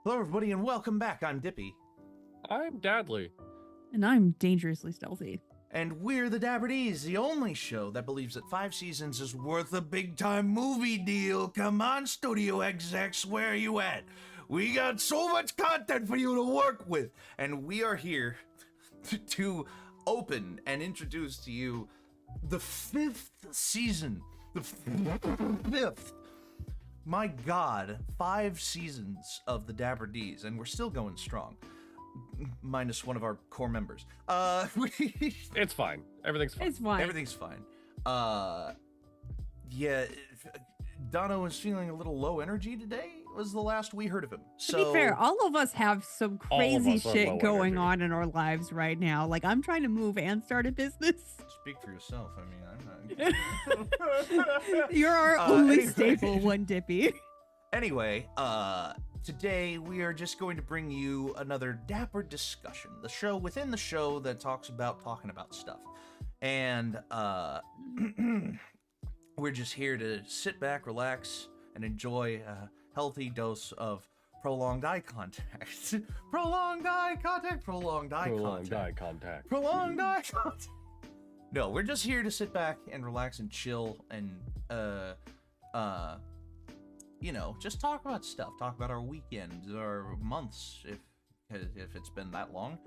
Hello, everybody, and welcome back. I'm Dippy. I'm Dadley. And I'm dangerously stealthy. And we're the Dapper Ds, the only show that believes that 5 seasons is worth a big-time movie deal. Come on, studio execs, where are you at? We got so much content for you to work with. And we are here to open and introduce to you the 5th season. The 5th. My God, 5 seasons of the Dapper Ds, and we're still going strong. Minus one of our core members. It's fine. Everything's fine. It's fine. Everything's fine. Yeah, Dono is feeling a little low energy today, was the last we heard of him. To be fair, all of us have some crazy shit going on in our lives right now. Like, I'm trying to move and start a business. Speak for yourself. I mean, I'm not... You're our only staple one, Dippy. Anyway, today we are just going to bring you another Dapper discussion, the show within the show that talks about talking about stuff. And we're just here to sit back, relax, and enjoy a healthy dose of prolonged eye contact. Prolonged eye contact. Prolonged eye contact. Prolonged eye contact. No, we're just here to sit back and relax and chill and you know, just talk about stuff. Talk about our weekends or months, if it's been that long,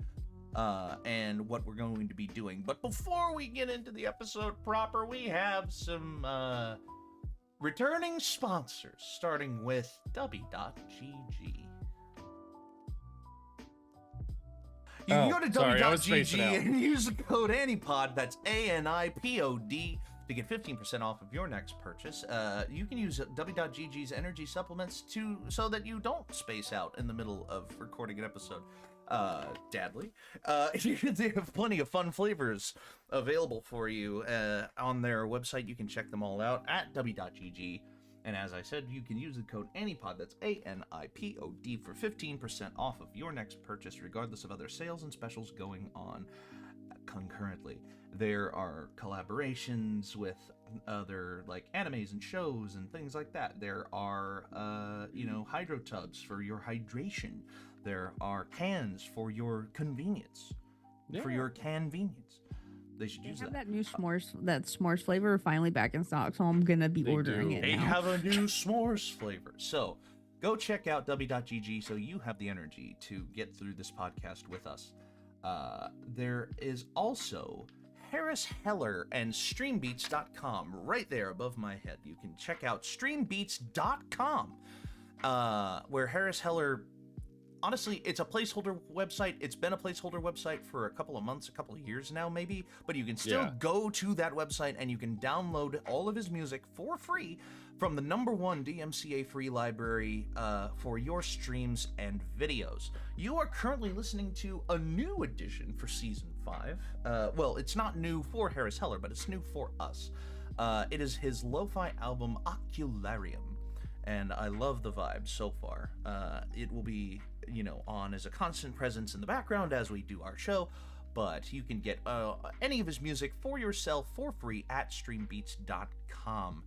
and what we're going to be doing. But before we get into the episode proper, we have some returning sponsors, starting with W.GG. You can go to W.GG and use the code ANIpod, that's ANIpod, to get 15% off of your next purchase. You can use W.GG's energy supplements so that you don't space out in the middle of recording an episode. Dadley. They have plenty of fun flavors available for you on their website. You can check them all out at W.GG. And as I said, you can use the code ANIpod, that's ANIpod, for 15% off of your next purchase, regardless of other sales and specials going on concurrently. There are collaborations with other, like, animes and shows and things like that. There are, hydro tubs for your hydration. There are cans for your convenience, for your convenience. They should use that. That new s'mores flavor finally back in stock, so I'm gonna be ordering it. They now. have a new s'mores flavor. So go check out W.GG so you have the energy to get through this podcast with us. There is also Harris Heller and StreamBeats.com right there above my head. You can check out StreamBeats.com, where Harris Heller, honestly, it's a placeholder website. It's been a placeholder website for a couple of months, a couple of years now, maybe. But you can still go to that website and you can download all of his music for free from the #1 DMCA free library for your streams and videos. You are currently listening to a new edition for Season 5. Well, it's not new for Harris Heller, but it's new for us. It is his lo-fi album, Ocularium. And I love the vibe so far. It will be, on as a constant presence in the background as we do our show, but you can get any of his music for yourself for free at StreamBeats.com.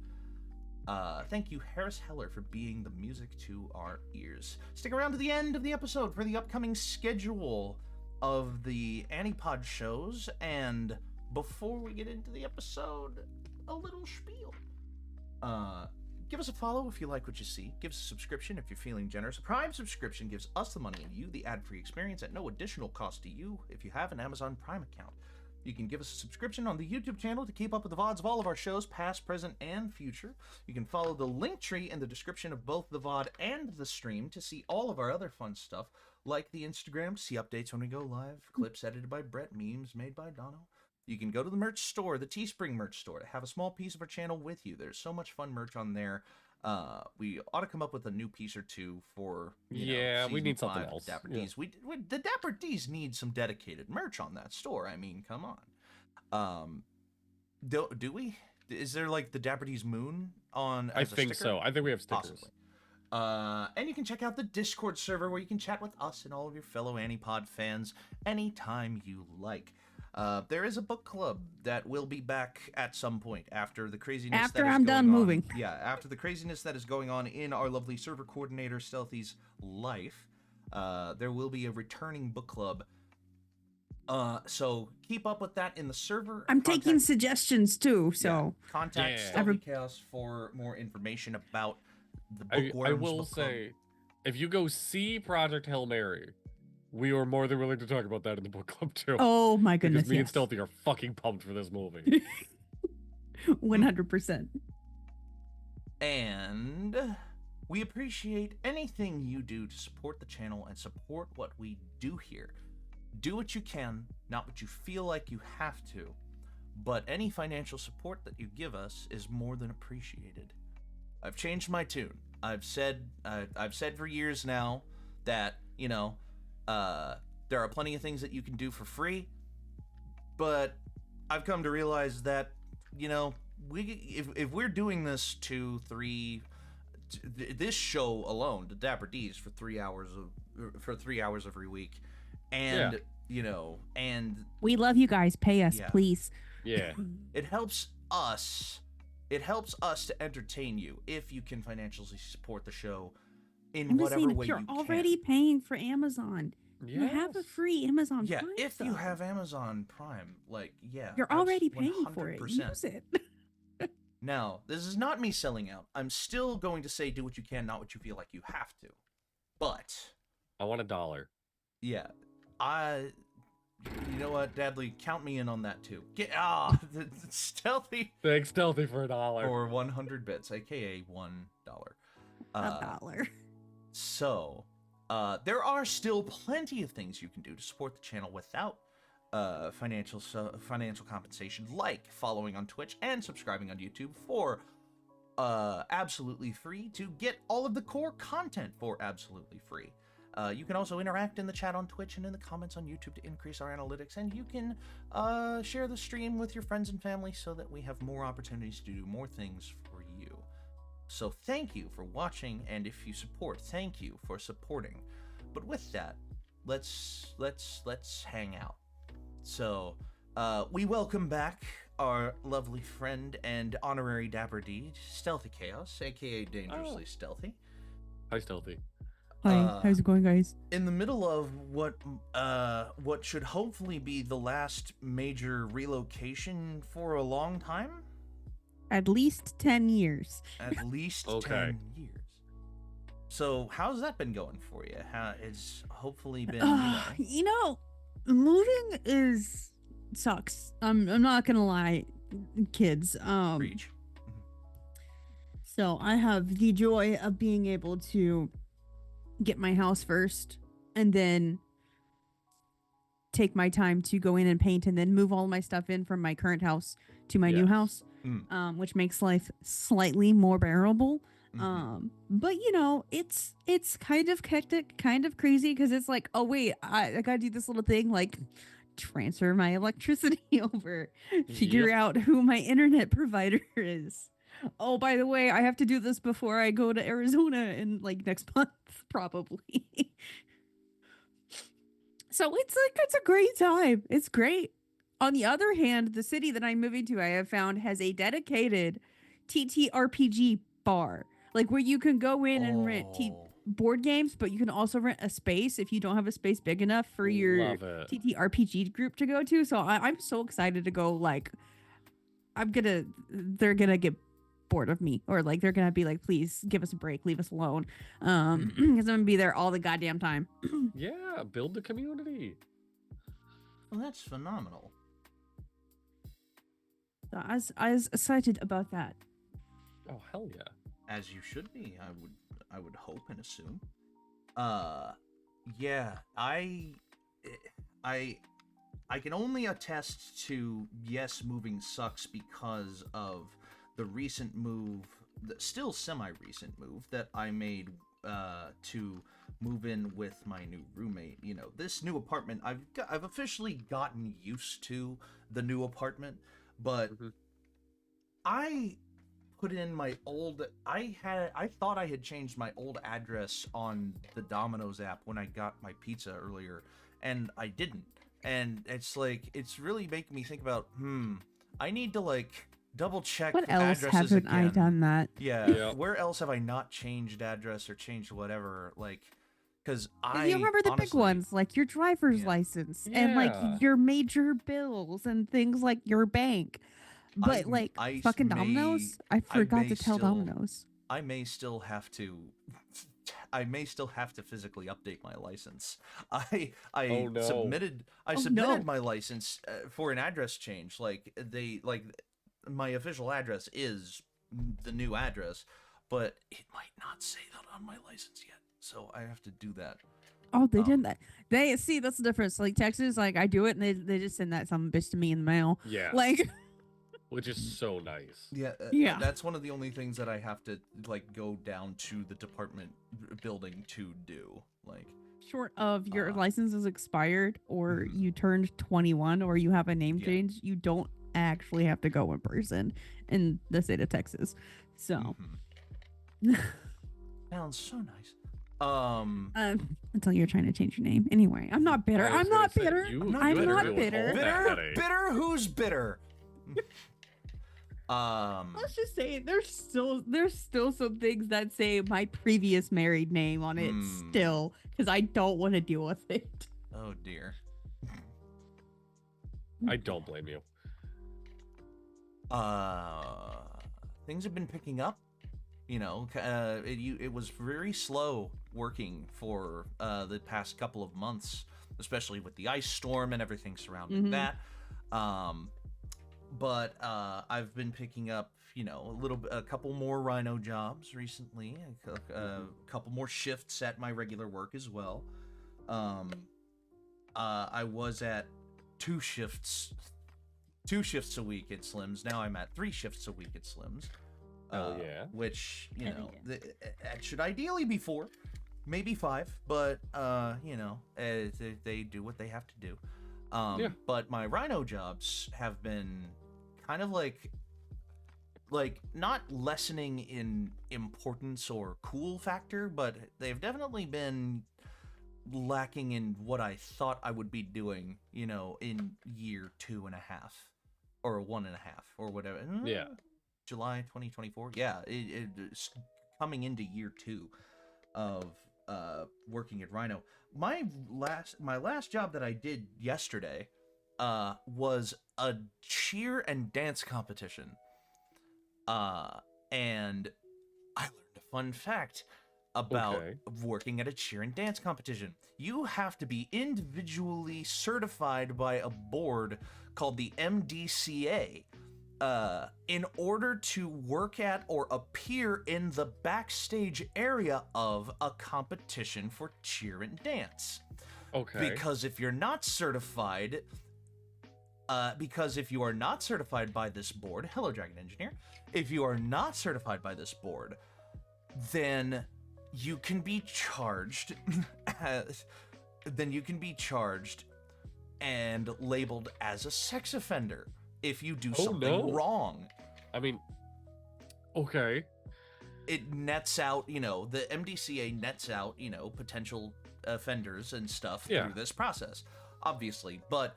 Thank you, Harris Heller, for being the music to our ears. Stick around to the end of the episode for the upcoming schedule of the ANIpod shows, and before we get into the episode, a little spiel. Give us a follow if you like what you see. Give us a subscription if you're feeling generous. A Prime subscription gives us the money and you the ad-free experience at no additional cost to you if you have an Amazon Prime account. You can give us a subscription on the YouTube channel to keep up with the VODs of all of our shows, past, present, and future. You can follow the link tree in the description of both the VOD and the stream to see all of our other fun stuff, like the Instagram to see updates when we go live, clips edited by Brett, memes made by Dono. You can go to the merch store, the Teespring merch store, to have a small piece of our channel with you. There's so much fun merch on there. We ought to come up with a new piece or two for we need something else. Dapper Ds. The Dapper Ds need some dedicated merch on that store. I mean, come on. Do we? Is there like the Dapper D's moon on? I think so. I think we have stickers. Possibly. And you can check out the Discord server where you can chat with us and all of your fellow ANIpod fans anytime you like. There is a book club that will be back at some point after the craziness. After I'm done moving. Yeah, after the craziness that is going on in our lovely server coordinator Stealthy's life, there will be a returning book club. So keep up with that in the server. I'm taking suggestions too. So contact Stealthy Chaos for more information about the bookworms. I will say, if you go see Project Hail Mary, we are more than willing to talk about that in the book club too. Oh my goodness! Because me and Stealthy are fucking pumped for this movie. 100%. And we appreciate anything you do to support the channel and support what we do here. Do what you can, not what you feel like you have to. But any financial support that you give us is more than appreciated. I've changed my tune. I've said for years now that, there are plenty of things that you can do for free, but I've come to realize that, if we're doing this this show alone, the Dapper Ds, for 3 hours every week, and and we love you guys. Pay us, please. Yeah, it helps us. It helps us to entertain you if you can financially support the show in whatever way you can. You're already paying for Amazon. Yes. You have a free Amazon Prime. Yeah, if you have Amazon Prime, you're already paying 100%. For it. Use it. Now, this is not me selling out. I'm still going to say do what you can, not what you feel like you have to. But I want $1. Yeah, you know what, Dadley, count me in on that too. Stealthy. Thanks, Stealthy, for $1 or 100 bits, aka $1. $1. So, there are still plenty of things you can do to support the channel without financial compensation, like following on Twitch and subscribing on YouTube for absolutely free to get all of the core content for absolutely free. You can also interact in the chat on Twitch and in the comments on YouTube to increase our analytics, and you can share the stream with your friends and family so that we have more opportunities to do more things for you. So thank you for watching, and if you support, thank you for supporting. But with that, let's hang out. So we welcome back our lovely friend and honorary Dapper D, Stealthy Chaos, aka Dangerously Stealthy. Hi, Stealthy. Hi, how's it going, guys? In the middle of what should hopefully be the last major relocation for a long time? At least 10 years. At least 10 years. So how's that been going for you? It's hopefully been, moving sucks. I'm not gonna lie, kids. Preach. So I have the joy of being able to get my house first and then take my time to go in and paint and then move all my stuff in from my current house to my new house, which makes life slightly more bearable. But it's kind of hectic, kind of crazy, because it's like, oh wait, I gotta do this little thing, like transfer my electricity over, figure out who my internet provider is. Oh, by the way, I have to do this before I go to Arizona in next month, probably. So it's a great time. It's great. On the other hand, the city that I'm moving to, I have found, has a dedicated TTRPG bar, like where you can go in and rent Oh. board games, but you can also rent a space if you don't have a space big enough for your Love it. TTRPG group to go to. So I'm so excited to go. Like, they're gonna get bored of me, or like they're gonna be like, please give us a break, leave us alone, because I'm gonna be there all the goddamn time. Yeah, build the community. Well, that's phenomenal. So I was excited about that. Oh hell yeah. As you should be, I would hope and assume. Yeah, I can only attest to, yes, moving sucks because of the recent move, the still semi-recent move that I made to move in with my new roommate. You know, this new apartment, I've officially gotten used to the new apartment, but I put in my old, I thought I had changed my old address on the Domino's app when I got my pizza earlier, and I didn't. And it's like, it's really making me think about, I need to like double check What else addresses haven't again. I done that? Yeah, Yeah. where else have I not changed address or changed whatever? Like, because You remember the big honestly, ones, like your driver's Yeah. license and like Yeah. your major bills and things like your bank. But like I fucking may- Domino's, I forgot may to tell still- Domino's. I may still have to physically update my license. I Oh, no. submitted Oh, submitted no. my license for an address change. Like my official address is the new address, but it might not say that on my license yet. So I have to do that. Oh, they did that. They see that's the difference. Like Texas, like I do it and they just send that some bitch to me in the mail. Yeah. Like Which is so nice. Yeah, Yeah. That's one of the only things that I have to like go down to the department building to do. Like, short of your Uh, license is expired or Mhm. you turned 21 or you have a name Yeah. change, you don't actually have to go in person in the state of Texas. So sounds so nice. until you're trying to change your name. Anyway, I'm not bitter. I was I'm gonna not say, bitter. you I'm not I'm better not deal with bitter. all that bitter, headache. bitter. Who's bitter? Let's just say there's still some things that say my previous married name on it still, because I don't want to deal with it. Oh dear. I don't blame you. Things have been picking up. You know, it was very slow working for the past couple of months, especially with the ice storm and everything surrounding Mhm. that. But I've been picking up, you know, a couple more Rhino jobs recently, a couple more shifts at my regular work as well. I was at two shifts a week at Slim's. Now I'm at 3 shifts a week at Slim's. Hell yeah. Which, you Hell know, it should ideally be 4, maybe 5, but you know, they do what they have to do. Yeah. But my Rhino jobs have been kind of like not lessening in importance or cool factor, but they've definitely been lacking in what I thought I would be doing, you know, in year 2.5 or 1.5 or whatever. Yeah. July 2024. Yeah, it's coming into year 2 of working at Rhino. My last job that I did yesterday was a cheer and dance competition. And I learned a fun fact about working at a cheer and dance competition. You have to be individually certified by a board called the MDCA in order to work at or appear in the backstage area of a competition for cheer and dance. Okay. Because if you're not certified, if you are not certified by this board, hello Dragon Engineer, if you are not certified by this board, then you can be charged, and labeled as a sex offender if you do something wrong. I mean, okay. It nets out, you know, the MDCA nets out, you know, potential offenders and stuff through this process, obviously. But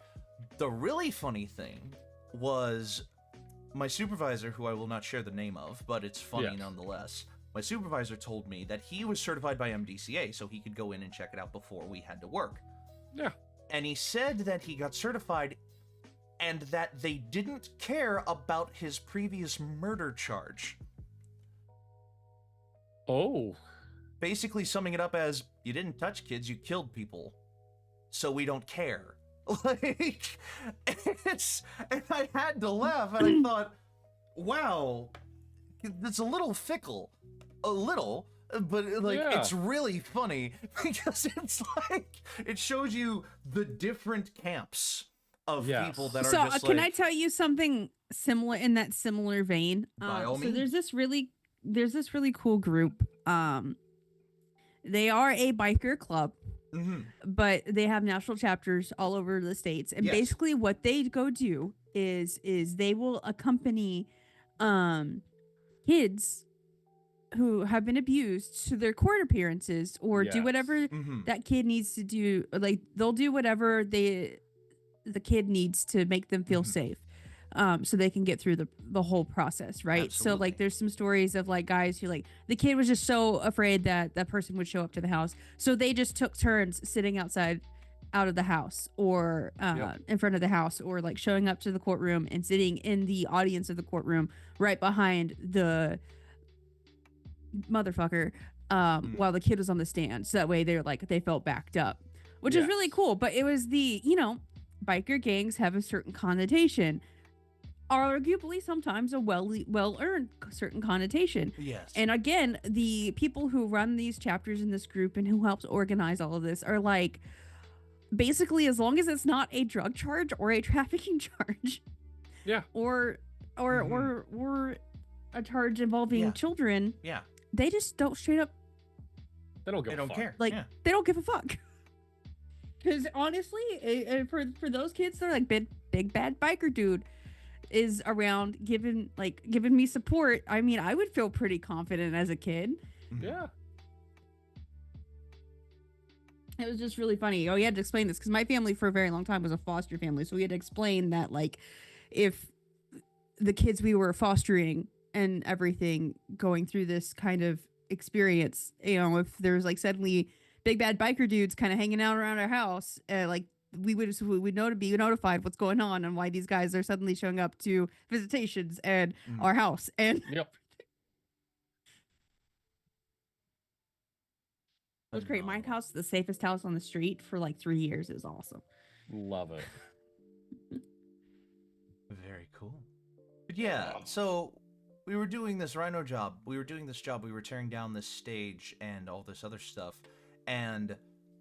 the really funny thing was my supervisor, who I will not share the name of, but it's funny Yes. nonetheless. My supervisor told me that he was certified by MDCA, so he could go in and check it out before we had to work. Yeah. And he said that he got certified and that they didn't care about his previous murder charge. Oh. Basically summing it up as, you didn't touch kids, you killed people. So we don't care. Like, and I had to laugh, and I thought, wow, it's a little fickle. A little, but like, Yeah. it's really funny because it's like, it shows you the different camps of Yes. people that are So just can like, I tell you something similar in that similar vein? By all So means. there's this really cool group. They are a biker club, Mhm. but they have national chapters all over the states. And Yes. basically what they go do is they will accompany kids who have been abused to their court appearances or do Yes. whatever Mhm. that kid needs to do. Like they'll do whatever the kid needs to make them feel Mhm. safe. So they can get through the whole process, right? So Absolutely. like there's some stories of like guys who like the kid was just so afraid that that person would show up to the house, so they just took turns sitting outside out of the house or Yep. in front of the house, or like showing up to the courtroom and sitting in the audience of the courtroom right behind the motherfucker while the kid was on the stand, so that way they're like they felt backed up, which is really Yes. cool. But it was the, you know, biker gangs have a certain connotation, arguably sometimes a well earned certain connotation. Yes. And again, the people who run these chapters in this group and who helps organize all of this are like, basically, as long as it's not a drug charge or a trafficking charge, Yeah. or a charge involving Yeah. children, Yeah. they just don't straight up, They don't give They a don't fuck. care. like, Yeah. they don't give a fuck. Because honestly, for those kids, they're like big bad biker dude is around giving me support. I mean, I would feel pretty confident as a kid. Mhm. Yeah. It was just really funny. Oh, he had to explain this because my family for a very long time was a foster family, so we had to explain that like if the kids we were fostering and everything going through this kind of experience, you know, if there's like suddenly big bad biker dudes kind of hanging out around our house, like we would be notified what's going on and why these guys are suddenly showing up to visitations and our house. And Yep. it was great. My Phenomenal. house, the safest house on the street for like 3 years. It was awesome. Love it. Very cool. But yeah, so we were doing this rhino job. We were doing this job. We were tearing down this stage and all this other stuff. And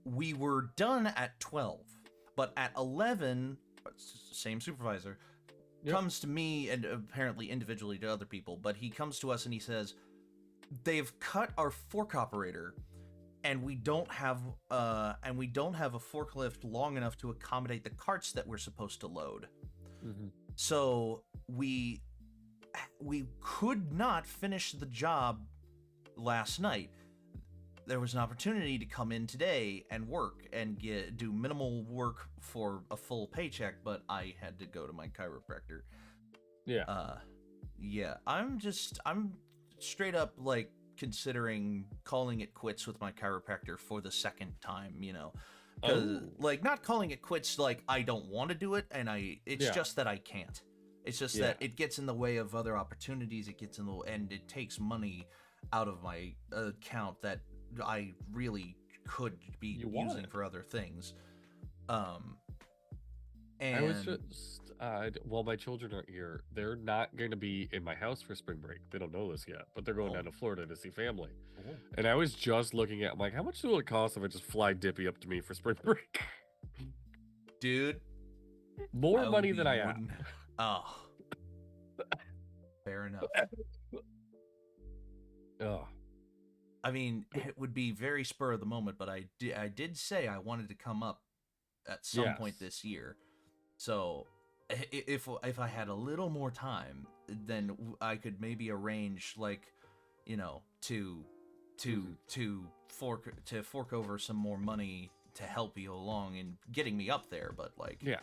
we were done at 12. But at 11, same supervisor, Yep. comes to me and apparently individually to other people. But he comes to us and he says, they've cut our fork operator. And we don't have a forklift long enough to accommodate the carts that we're supposed to load. Mhm. So we could not finish the job last night. There was an opportunity to come in today and work and do minimal work for a full paycheck, but I had to go to my chiropractor. Yeah. Yeah, I'm straight up like considering calling it quits with my chiropractor for the second time, you know. Like, not calling it quits like I don't want to do it, and it's Yeah. just that I can't. It's just that it gets in the way of other opportunities. It gets in the and it takes money out of my account that I really could be using for other things. And I was just while my children aren't here, they're not going to be in my house for spring break. They don't know this yet, but they're going down to Florida to see family. And I was just looking at, I'm like, how much will it cost if I just fly Dippy up to me for spring break? dude, More money than I have. wouldn't- Oh, fair enough. Oh, I mean, it would be very spur of the moment, but I did say I wanted to come up at some point this year. So if I had a little more time, then I could maybe arrange, like, you know, to fork over some more money to help you along in getting me up there. But like, yeah.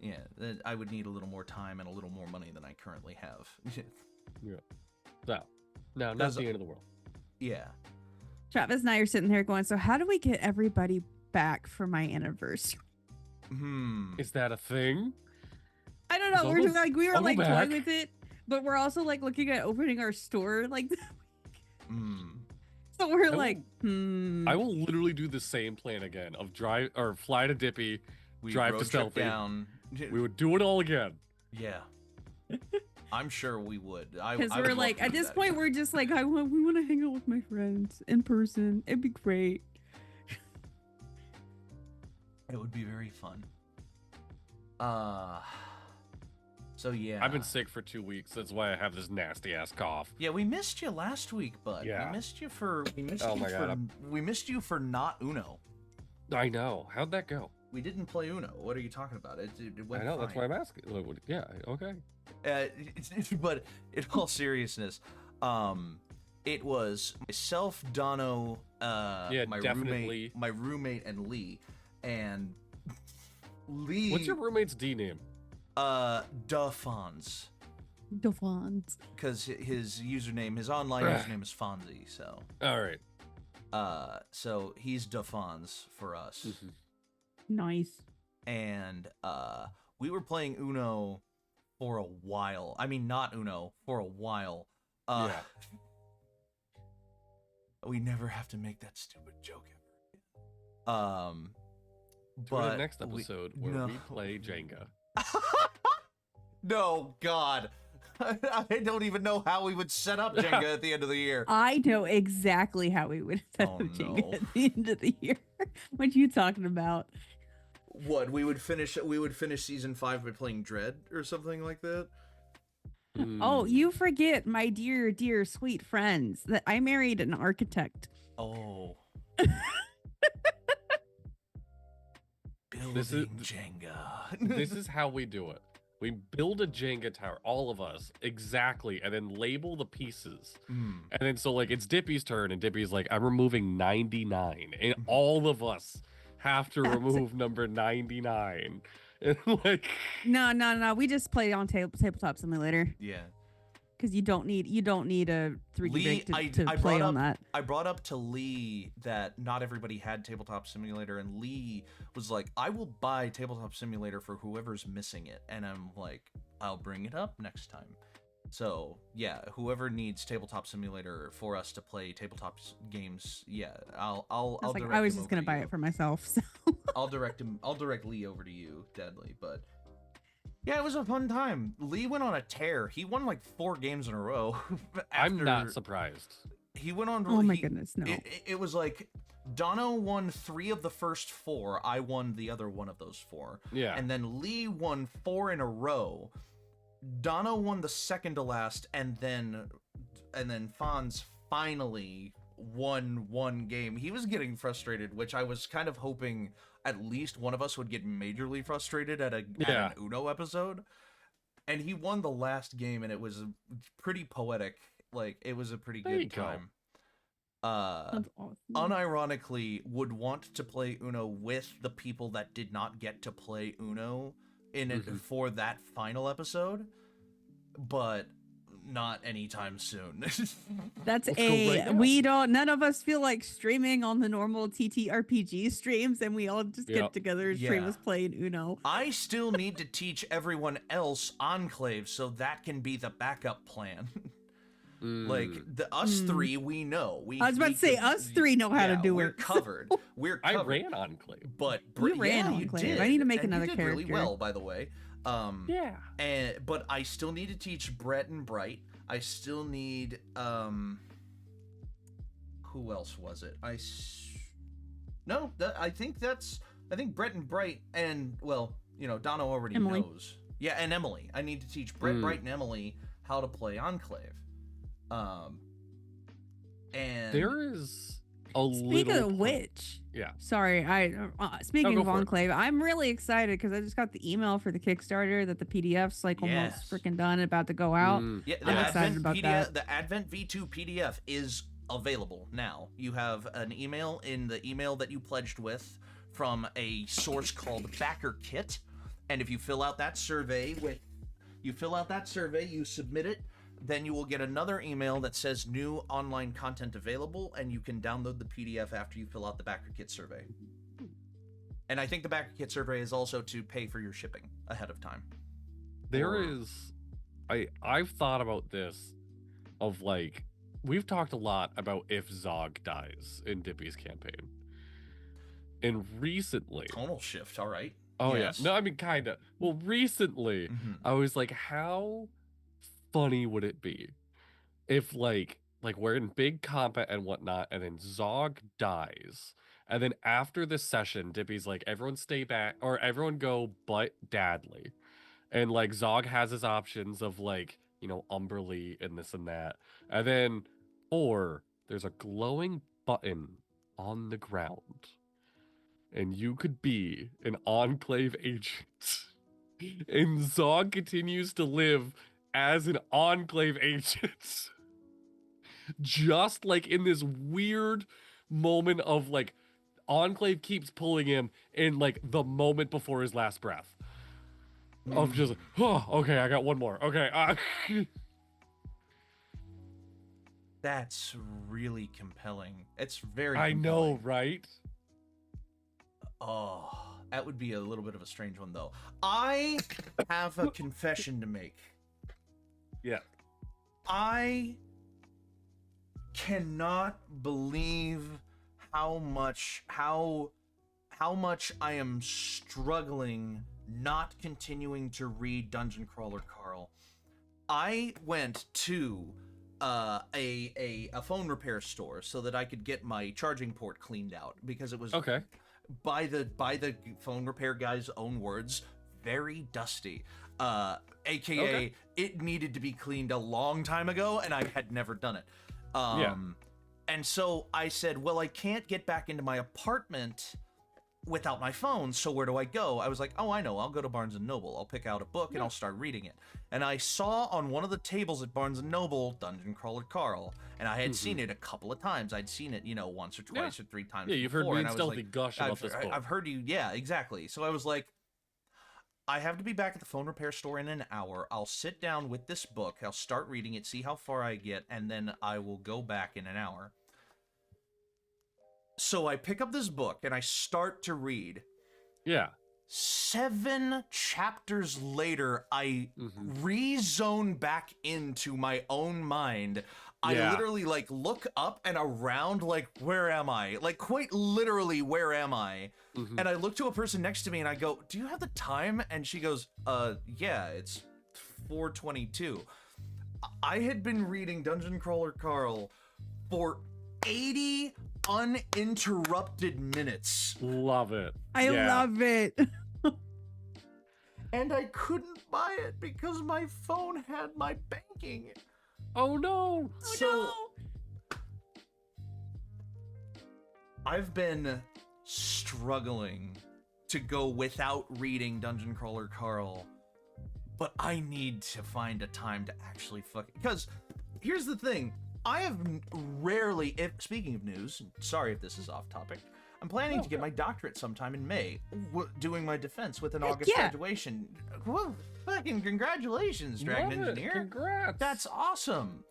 Yeah, I would need a little more time and a little more money than I currently have. Yeah. So, no, not the end of the world. Yeah. Travis and I are sitting there going, so how do we get everybody back for my anniversary? Is that a thing? I don't know. We were like toying with it, but we're also like looking at opening our store like So we're I will literally do the same plan again of fly to Dippy, drive to Stealthy. Down. We would do it all again. Yeah. I'm sure we would. Because we're like, at this point, we're just like, we want to hang out with my friends in person. It'd be great. It would be very fun. So yeah. I've been sick for 2 weeks. That's why I have this nasty ass cough. Yeah, we missed you last week, bud. Yeah. We missed you for not Uno. I know. How'd that go? We didn't play Uno. What are you talking about? It went I know. fine. That's why I'm asking. Yeah. Okay. But in all seriousness, it was myself, Dono, my roommate, and Lee. And Lee. What's your roommate's D name? Duffons. Because his online username is Fonzie. So. All right. So he's Duffons for us. Nice. And we were playing Uno for a while. I mean, not Uno, for a while. Yeah. We never have to make that stupid joke ever. But the next episode we play Jenga. No, God. I don't even know how we would set up Jenga at the end of the year. I know exactly how we would set up Jenga at the end of the year. What are you talking about? What, we would finish season 5 by playing Dread or something like that? Oh, you forget, my dear, dear, sweet friends, that I married an architect. Oh. This is Jenga. This is how we do it. We build a Jenga tower, all of us, exactly, and then label the pieces. And then so like it's Dippy's turn, and Dippy's like, I'm removing 99, and all of us have to remove number 99. And like, no, we just play on tabletop simulator. Yeah. Because you don't need a 3D break to play on that. I brought up to Lee that not everybody had Tabletop Simulator, and Lee was like, I will buy Tabletop Simulator for whoever's missing it. And I'm like, I'll bring it up next time. So, yeah, whoever needs Tabletop Simulator for us to play tabletop games, yeah, I'll direct I was just going to buy it for myself, so. I'll direct Lee over to you, Deadly, but... Yeah, it was a fun time. Lee went on a tear. He won like 4 games in a row. I'm not surprised. He went on. Oh my goodness, no! It was like Dono won 3 of the first 4. I won the other 1 of those 4. Yeah. And then Lee won 4 in a row. Dono won the second to last, and then Fonz finally won 1 game. He was getting frustrated, which I was kind of hoping at least one of us would get majorly frustrated at an Uno episode. And he won the last game, and it was pretty poetic. Like, it was a pretty good time. That's awesome. Unironically, would want to play Uno with the people that did not get to play Uno in it for that final episode, but not anytime soon. None of us feel like streaming on the normal TTRPG streams, and we all just get together and stream us playing Uno. I still need to teach everyone else Enclave, so that can be the backup plan. Like, us 3, we know. I was about to say, us 3 know how to do we're it. Covered. We're covered. I ran Enclave. But you ran Enclave. You did. I need to make and another you did character. really well, by the way. Yeah. But I still need to teach Brett and Bright. I still need who else was it? I think Brett and Bright, and well, Dono already knows. Yeah, and Emily. I need to teach Brett, Bright, and Emily how to play Enclave. And there is a Speaking of which, sorry, speaking of Enclave, I'm really excited because I just got the email for the Kickstarter that the PDF's like almost freaking done, about to go out. Yeah, I'm excited about that. The Advent V2 PDF is available now. You have an email in the email that you pledged with from a source called Backer Kit, And if you fill out that survey you submit it, then you will get another email that says new online content available, and you can download the PDF after you fill out the Backer Kit survey. And I think the Backer Kit survey is also to pay for your shipping ahead of time. I've thought about this, of like, we've talked a lot about if Zog dies in Dippy's campaign. And recently... Tonal shift, all right. Oh, yes. yeah. No, I mean, kind of. Well, recently, I was like, how funny would it be if, like we're in big combat and whatnot, and then Zog dies, and then after this session, Dippy's like, everyone stay back, or everyone go but Dadley. And, like, Zog has his options of, like, you know, Umberly and this and that. And then, or there's a glowing button on the ground. And you could be an Enclave agent. And Zog continues to live as an Enclave agent. Just, like, in this weird moment of, like, Enclave keeps pulling him in, like, the moment before his last breath. Of just, oh, okay, I got one more. Okay. That's really compelling. It's very I compelling. know, right? Oh, that would be a little bit of a strange one, though. I have a confession to make. Yeah. I cannot believe how much I am struggling not continuing to read Dungeon Crawler Carl. I went to a phone repair store so that I could get my charging port cleaned out, because it was okay. by the phone repair guy's own words, very dusty. AKA Okay. It needed to be cleaned a long time ago and I had never done it. Yeah. And so I said, well, I can't get back into my apartment without my phone, so where do I go? I was like, oh, I know, I'll go to Barnes & Noble. I'll pick out a book and I'll start reading it. And I saw on one of the tables at Barnes & Noble, Dungeon Crawler Carl, and I had seen it a couple of times. I'd seen it, once or twice or three times Yeah, you've heard before, me and and I was Stealthy like, gush about this book. I've heard you, yeah, exactly. So I was like, I have to be back at the phone repair store in an hour. I'll sit down with this book, I'll start reading it, see how far I get, and then I will go back in an hour. So I pick up this book and I start to read. Yeah. 7 chapters later, I re-zone back into my own mind. I literally, look up and around, where am I? Quite literally, where am I? And I look to a person next to me and I go, do you have the time? And she goes, yeah, it's 4:22. I had been reading Dungeon Crawler Carl for 80 uninterrupted minutes. Love it. I love it. And I couldn't buy it because my phone had my banking. Oh no. So I've been struggling to go without reading Dungeon Crawler Carl, but I need to find a time to actually because here's the thing. I have rarely, speaking of news, sorry if this is off topic, I'm planning to get my doctorate sometime in May, doing my defense with an August graduation. Whoa, fucking congratulations, Dragon Engineer. Congrats. That's awesome.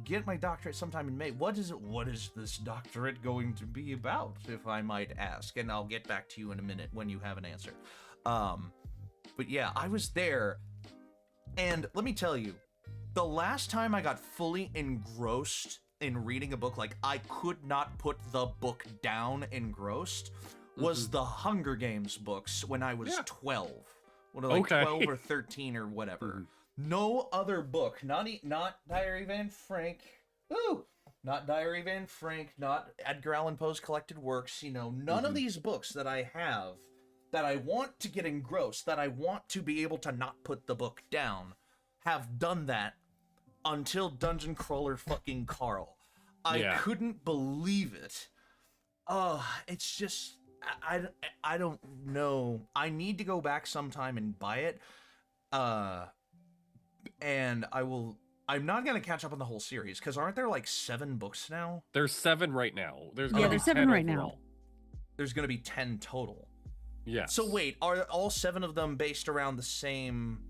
Get my doctorate sometime in May. What is this doctorate going to be about, if I might ask? And I'll get back to you in a minute when you have an answer. But yeah, I was there, and let me tell you, the last time I got fully engrossed in reading a book, I could not put the book down engrossed, was the Hunger Games books when I was 12. 12 or 13 or whatever. No other book, not Diary of Anne Frank, not Diary of Anne Frank, not Edgar Allan Poe's collected works, none of these books that I have, that I want to get engrossed, that I want to be able to not put the book down, have done that until Dungeon Crawler fucking Carl. I couldn't believe it. It's just, I don't know. I need to go back sometime and buy it. And I'm not going to catch up on the whole series, because aren't there 7 books now? There's 7 right now. There's 7 right now. There's going to be 10 total. Yes. So wait, are all 7 of them based around the same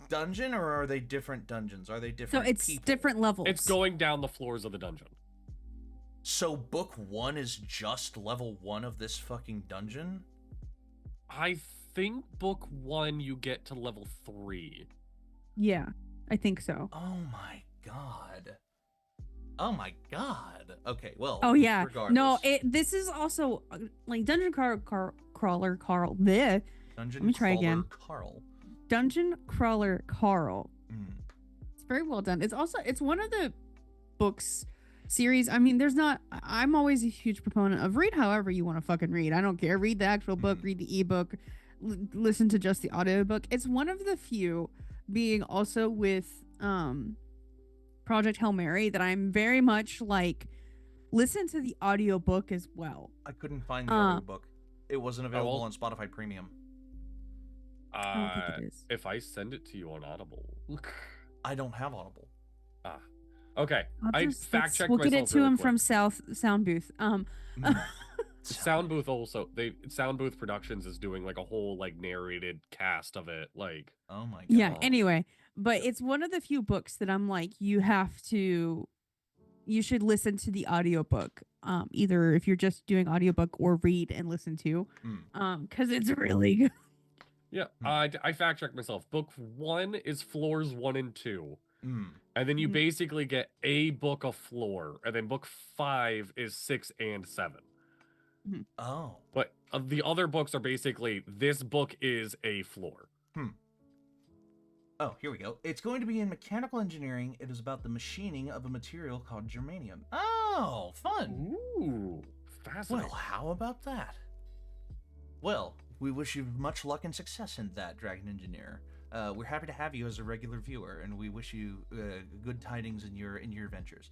dungeon, or are they different dungeons? Are they different? So it's people? different levels. It's going down the floors of the dungeon. So book 1 is just level 1 of this fucking dungeon? I think book 1 you get to level 3. Yeah, I think so. Oh my god. Oh my god. Okay, well. Oh yeah. Regardless. No, this is also like Dungeon Crawler Carl. Bleh. Dungeon Let me try Crawler again. Carl. Dungeon Crawler Carl. Mm. It's very well done. It's one of the books series. I mean, I'm always a huge proponent of read however you want to fucking read. I don't care. Read the actual book, read the ebook, listen to just the audiobook. It's one of the few, being also with Project Hail Mary, that I'm very much like, listen to the audiobook as well. I couldn't find the audiobook. It wasn't available on Spotify Premium. I don't think it is. If I send it to you on Audible. I don't have Audible. Okay. I fact checked myself. We'll get it to really him quick. from Sound Booth. Sound Booth also. Sound Booth Productions is doing like a whole like narrated cast of it. Like, oh my god. Yeah. Anyway, but it's one of the few books that I'm like, you should listen to the audiobook. Either if you're just doing audiobook or read and listen to, because it's really good. Yeah, I fact checked myself. Book 1 is floors 1 and 2. And then you basically get a book of floor, and then book 5 is 6 and 7. Oh. But the other books are basically, this book is a floor. Oh, here we go. It's going to be in mechanical engineering. It is about the machining of a material called germanium. Oh, fun. Ooh, fascinating. Well, how about that? Well, we wish you much luck and success in that, Dragon Engineer. We're happy to have you as a regular viewer, and we wish you good tidings in your ventures.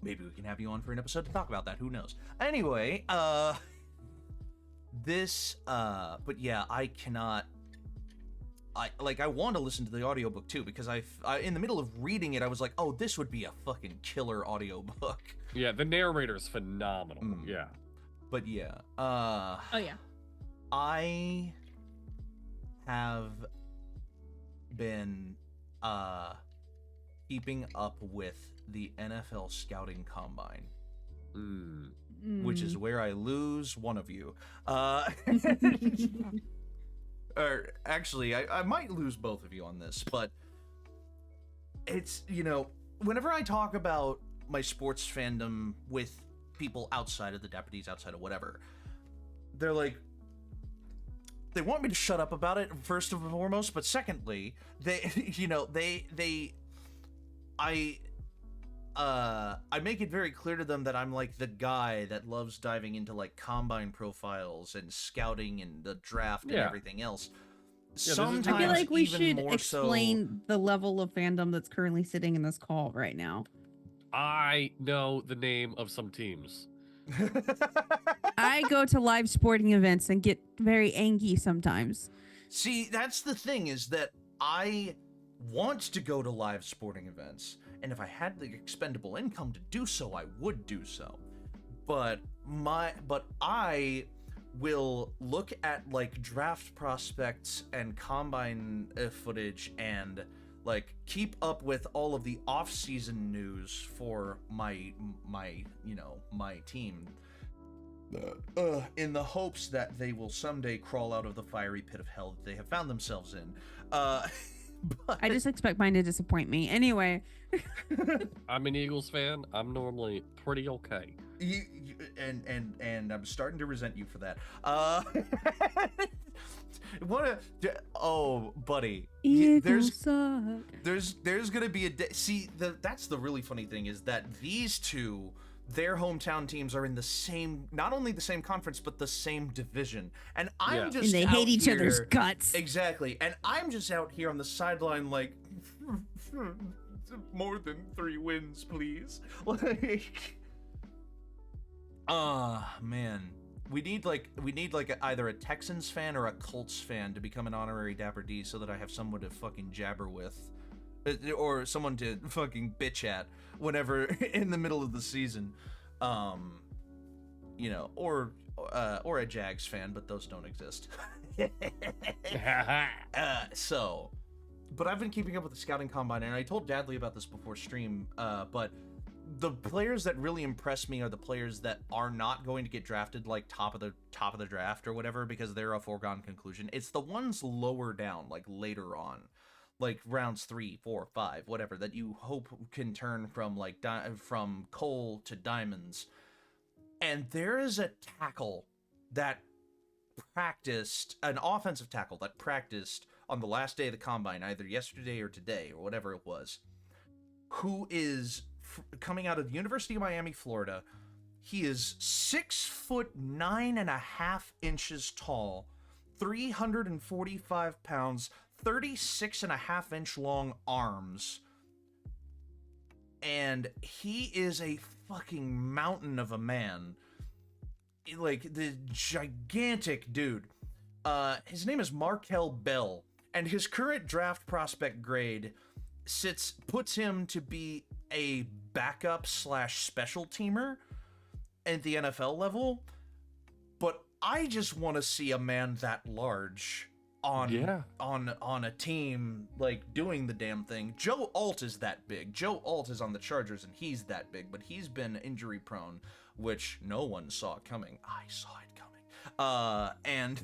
Maybe we can have you on for an episode to talk about that. Who knows? Anyway, but yeah, I cannot. I want to listen to the audiobook too, because I in the middle of reading it, I was like, oh, this would be a fucking killer audiobook. Yeah, the narrator's phenomenal. Yeah. But yeah. Oh yeah. I have been keeping up with the NFL scouting combine. Which is where I lose one of you. Or actually, I might lose both of you on this, but it's, whenever I talk about my sports fandom with people outside of the Dapper Ds, outside of whatever, they're like, they want me to shut up about it, first and foremost, but secondly, I make it very clear to them that I'm like the guy that loves diving into like combine profiles and scouting and the draft and everything else. Yeah, sometimes I feel like we should more explain the level of fandom that's currently sitting in this call right now. I know the name of some teams. I go to live sporting events and get very angry sometimes. See, that's the thing, is that I want to go to live sporting events, and if I had the expendable income to do so, I would do so. But I will look at like draft prospects and combine footage and like keep up with all of the off-season news for my team, in the hopes that they will someday crawl out of the fiery pit of hell that they have found themselves in. But I just expect mine to disappoint me. Anyway. I'm an Eagles fan. I'm normally pretty okay. And I'm starting to resent you for that. Buddy. Eagles suck. There's gonna be a day. See, that's the really funny thing, is that these two, their hometown teams are in the same, not only the same conference, but the same division. And I'm just and they hate each other's guts. Exactly. And I'm just out here on the sideline like, more than 3 wins, please. Like, man. We need either a Texans fan or a Colts fan to become an honorary Dapper D, so that I have someone to fucking jabber with. Or someone to fucking bitch at whenever in the middle of the season. you know, or a Jags fan, but those don't exist. But I've been keeping up with the scouting combine, and I told Dadley about this before stream, but the players that really impress me are the players that are not going to get drafted like top of the draft or whatever because they're a foregone conclusion. It's the ones lower down, like later on, like rounds 3, 4, 5, whatever, that you hope can turn from like from coal to diamonds. And there is a tackle that practiced, an offensive tackle that practiced on the last day of the combine, either yesterday or today or whatever it was, who is coming out of the University of Miami, Florida. He is 6'9.5" tall, 345 pounds, 36.5" long arms, and he is a fucking mountain of a man. Like, the gigantic dude. His name is Markel Bell, and his current draft prospect grade puts him to be a backup / special teamer at the NFL level. But I just want to see a man that large on a team, like, doing the damn thing. Joe Alt is that big. Joe Alt is on the Chargers, and he's that big, but he's been injury prone, which no one saw coming. I saw it coming. And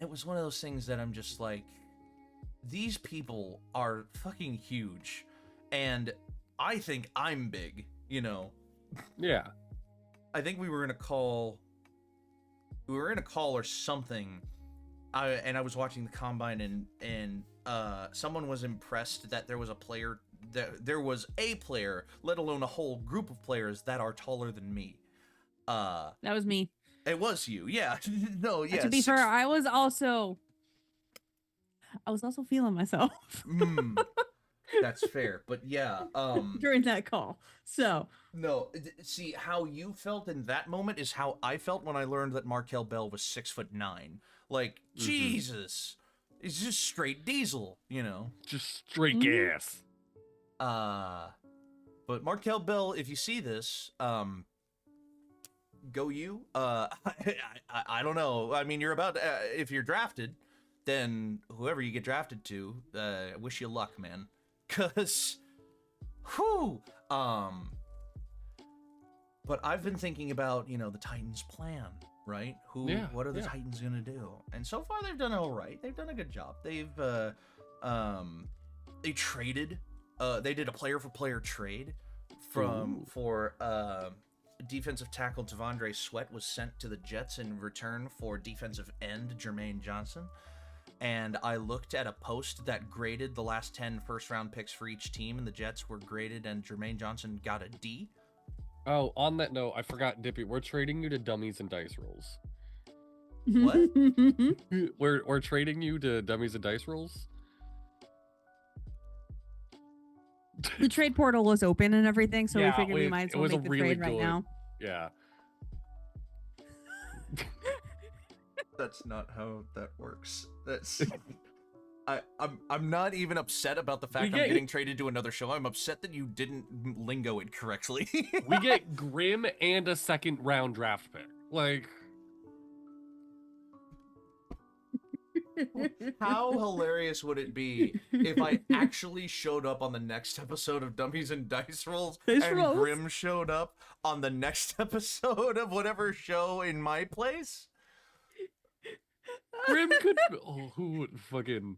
it was one of those things that I'm just like, these people are fucking huge, and I think I'm big, you know? Yeah. I think we were in a call or something, and I was watching the combine, and someone was impressed that there was a player, let alone a whole group of players that are taller than me. That was me. It was you, yeah. No, yeah. To be fair, I was also feeling myself. That's fair, but yeah. During that call, so no. See, how you felt in that moment is how I felt when I learned that Markel Bell was 6'9". Like, Jesus, it's just straight diesel, you know. Just straight gas. But Markel Bell, if you see this, go you. I don't know. I mean, you're about if you're drafted, then whoever you get drafted to, wish you luck, man. 'Cause, whew. But I've been thinking about, you know, the Titans' plan, right? What are the Titans gonna do? And so far, they've done all right. They've done a good job. They traded. They did a player-for-player trade for defensive tackle Devondre Sweat was sent to the Jets in return for defensive end Jermaine Johnson. And I looked at a post that graded the last 10 first-round picks for each team, and the Jets were graded, and Jermaine Johnson got a D. Oh, on that note, I forgot, Dippy, we're trading you to dummies and dice rolls. What? We're trading you to dummies and dice rolls? The trade portal was open and everything, so we figured we might as well make the trade right now. Yeah. That's not how that works. That's I'm not even upset about the fact I'm getting traded to another show. I'm upset that you didn't lingo it correctly. We get Grim and a second round draft pick. Like, how hilarious would it be if I actually showed up on the next episode of Dummies and Dice Rolls and Grim showed up on the next episode of whatever show in my place? Grim could. Oh, who would fucking.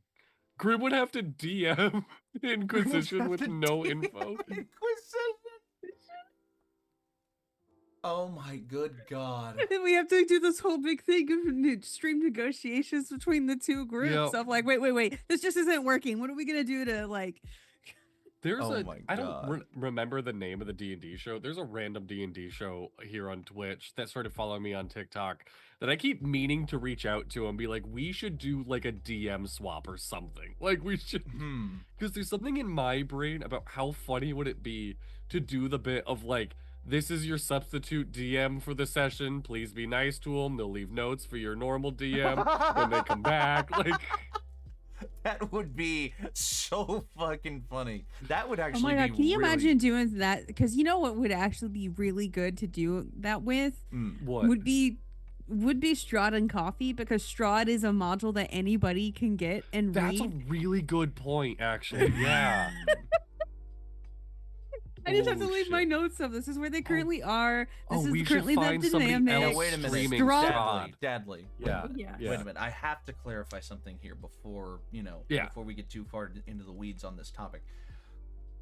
Grim would have to DM Inquisition with no info. Inquisition. Oh my good God. And we have to do this whole big thing of extreme negotiations between the two groups. Of like, wait, this just isn't working. What are we gonna do to like? There's I don't remember the name of the D&D show. There's a random D&D show here on Twitch that started following me on TikTok that I keep meaning to reach out to and be like, we should do like a DM swap or something. Like we should, because there's something in my brain about how funny would it be to do the bit of like, this is your substitute DM for the session. Please be nice to them. They'll leave notes for your normal DM when they come back. Like, That would be so fucking funny. That would Oh actually my god, be can you really... imagine doing that? Because you know what would actually be really good to do that with? What? Would be Strahd and Coffee, because Strahd is a module that anybody can get and That's read. a really good point, actually. Yeah. I just have to Oh, leave my shit. notes of this is where they currently are. This we is should currently the find somebody dynamic. else Now, wait a minute. streaming Strahd. Dadley. Yeah. Yeah. Yeah. Wait a minute. I have to clarify something here before, before we get too far into the weeds on this topic.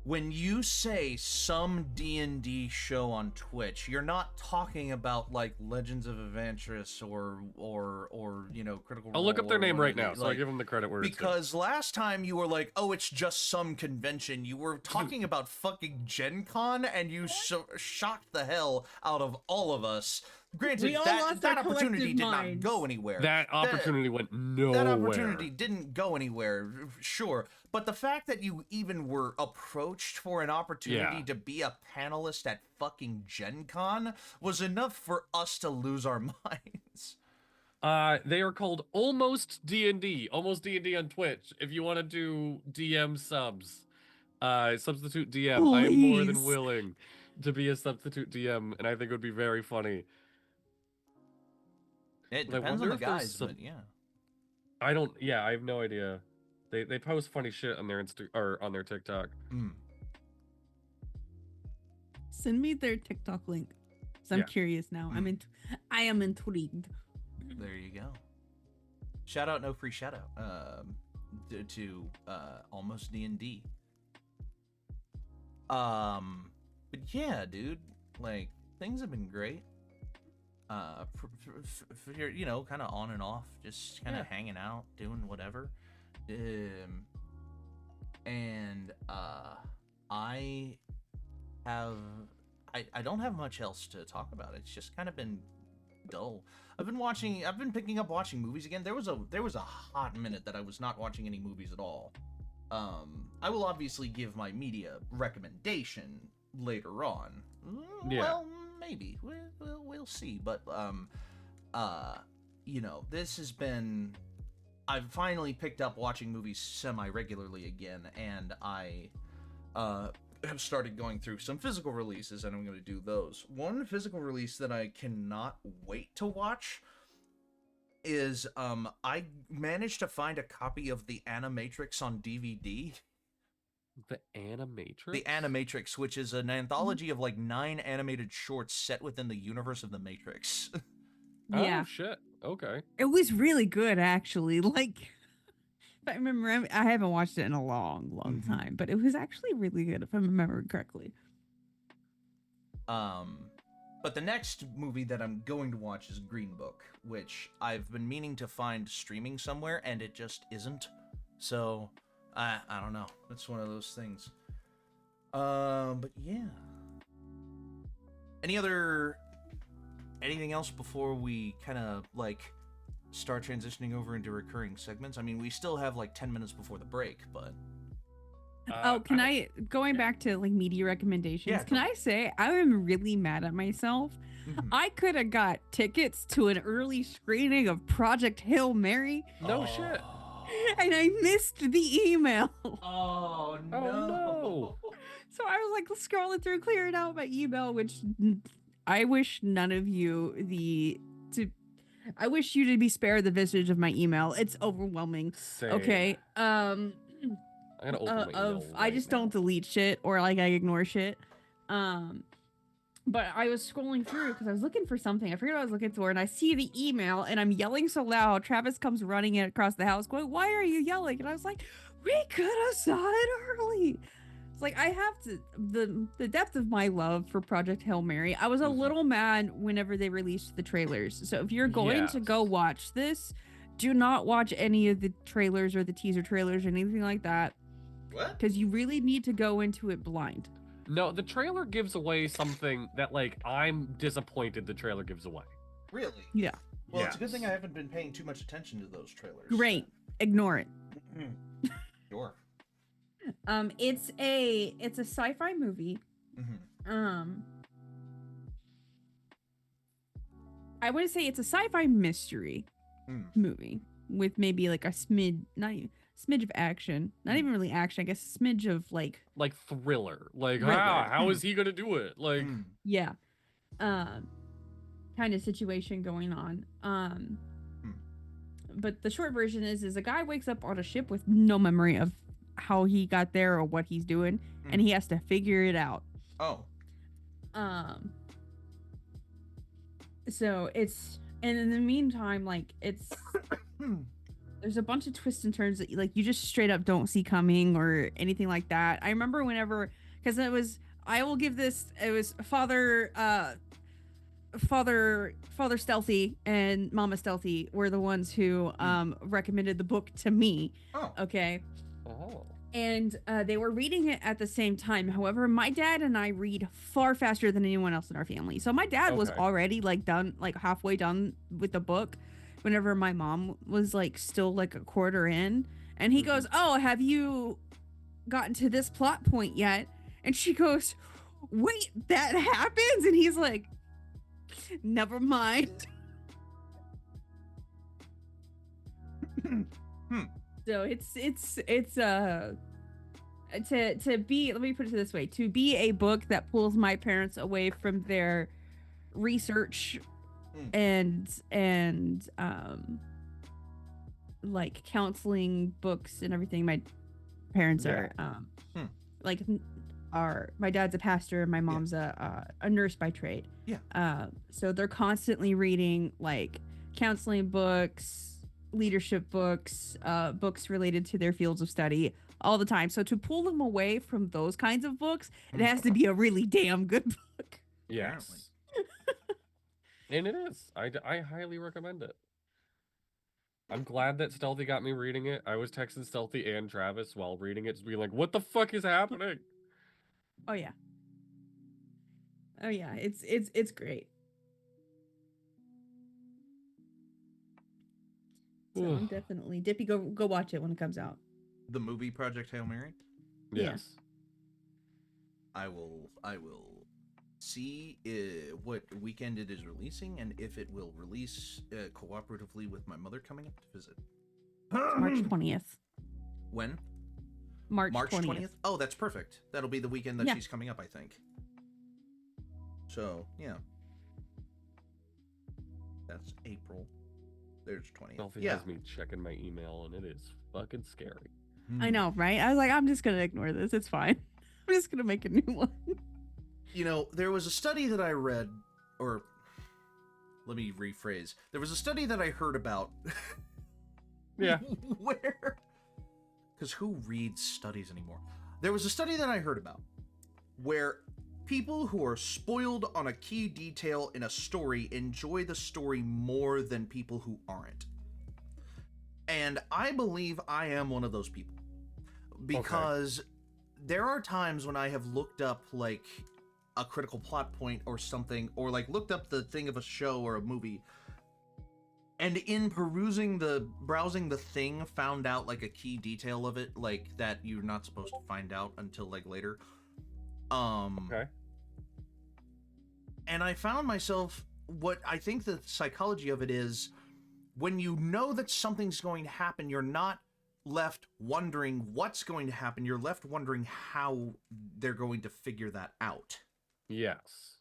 When you say some D&D show on Twitch, you're not talking about like Legends of Evantris or Critical Role. I'll look up their name right now, like, so I give them the credit where it's due. because last time you were like, oh, it's just some convention. You were talking about fucking Gen Con, and you shocked the hell out of all of us. Granted, We all lost that our opportunity collective did not minds. go anywhere. That opportunity went nowhere. That opportunity didn't go anywhere, sure. But the fact that you even were approached for an opportunity to be a panelist at fucking Gen Con was enough for us to lose our minds. They are called Almost D&D. Almost D&D on Twitch. If you want to do DM subs, substitute DM. I am more than Please. willing to be a substitute DM, and I think it would be very funny. It But I depends on wonder the if there's guys, some- but yeah. I have no idea. They post funny shit on their or on their TikTok. Send me their TikTok link. 'Cause I'm curious now. I am intrigued. There you go. Shout out, no free shout out. To Almost D&D. But yeah, dude, like things have been great. For kind of on and off, just kind of hanging out, doing whatever. I don't have much else to talk about. It's just kind of been dull. I've been picking up watching movies again. There was a hot minute that I was not watching any movies at all. I will obviously give my media recommendation later on. Well, maybe we'll see. But this has been. I've finally picked up watching movies semi-regularly again, and I have started going through some physical releases, and I'm going to do those. One physical release that I cannot wait to watch is I managed to find a copy of the ANImatrix on DVD. The ANImatrix? The ANImatrix, which is an anthology of like 9 animated shorts set within the universe of the Matrix. Yeah. Oh, shit. Okay. It was really good, actually. Like, if I remember, I haven't watched it in a long time, but it was actually really good, if I remember correctly. But the next movie that I'm going to watch is Green Book, which I've been meaning to find streaming somewhere, and it just isn't. So, I don't know. It's one of those things. But yeah. Anything else before we kind of, like, start transitioning over into recurring segments? I mean, we still have, like, 10 minutes before the break, but... going back to, like, media recommendations, Yeah, can I say, I am really mad at myself. Mhm. I could have got tickets to an early screening of Project Hail Mary, No shit. and I missed the email. Oh, no. no. So I was, like, scrolling through, clearing out my email, which... I wish none of you I wish you to be spared the visage of my email. It's overwhelming. Same. Okay. I'm gonna open my email I just don't delete shit, or like I ignore shit. But I was scrolling through because I was looking for something. I forget what I was looking for, and I see the email, and I'm yelling so loud. Travis comes running in across the house, going, "Why are you yelling?" And I was like, "We could have saw it early." It's like, I have to, the depth of my love for Project Hail Mary. I was a little mad whenever they released the trailers. So if you're going to go watch this, do not watch any of the trailers or the teaser trailers or anything like that. What? Because you really need to go into it blind. No, the trailer gives away something that, like, I'm disappointed the trailer gives away. Really? Yeah. Well, it's a good thing I haven't been paying too much attention to those trailers. Great. Ignore it. Sure. It's a sci-fi movie. I wouldn't say it's a sci-fi mystery movie with maybe like a smidge of action. Not even really action, I guess a smidge of like thriller. Like, thriller. how is he gonna do it? Like, yeah. Kind of situation going on. But the short version is a guy wakes up on a ship with no memory of how he got there or what he's doing, and he has to figure it out. So it's, and in the meantime, like, it's there's a bunch of twists and turns that like you just straight up don't see coming or anything like that. I remember whenever, because it was Father Stealthy and Mama Stealthy were the ones who recommended the book to me. Okay. And they were reading it at the same time. However, my dad and I read far faster than anyone else in our family. So my dad was already like done, like halfway done with the book whenever my mom was like still like a quarter in. And he goes, "Oh, have you gotten to this plot point yet?" And she goes, "Wait, that happens?" And he's like, "Never mind." So it's to be, let me put it this way, to be a book that pulls my parents away from their research and like counseling books and everything. My parents are like my dad's a pastor and my mom's a nurse by trade. So they're constantly reading like counseling books, leadership books, books related to their fields of study all the time. So to pull them away from those kinds of books, it has to be a really damn good book. Yes. And it is. I highly recommend it. I'm glad that Stealthy got me reading it. I was texting Stealthy and Travis while reading it, just being like, "What the fuck is happening?" Oh yeah. It's great. So I'm definitely Dippy, go watch it when it comes out. The movie Project Hail Mary? Yes. I will see what weekend it is releasing and if it will release cooperatively with my mother coming up to visit. March 20th. When? March 20th. Oh, that's perfect. That'll be the weekend that she's coming up, I think. So, yeah. That's April. There's 20th. Stealthy has me checking my email, and it is fucking scary. I know, right? I was like, I'm just going to ignore this. It's fine. I'm just going to make a new one. You know, there was a study that I read, or let me rephrase. There was a study that I heard about. Yeah. Where? Because who reads studies anymore? There was a study that I heard about where people who are spoiled on a key detail in a story enjoy the story more than people who aren't. And I believe I am one of those people. Because there are times when I have looked up, like, a critical plot point or something, or, like, looked up the thing of a show or a movie, and in browsing the thing, found out, like, a key detail of it, like, that you're not supposed to find out until, like, later. And I found myself, what I think the psychology of it is, when you know that something's going to happen, you're not left wondering what's going to happen, you're left wondering how they're going to figure that out. Yes.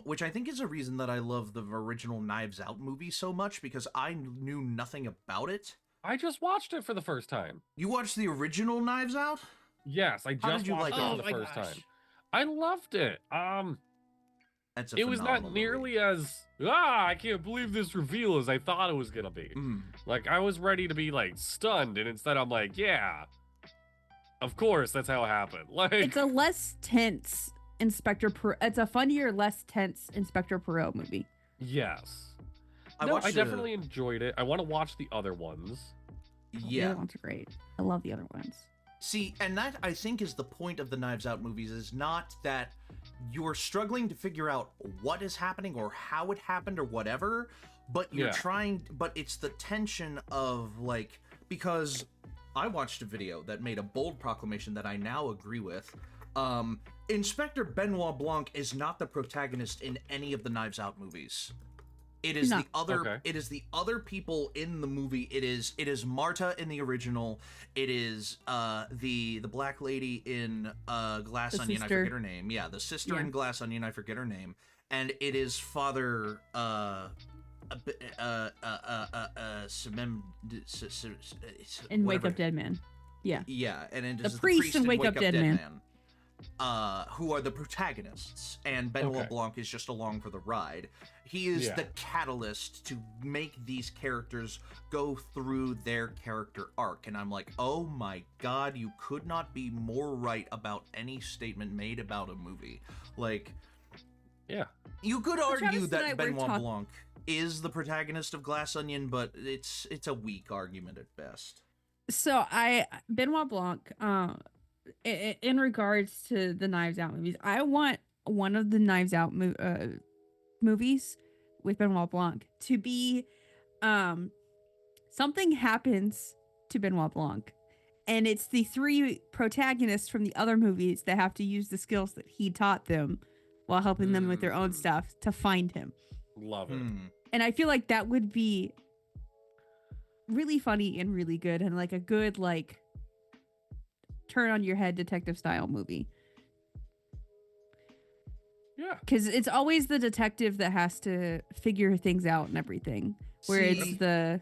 Which I think is a reason that I love the original Knives Out movie so much, because I knew nothing about it. I just watched it for the first time. You watched the original Knives Out? Yes, I just watched it for the first time. I loved it. It was not nearly as I can't believe this reveal as I thought it was gonna be. Like, I was ready to be like stunned, and instead I'm like, yeah, of course that's how it happened. Like, it's a less tense it's a funnier, less tense Inspector Poirot movie. Yes. I definitely enjoyed it. I want to watch the other ones. The other ones are great. I love the other ones. See, and that, I think, is the point of the Knives Out movies, is not that you're struggling to figure out what is happening or how it happened or whatever, but you're but it's the tension of, like, because I watched a video that made a bold proclamation that I now agree with. Inspector Benoit Blanc is not the protagonist in any of the Knives Out movies. It She's is not. the other. Okay. It is the other people in the movie. It is Marta in the original. It is the black lady in Glass The Onion. sister. I forget her name. Yeah, the sister Yeah. in Glass Onion. I forget her name. And it is Father And Wake whatever. Up Dead Man. Yeah. Yeah, and it The is priest and Wake Up Dead Man. Who are the protagonists, and Benoit Blanc is just along for the ride. He is the catalyst to make these characters go through their character arc, and I'm like, oh my god, you could not be more right about any statement made about a movie. Like, yeah, you could Travis argue and that I were Benoit Blanc is the protagonist of Glass Onion, but it's a weak argument at best. So Benoit Blanc, in regards to the Knives Out movies, I want one of the Knives Out movies with Benoit Blanc to be something happens to Benoit Blanc, and it's the three protagonists from the other movies that have to use the skills that he taught them while helping them with their own stuff to find him. Love it. And I feel like that would be really funny and really good, and like a good like turn on your head detective style movie. Yeah, because it's always the detective that has to figure things out and everything, where it's the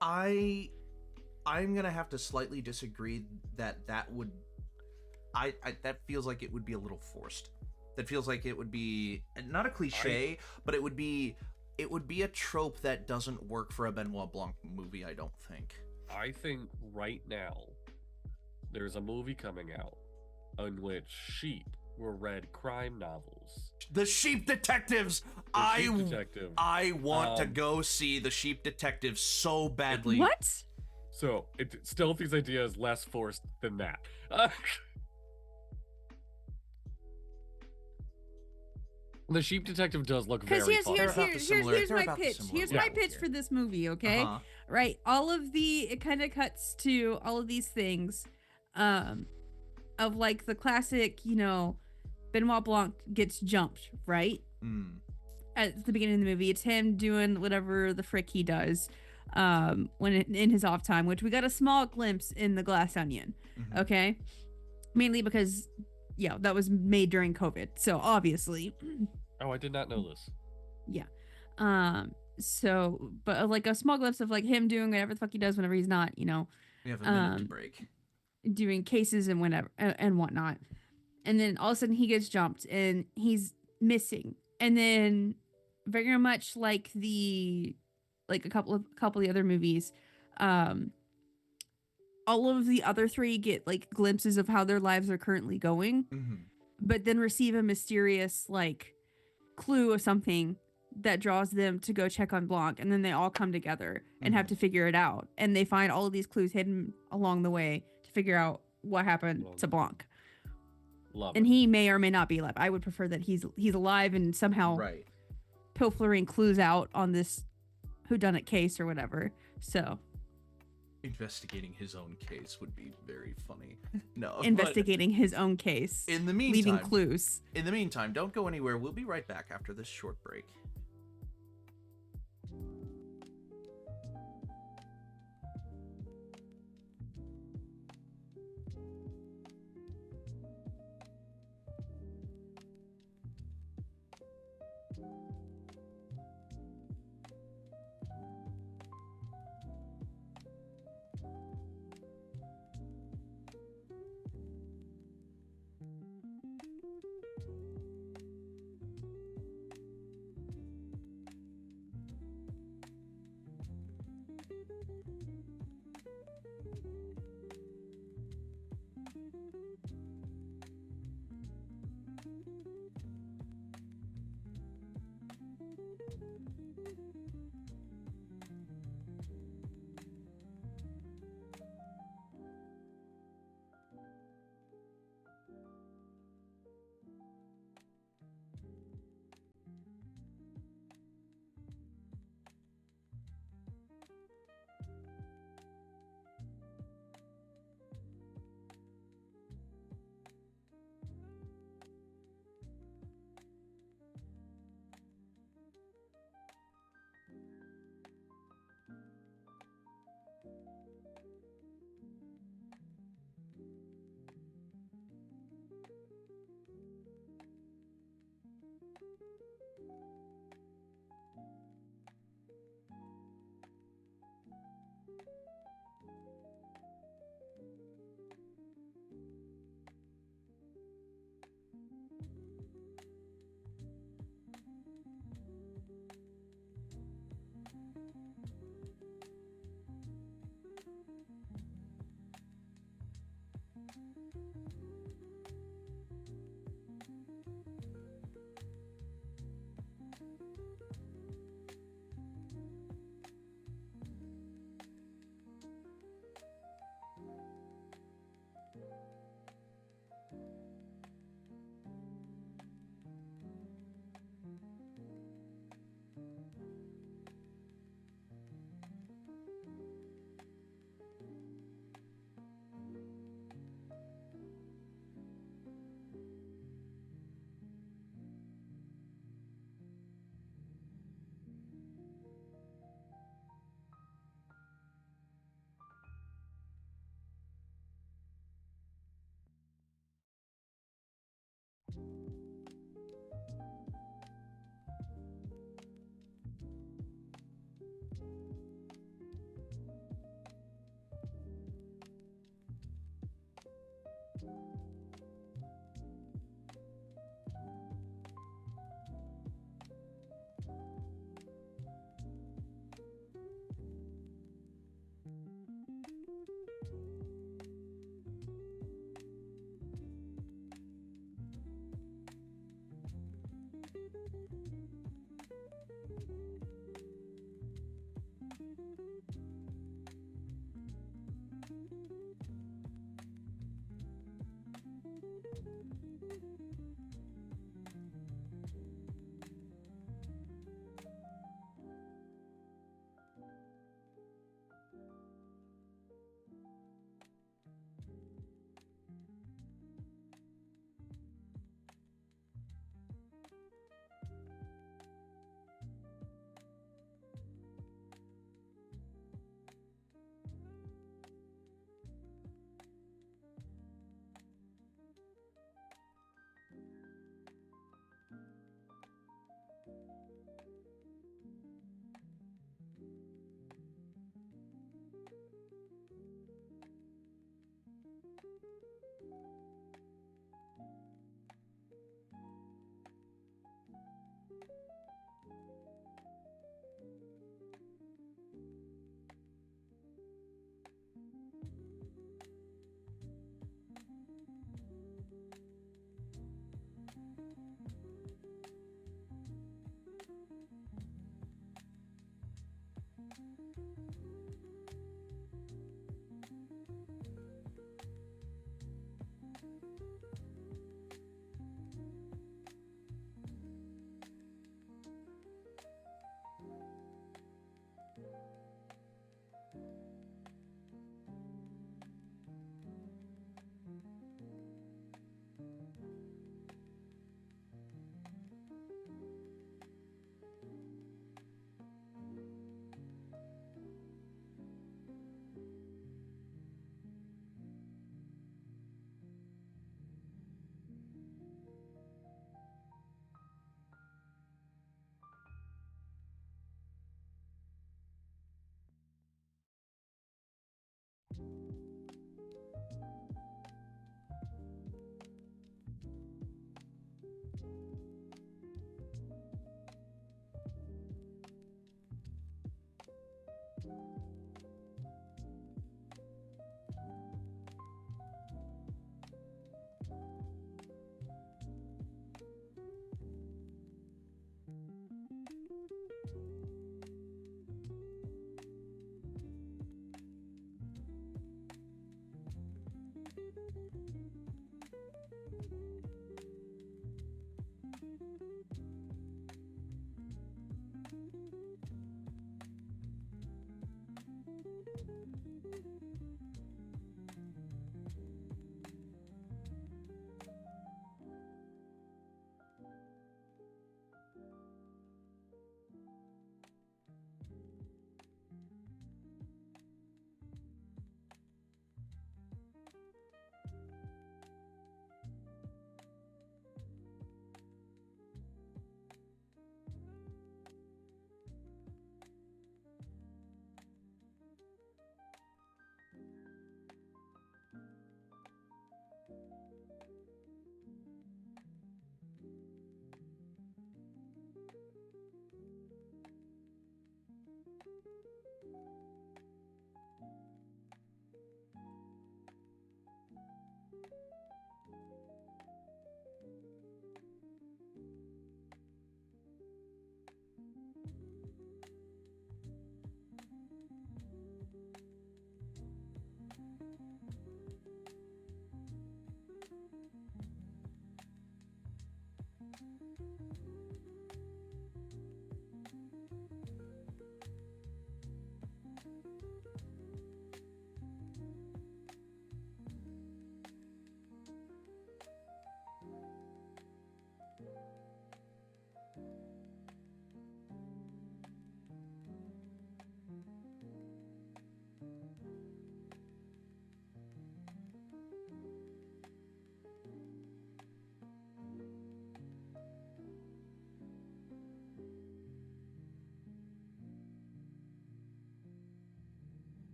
I'm gonna have to slightly disagree that would I that feels like it would be a little forced. That feels like it would be not a cliche, but it would be a trope that doesn't work for a Benoit Blanc movie, I don't think. I think right now there's a movie coming out in which sheep were read crime novels. The Sheep Detectives. I want to go see the Sheep Detectives so badly. what? So Stealthy's idea is less forced than that. The Sheep Detective does look very Because fun. here's my pitch. Here's my pitch here. for this movie, okay? Uh-huh. Right. It kind of cuts to all of these things, of like the classic, Benoit Blanc gets jumped, right? At the beginning of the movie, it's him doing whatever the frick he does, in his off time, which we got a small glimpse in the Glass Onion, okay? Mainly because, that was made during COVID, so obviously. Oh, I did not know this. Yeah. So, but like a small glimpse of like him doing whatever the fuck he does whenever he's not, We have a minute to break. doing cases and whatever and whatnot. And then all of a sudden he gets jumped and he's missing. And then very much like a couple of the other movies, all of the other three get like glimpses of how their lives are currently going, but then receive a mysterious like clue of something that draws them to go check on Blanc, and then they all come together and have to figure it out, and they find all of these clues hidden along the way to figure out what happened to Blanc. And he may or may not be alive. I would prefer that he's alive and somehow pilfering clues out on this whodunit case or whatever. So investigating his own case would be very funny. No, investigating his own case. In the meantime, leaving clues. In the meantime, don't go anywhere. We'll be right back after this short break.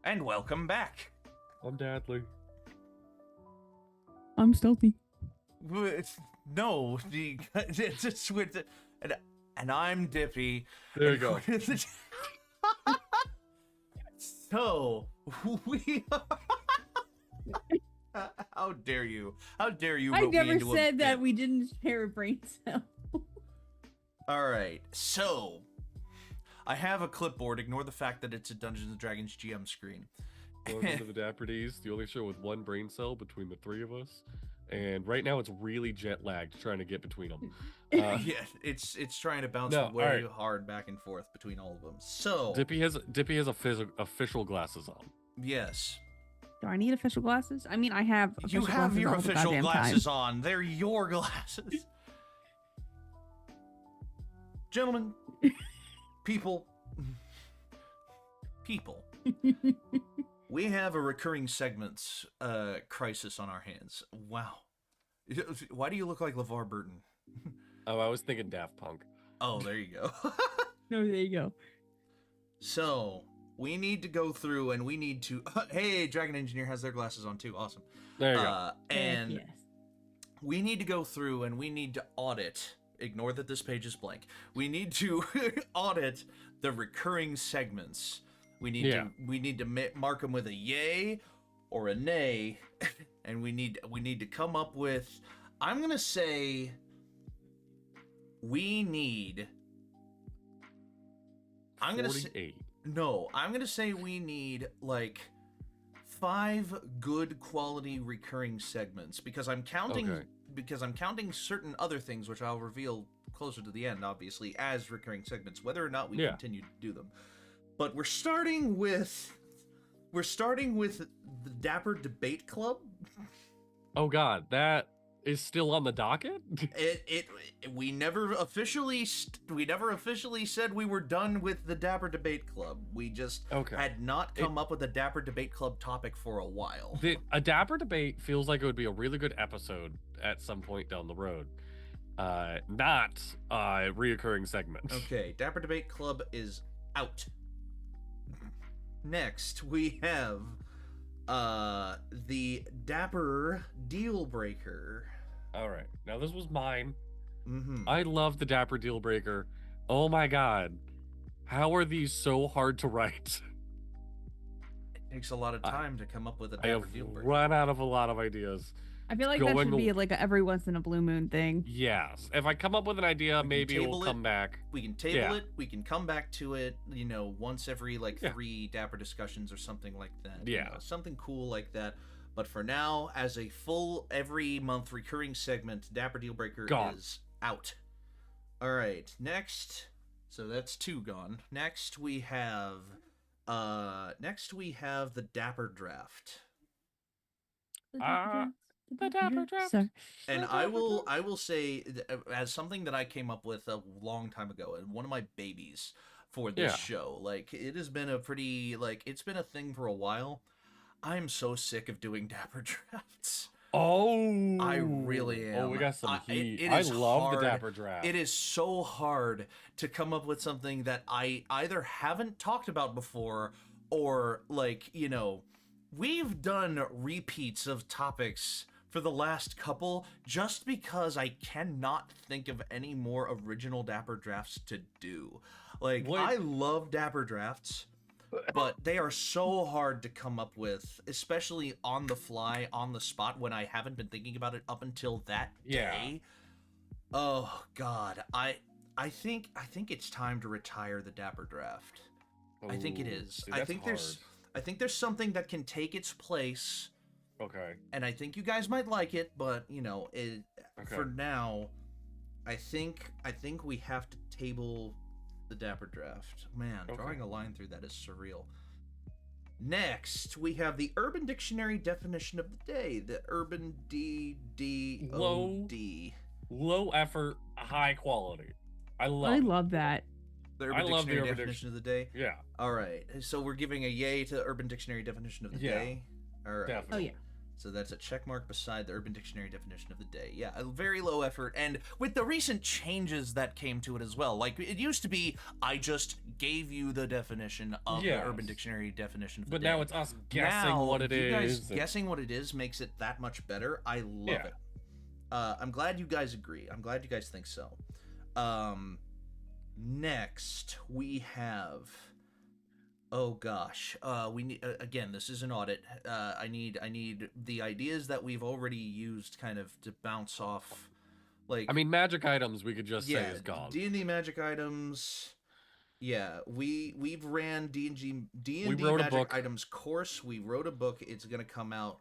And welcome back. I'm Dadly. I'm Stealthy. No, it's just with and I'm Dippy. There you go. So we. How dare you? How dare you? I rope me never into a said that bit. we didn't share a brain cell. All right, so I have a clipboard. Ignore the fact that it's a Dungeons and Dragons GM screen. Welcome to the Dapper Ds, the only show with one brain cell between the three of us. And right now it's really jet lagged trying to get between them. Yeah, it's trying to bounce way hard back and forth between all of them. So Dippy has official glasses on. Yes. Do I need official glasses? I mean, I have. You have your official glasses on. They're your glasses. Gentlemen, people, we have a recurring segments crisis on our hands. Wow. Why do you look like LeVar Burton? Oh, I was thinking Daft Punk. Oh, there you go. No, there you go. So, we need to go through and we need to... Hey, Dragon Engineer has their glasses on too. Awesome. There you go. And yes. we need to go through and we need to audit... Ignore that this page is blank. We need to audit the recurring segments. We need to mark them with a yay or a nay, and we need to come up with. I'm gonna say we need. I'm gonna 48. say no. I'm gonna say we need like 5 good quality recurring segments because I'm counting. Okay. Because I'm counting certain other things, which I'll reveal closer to the end, obviously, as recurring segments, whether or not we continue to do them. But we're starting with the Dapper Debate Club. Oh God, that is still on the docket? We never officially said we were done with the Dapper Debate Club. We just had not come up with a Dapper Debate Club topic for a while. A Dapper Debate feels like it would be a really good episode at some point down the road. Not a reoccurring segment. Okay, Dapper Debate Club is out. Next, we have the Dapper Deal Breaker. All right, now this was mine. Mm-hmm. I love the Dapper Deal Breaker. Oh my God, how are these so hard to write? It takes a lot of time to come up with a Dapper Deal Breaker. Run out of a lot of ideas. I feel like that should be like a every once in a blue moon thing. Yes. If I come up with an idea, maybe we'll come back. We can table it. We can come back to it, once every 3 Dapper discussions or something like that. Yeah. Something cool like that. But for now, as a full every month recurring segment, Dapper Deal Breaker is out. All right. Next. So that's 2 gone. Next we have the Dapper Draft. The Dapper Draft. Sorry. And I will say, as something that I came up with a long time ago, and one of my babies for this show, like it has been a pretty it's been a thing for a while. I'm so sick of doing Dapper Drafts. Oh, I really am. Oh, we got some heat. It I is love hard. the Dapper Draft. It is so hard to come up with something that I either haven't talked about before or we've done repeats of topics for the last couple just because I cannot think of any more original Dapper Drafts to do. I love Dapper Drafts, but they are so hard to come up with, especially on the fly, on the spot, when I haven't been thinking about it up until that day. Oh God, I think it's time to retire the Dapper Draft. I think it is. See, I think there's something that can take its place. Okay. And I think you guys might like it, but for now, I think we have to table the Dapper Draft. Man, drawing a line through that is surreal. Next, we have the Urban Dictionary definition of the day, the Urban DDOD. Low effort, high quality. I love that. The Urban Dictionary definition of the day? Yeah. All right. So we're giving a yay to the Urban Dictionary definition of the day? All right. Definitely. Oh, yeah. So that's a check mark beside the Urban Dictionary definition of the day. Yeah, a very low effort. And with the recent changes that came to it as well, like it used to be, I just gave you the definition of the Urban Dictionary definition of the day. But now it's us guessing what it is. You guys guessing what it is makes it that much better. I love it. I'm glad you guys agree. I'm glad you guys think so. Next, we have... Oh gosh, we need again. This is an audit. I need the ideas that we've already used, kind of to bounce off. Like, I mean, magic items. We could just say is gone. D&D magic items. Yeah, we've ran D&D magic items course. We wrote a book. It's gonna come out,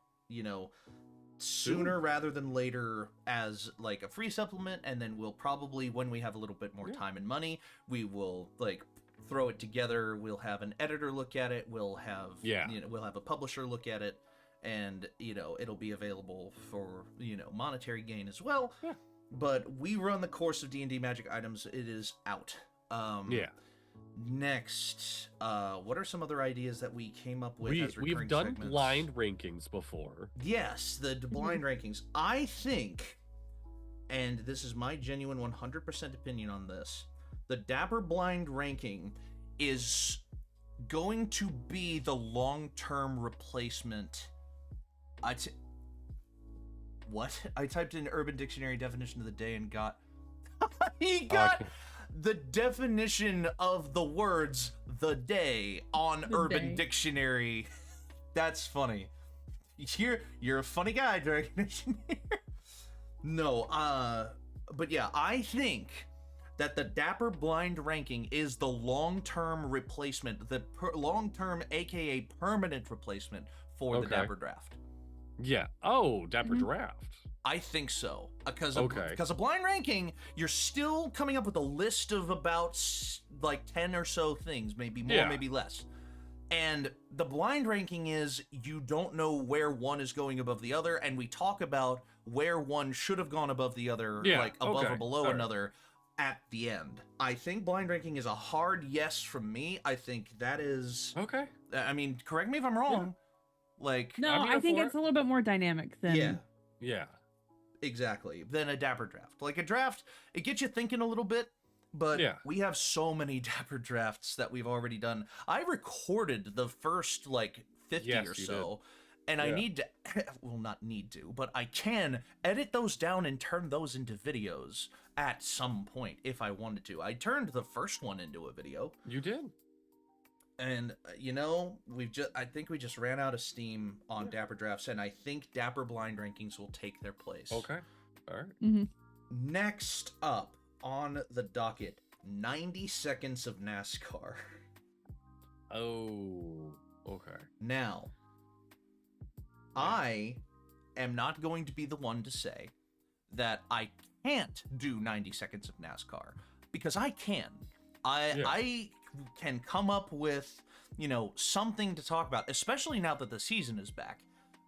sooner rather than later as like a free supplement, and then we'll probably, when we have a little bit more time and money, we will throw it together. We'll have an editor look at it. We'll have we'll have a publisher look at it, and it'll be available for monetary gain as well. Yeah. But we run the course of D&D magic items. It is out. Next, what are some other ideas that we came up with as recurring we've done segments? Blind rankings before. Yes, the blind rankings. I think, and this is my genuine 100% opinion on this, the Dapper blind ranking is going to be the long-term replacement. What? I typed in Urban Dictionary definition of the day and got... he got the definition of the words "the day" on Urban Dictionary. That's funny. You're a funny guy, Dragon. No, but yeah, I think that the Dapper blind ranking is the long-term replacement, the long-term, aka permanent replacement for the Dapper draft. Yeah. Oh, Dapper draft. I think so. Because of blind ranking, you're still coming up with a list of about 10 or so things, maybe more, maybe less. And the blind ranking is you don't know where one is going above the other, and we talk about where one should have gone above the other, above or below another at the end. I think blind ranking is a hard yes from me. I think that is... Okay. I mean, correct me if I'm wrong. No, I think it's a little bit more dynamic than... Yeah. Exactly. Than a Dapper draft. Like a draft, it gets you thinking a little bit, but we have so many Dapper drafts that we've already done. I recorded the first 50 or so, and I need to, well, not need to, but I can edit those down and turn those into videos at some point if I wanted to. I turned the first one into a video. You did. And I think we just ran out of steam on Dapper drafts, and I think Dapper blind rankings will take their place. Okay. All right. Mm-hmm. Next up on the docket, 90 seconds of NASCAR. Oh, okay. Now, I am not going to be the one to say that I can't do 90 seconds of NASCAR, because I can. I can come up with, something to talk about, especially now that the season is back.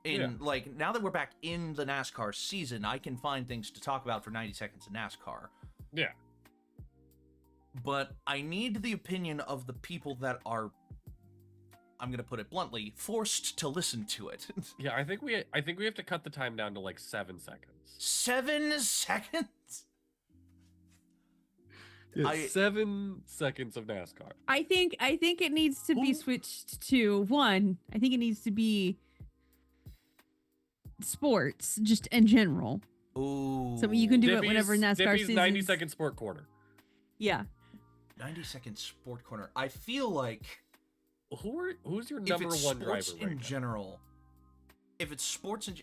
Now that we're back in the NASCAR season, I can find things to talk about for 90 seconds of NASCAR. Yeah. But I need the opinion of the people that are, I'm going to put it bluntly, forced to listen to it. Yeah, I think we have to cut the time down to 7 seconds. 7 seconds? Yeah, 7 seconds of NASCAR. I think it needs to be switched to one. I think it needs to be sports, just in general. Ooh. So you can do it whenever NASCAR season. 90-second sport corner. Yeah. 90-second sport corner. I feel like who's your number one driver right in general? If it's sports in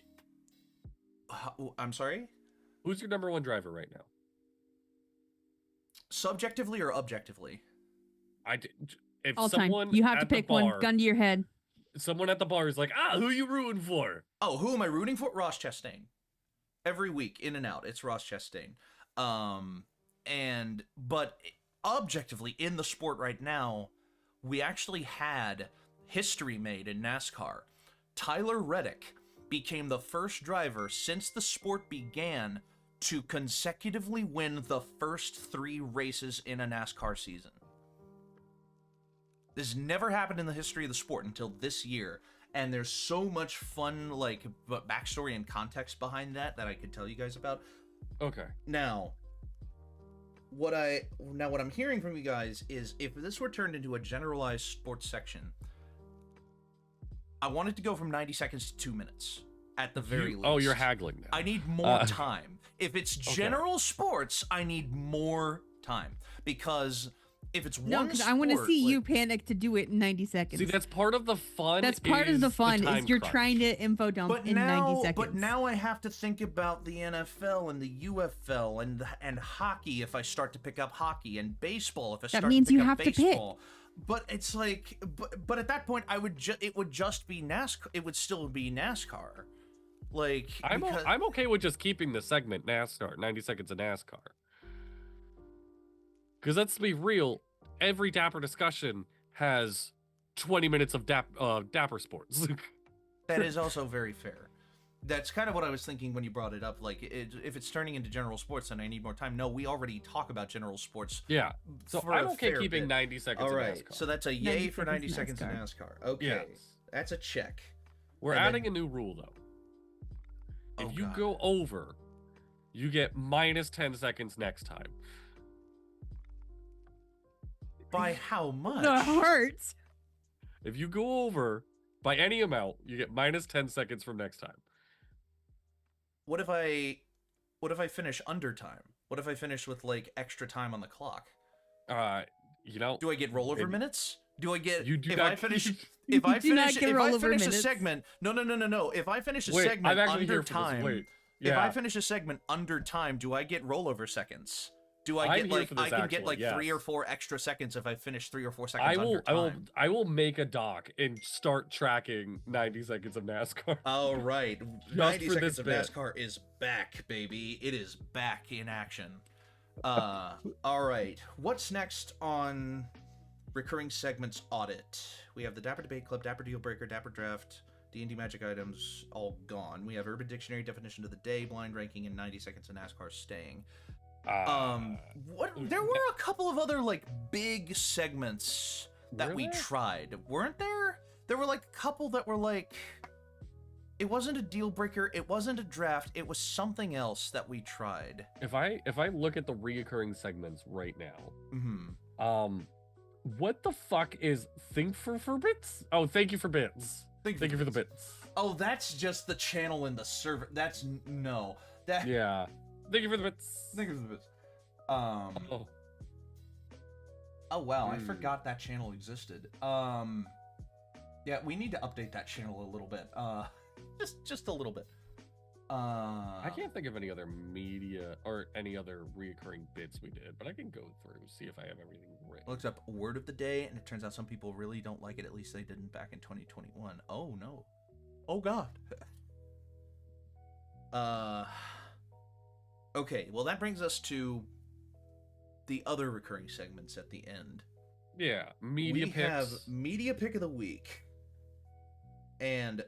I'm sorry? Who's your number one driver right now? Subjectively or objectively? If all someone time. You have to pick one. Gun to your head. Someone at the bar is like, who are you rooting for? Oh, who am I rooting for? Ross Chastain. Every week, in and out, it's Ross Chastain. But objectively, in the sport right now, we actually had history made in NASCAR. Tyler Reddick became the first driver since the sport began to consecutively win the first 3 races in a NASCAR season. This never happened in the history of the sport until this year, and there's so much fun like backstory and context behind that I could tell you guys about. Okay. Now what I'm hearing from you guys is, if this were turned into a generalized sports section, I want it to go from 90 seconds to 2 minutes at the very least. Oh, you're haggling now. I need more time. If it's general sports, I need more time, because if it's one because sport, I want to see you panic to do it in 90 seconds. See, that's part of the fun. That's part of the fun is you're crunch. trying to info dump in 90 seconds. But now I have to think about the NFL and the UFL and hockey if I start to pick up hockey, and baseball if I start to pick up baseball. But it's like, but at that point, it would just be NASCAR. It would still be NASCAR. Like, I'm okay with just keeping the segment NASCAR, 90 seconds of NASCAR. Because let's be real, every Dapper discussion has 20 minutes of Dapper sports. That is also very fair. That's kind of what I was thinking when you brought it up. Like, if it's turning into general sports, then I need more time. No, we already talk about general sports. Yeah. So I'm okay keeping 90 seconds All right. of NASCAR. So that's a yay for 90 seconds of NASCAR. Okay. Yes. That's a check. We're adding a new rule, though. If you go over, you get minus 10 seconds next time. By how much? That hurts. If you go over by any amount, you get minus 10 seconds from next time. What if I finish under time? What if I finish with like extra time on the clock? Do I get rollover minutes? Do I get if I finish a segment? No. If I finish a segment under time, if I finish a segment under time, do I get rollover seconds? Do I get get like 3 or 4 extra seconds if I finish 3 or 4 seconds under time? I will make a doc and start tracking 90 seconds of NASCAR. All right. 90 seconds of NASCAR is back, baby. It is back in action. All right. What's next on recurring segments audit? We have the Dapper Debate Club, Dapper Deal Breaker, Dapper Draft, D&D Magic items all gone. We have Urban Dictionary definition of the day, blind ranking, and 90 seconds of NASCAR staying. There were a couple of other like big segments that we tried, weren't there? There were like a couple that were like, it wasn't a deal breaker, it wasn't a draft, it was something else that we tried. If I look at the reoccurring segments right now, what the fuck is Think for Bits? Oh, thank you for bits. Thank you for the bits. Oh, that's just the channel in the server. That's no. That yeah. Thank you for the bits. Thank you for the bits. Oh wow, I forgot that channel existed. Yeah, we need to update that channel a little bit. Just a little bit. I can't think of any other media or any other reoccurring bits we did, but I can go through, see if I have everything written. Looks up word of the day, and it turns out some people really don't like it. At least they didn't back in 2021. Oh no. Oh god. Okay, well that brings us to the other recurring segments at the end. Yeah, media picks. We have media pick of the week. And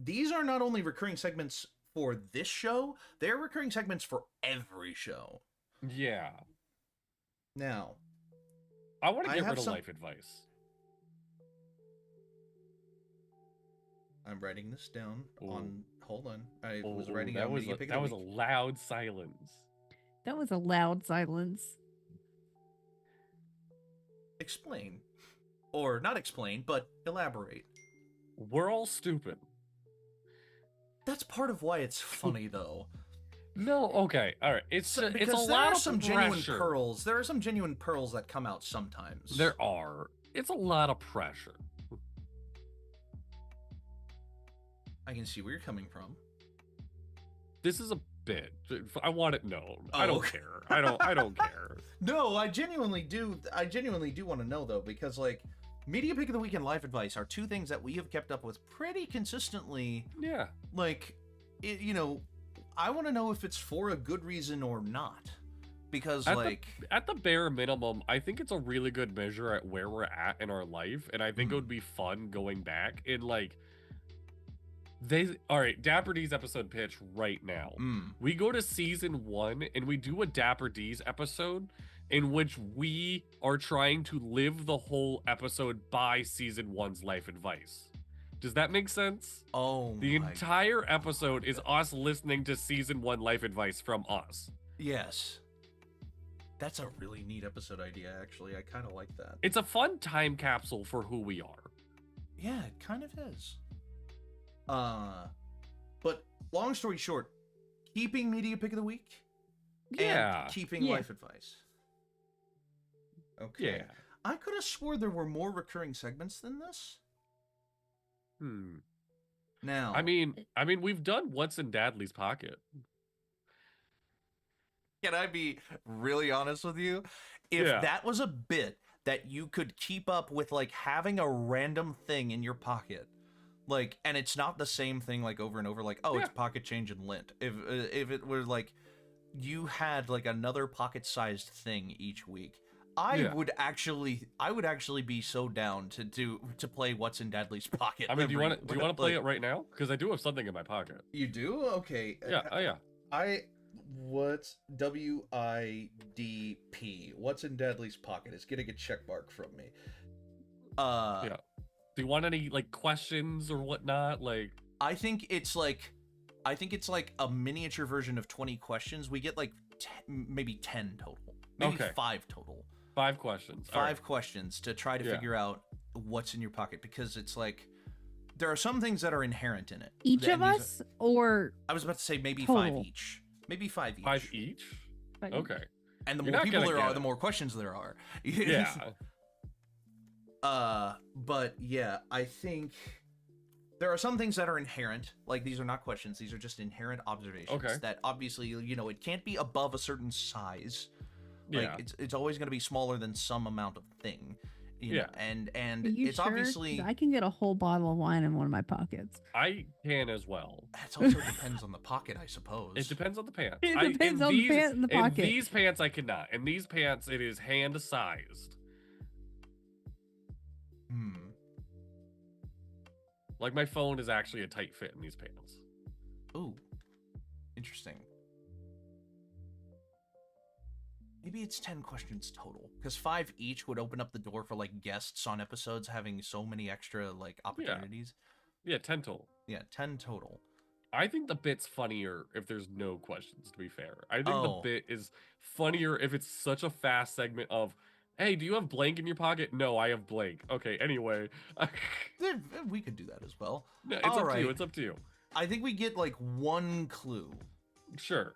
these are not only recurring segments for this show, they're recurring segments for every show. Yeah. Now, I want to get rid of life advice. I'm writing this down on... Hold on. I was writing down media pick of the week. That was a loud silence. That was a loud silence. Explain. Or not explain, but elaborate. We're all stupid. That's part of why it's funny, though. No, okay, all right. It's a lot of some genuine pearls. There are some genuine pearls that come out sometimes. There are. It's a lot of pressure. I can see where you're coming from. This is a bit. I want it known. I don't care. I don't care. No, I genuinely do. I genuinely do want to know though, because like media pick of the week and life advice are two things that we have kept up with pretty consistently. Yeah. Like, I want to know if it's for a good reason or not. Because at the bare minimum, I think it's a really good measure at where we're at in our life, and I think it would be fun going back and like. All right, Dapper D's episode pitch right now. We go to season 1 and we do a Dapper D's episode in which we are trying to live the whole episode by season 1's life advice. Does that make sense? Oh, the entire episode is us listening to season 1 life advice from us. Yes. That's a really neat episode idea, actually. I kind of like that. It's a fun time capsule for who we are. Yeah, it kind of is. But long story short, keeping media pick of the week and keeping life advice. Okay. Yeah. I could have swore there were more recurring segments than this. Now, I mean, we've done What's in Dadley's Pocket. Can I be really honest with you? If that was a bit that you could keep up with, like, having a random thing in your pocket, like, and it's not the same thing, like, over and over, like, oh, it's pocket change and lint. If it were, like, you had, like, another pocket-sized thing each week, I would actually be so down to play What's in Dadley's Pocket. I mean, do you want to play it right now? Because I do have something in my pocket. You do? Okay. Yeah. What's WIDP? What's in Dadley's Pocket? It's getting a check mark from me. Yeah. Do you want any, like, questions or whatnot? Like, I think it's like a miniature version of 20 questions. We get like maybe 10 total, maybe 5 total. 5 questions. 5 questions to try to figure out what's in your pocket, because it's like there are some things that are inherent in it. Each of us, or I was about to say maybe total. 5 each. Maybe 5 each. 5 each? Okay. And the more people there are, the more questions there are. Yeah. But yeah, I think there are some things that are inherent. Like, these are not questions. These are just inherent observations. Okay. That obviously, it can't be above a certain size. Like, it's always going to be smaller than some amount of thing. You know, and it's sure? obviously... I can get a whole bottle of wine in one of my pockets. I can as well. That also depends on the pocket, I suppose. It depends on the pants. It depends on the pant in the pocket. In these pants, I cannot. In these pants, it is hand-sized. Like, my phone is actually a tight fit in these pants. Ooh. Interesting. Maybe it's 10 questions total, because 5 each would open up the door for, like, guests on episodes having so many extra, like, opportunities. Yeah, 10 total. Yeah, 10 total. I think the bit's funnier if there's no questions, to be fair. I think the bit is funnier if it's such a fast segment of, hey, do you have blank in your pocket? No, I have blank. Okay, anyway. We could do that as well. No, it's up to you. It's up to you. I think we get, like, one clue. Sure.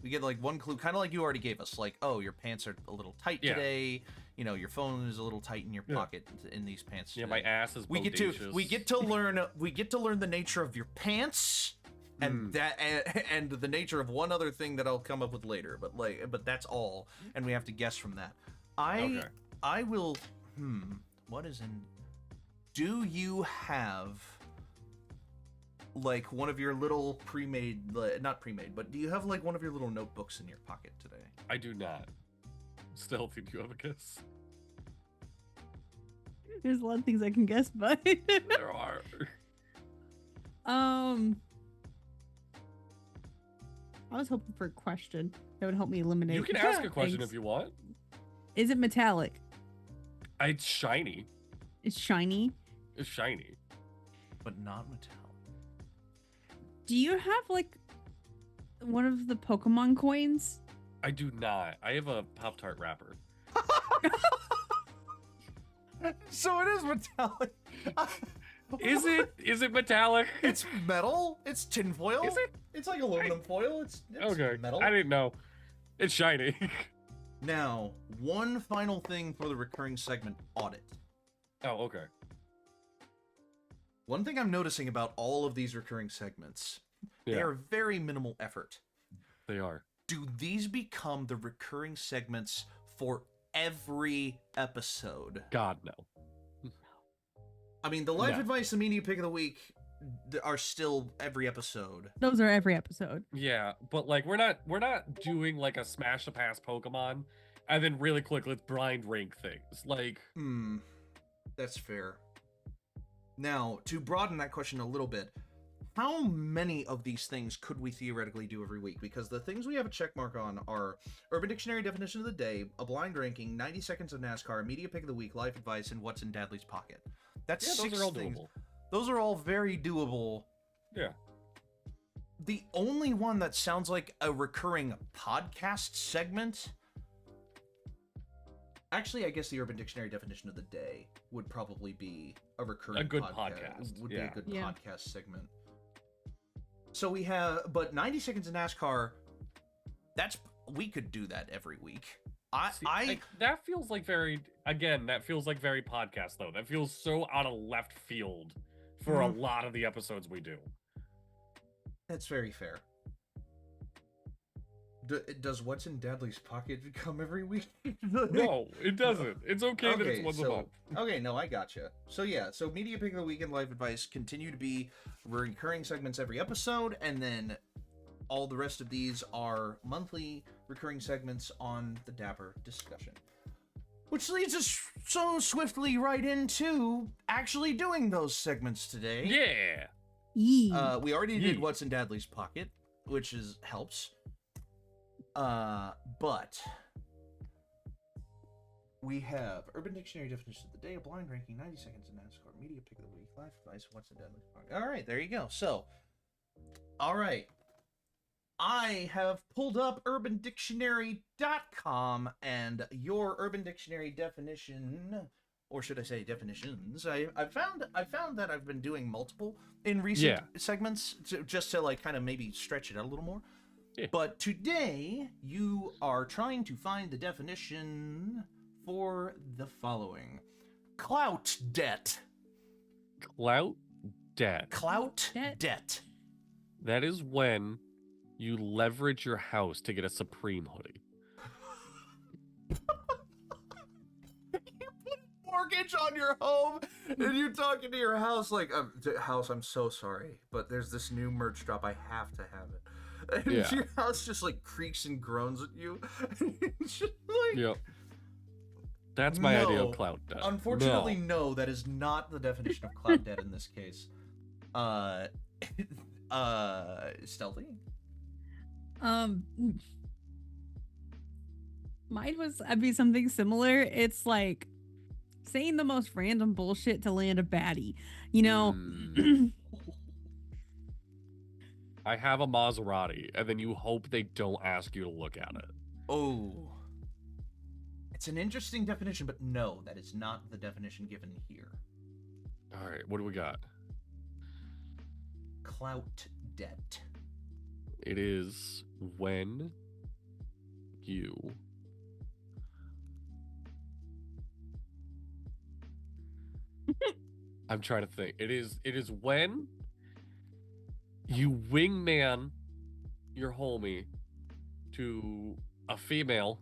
We get, like, one clue, kind of like you already gave us. Like, oh, your pants are a little tight today. Your phone is a little tight in your pocket in these pants today. Yeah, my ass is bodacious. We get to learn the nature of your pants, and and the nature of one other thing that I'll come up with later. But that's all, and we have to guess from that. I will. What is in? Do you have, like, one of your little pre-made, not pre-made, but do you have, like, one of your little notebooks in your pocket today? I do not. Stealthy, do you have a guess? There's a lot of things I can guess, but there are. I was hoping for a question that would help me eliminate. You can ask a question if you want. Is it metallic? It's shiny. It's shiny? It's shiny. But not metallic. Do you have, like, one of the Pokemon coins? I do not. I have a Pop-Tart wrapper. So it is metallic. Is it metallic? It's metal. It's tinfoil. Is it? It's like aluminum foil. It's okay. Metal. I didn't know. It's shiny. Now, one final thing for the recurring segment audit. Oh, okay. One thing I'm noticing about all of these recurring segments, they are very minimal effort. They are. Do these become the recurring segments for every episode? God, no. I mean, the life advice and media pick of the week are still every episode. Those are every episode. Yeah, but, like, we're not doing, like, a smash to pass Pokemon and then really quick let's blind rank things. Like, that's fair. Now, to broaden that question a little bit, how many of these things could we theoretically do every week? Because the things we have a check mark on are Urban Dictionary definition of the day, a blind ranking, 90 seconds of NASCAR, media pick of the week, life advice, and what's in Dadley's pocket. That's those 6 are all things. doable. Those are all very doable. Yeah. The only one that sounds like a recurring podcast segment... Actually, I guess the Urban Dictionary definition of the day would probably be a recurring good podcast. Would be a good Yeah. podcast segment. So we have... But 90 Seconds in NASCAR, we could do that every week. That feels like very... Again, that feels like very podcast, though. That feels so out of left field for a lot of the episodes we do. That's very fair. Does What's in Dadley's Pocket come every week? No, it doesn't. It's okay that it's once a month. Okay, no, I gotcha. So yeah, so Media Pick of the Week and Life Advice continue to be recurring segments every episode, and then all the rest of these are monthly recurring segments on the Dapper discussion. Which leads us so swiftly right into actually doing those segments today. Yeah. We already did What's in Dadley's Pocket, which helps. But we have Urban Dictionary definition of the day, a blind ranking, 90 seconds in NASCAR, Media Pick of the Week, Life Advice, What's in Dadley's Pocket. All right, there you go. So, all right. I have pulled up urbandictionary.com, and your Urban Dictionary definition, or should I say definitions, I found that I've been doing multiple in recent segments, just to like kind of maybe stretch it out a little more. Yeah. But today, you are trying to find the definition for the following. Clout debt. Clout debt. Clout debt. That is when you leverage your house to get a Supreme hoodie. You put a mortgage on your home, and you're talking to your house like, house, I'm so sorry, but there's this new merch drop. I have to have it. And your house just like creaks and groans at you. It's just like... Yep. That's my idea of clout debt. Unfortunately, no, that is not the definition of clout debt in this case. Stealthy? Mine was, I'd be something similar. It's like saying the most random bullshit to land a baddie. You know? I have a Maserati, and then you hope they don't ask you to look at it. Oh. It's an interesting definition, but no, that is not the definition given here. All right, what do we got? Clout debt. It is when you... I'm trying to think. It is when you wingman your homie to a female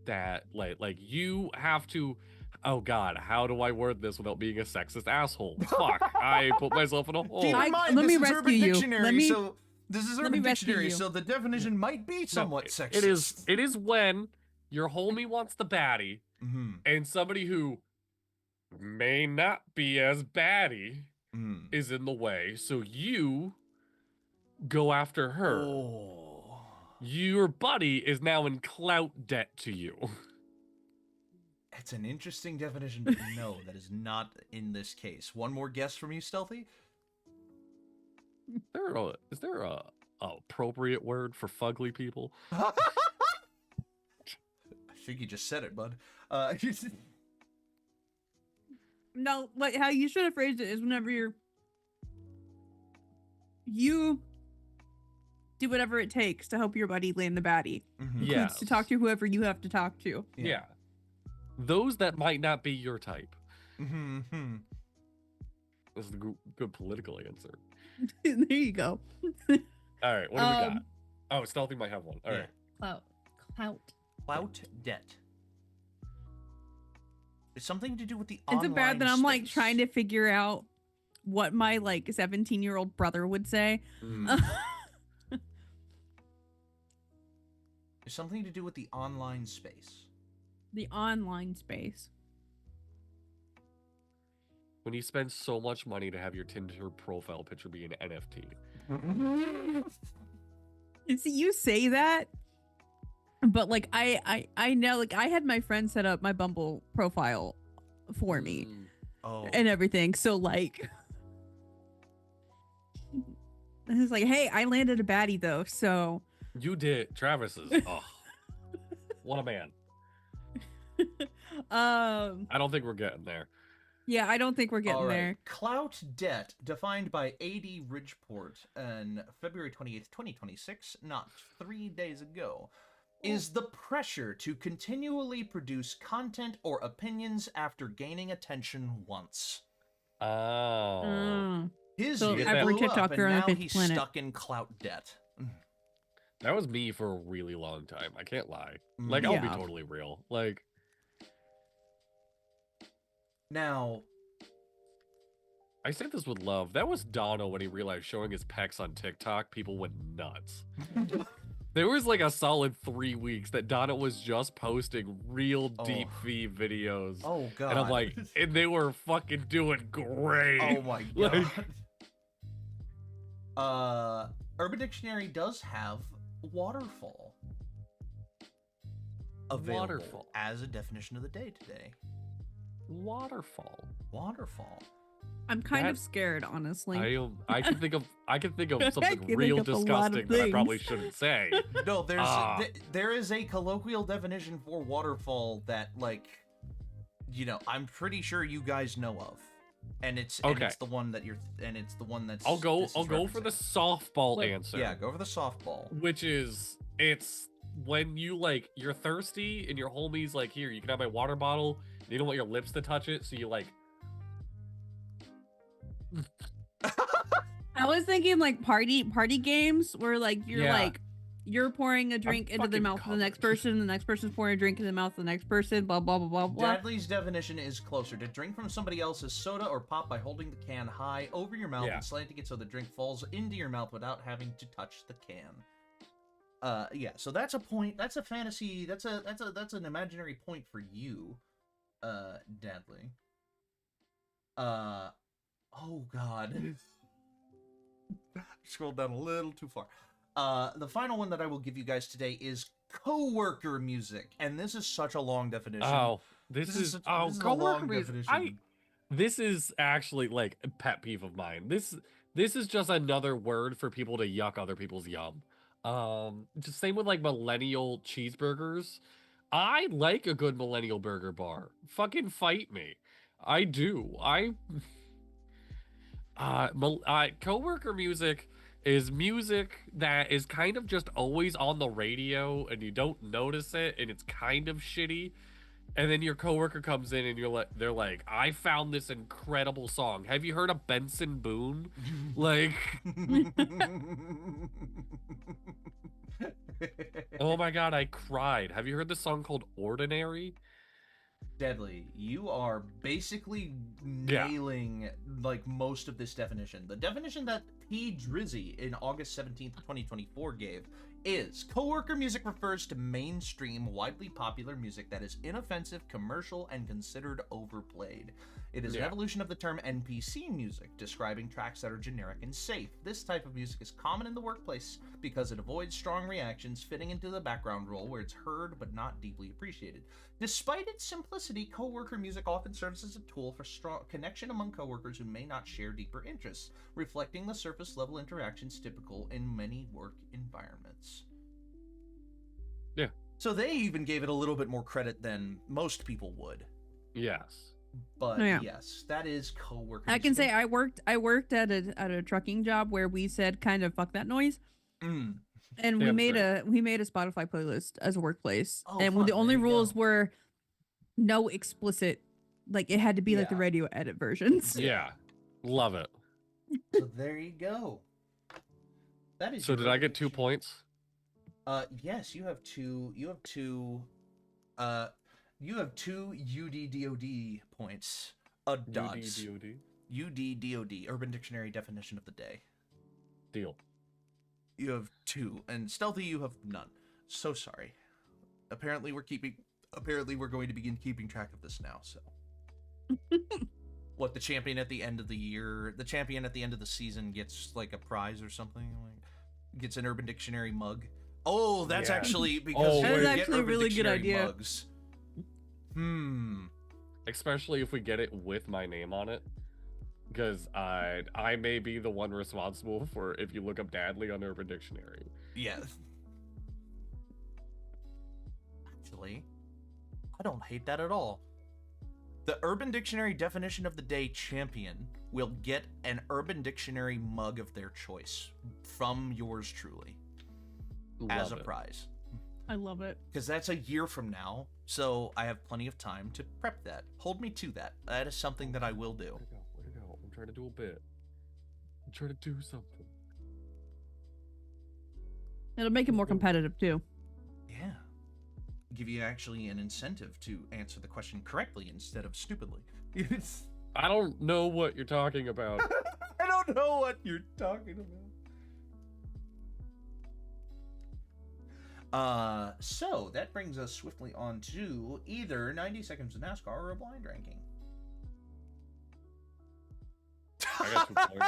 that like you have to... Oh God, how do I word this without being a sexist asshole? Fuck, I put myself in a hole. Keep in mind, let me this is rescue Urban you. Dictionary, so this is Urban Dictionary, you. so the definition might be somewhat sexist. It is when your homie wants the baddie, and somebody who may not be as baddie is in the way, so you go after her. Oh. Your buddy is now in clout debt to you. It's an interesting definition, but no, that is not in this case. One more guess from you, Stealthy? Is there a appropriate word for fugly people? I think you just said it, bud. No, like how you should have phrased it is whenever you do whatever it takes to help your buddy land the baddie. Yes. To talk to whoever you have to talk to. Yeah. Those that might not be your type. This is a good political answer. There you go. All right, what do we got? Oh, Stealthy might have one. All right. Clout debt. It's something to do with the online It's bad that I'm like space. trying to figure out what my like 17-year-old brother would say. It's something to do with the online space. The online space. When you spend so much money to have your Tinder profile picture be an NFT. And see, you say that, but like I know, like I had my friend set up my Bumble profile for me Oh. and everything. So like, He's like, hey, I landed a baddie though, so. You did. Travis is. Oh, what a man. I don't think we're getting there. Yeah, I don't think we're getting there. Clout debt, defined by A.D. Ridgeport on February 28th, 2026, not 3 days ago, is the pressure to continually produce content or opinions after gaining attention once. Oh. His so year every blew TikToker up, and on the now fifth he's planet. stuck in clout debt. That was me for a really long time. I can't lie. Like, I'll be totally real. Like, now, I say this with love. That was Dono when he realized showing his pecs on TikTok, people went nuts. There was like a solid 3 weeks that Dono was just posting real deep V videos. Oh, God. And I'm like, and they were fucking doing great. Oh, my God. Urban Dictionary does have waterfall available as a definition of the day today. Waterfall. I'm kind of scared, honestly. I can think of something real disgusting that I probably shouldn't say. No, there is a colloquial definition for waterfall that, like, you know, I'm pretty sure you guys know of. And it's the one that I'll go for the softball answer. Yeah, go for the softball. Which is, it's when you, like, you're thirsty and your homie's like, here, you can have my water bottle. You don't want your lips to touch it, so you, like... I was thinking, like, party games where, like, you're pouring a drink into the mouth of the next person person's pouring a drink in the mouth of the next person, blah, blah, blah, blah, blah. Dadley's definition is closer. To drink from somebody else's soda or pop by holding the can high over your mouth and slanting it so the drink falls into your mouth without having to touch the can. So that's a point. That's a fantasy. That's an imaginary point for you, Dadley. Oh, God. Scrolled down a little too far. The final one that I will give you guys today is coworker music, and this is such a long definition. Oh, this is coworker music. This is actually like a pet peeve of mine. This is just another word for people to yuck other people's yum. Just same with like millennial cheeseburgers. I like a good millennial burger bar. Fucking fight me. I do. Coworker music is music that is kind of just always on the radio and you don't notice it and it's kind of shitty. And then your coworker comes in and they're like, I found this incredible song. Have you heard of Benson Boone? Like, oh my God, I cried. Have you heard the song called Ordinary? Deadly, you are basically nailing like most of this definition. The definition that P. Drizzy in August 17th, 2024 gave is coworker music refers to mainstream, widely popular music that is inoffensive, commercial, and considered overplayed. It is an evolution of the term NPC music, describing tracks that are generic and safe. This type of music is common in the workplace because it avoids strong reactions, fitting into the background role where it's heard but not deeply appreciated. Despite its simplicity, coworker music often serves as a tool for strong connection among coworkers who may not share deeper interests, reflecting the surface-level interactions typical in many work environments. Yeah. So they even gave it a little bit more credit than most people would. Yes. But yes, that is coworker. I can say I worked at a trucking job where we said kind of fuck that noise. And we made a Spotify playlist as a workplace. And the only rules were no explicit, like it had to be like the radio edit versions. Yeah. Love it. So there you go. That is. So did I get 2 points? Yes, you have two UDDOD points. Dots. UDDOD, Urban Dictionary definition of the day. Deal. You have 2, and Stealthy, you have none. So sorry. Apparently we're going to begin keeping track of this now, so. What, the champion at the end of the season gets like a prize or something? Like gets an Urban Dictionary mug? Oh, that's actually because that is actually a really good idea. Mugs. Especially if we get it with my name on it. because I may be the one responsible for if you look up Dadley on Urban Dictionary. Yeah. Actually, I don't hate that at all. The Urban Dictionary definition of the day champion will get an Urban Dictionary mug of their choice from yours truly as a prize. I love it. Because that's a year from now, so I have plenty of time to prep that. Hold me to that. That is something that I will do. Where'd it go? I'm trying to do a bit. I'm trying to do something. It'll make it more competitive, too. Yeah. Give you actually an incentive to answer the question correctly instead of stupidly. I don't know what you're talking about. I don't know what you're talking about. So that brings us swiftly on to either 90 seconds of NASCAR or a blind ranking. I got 2 points.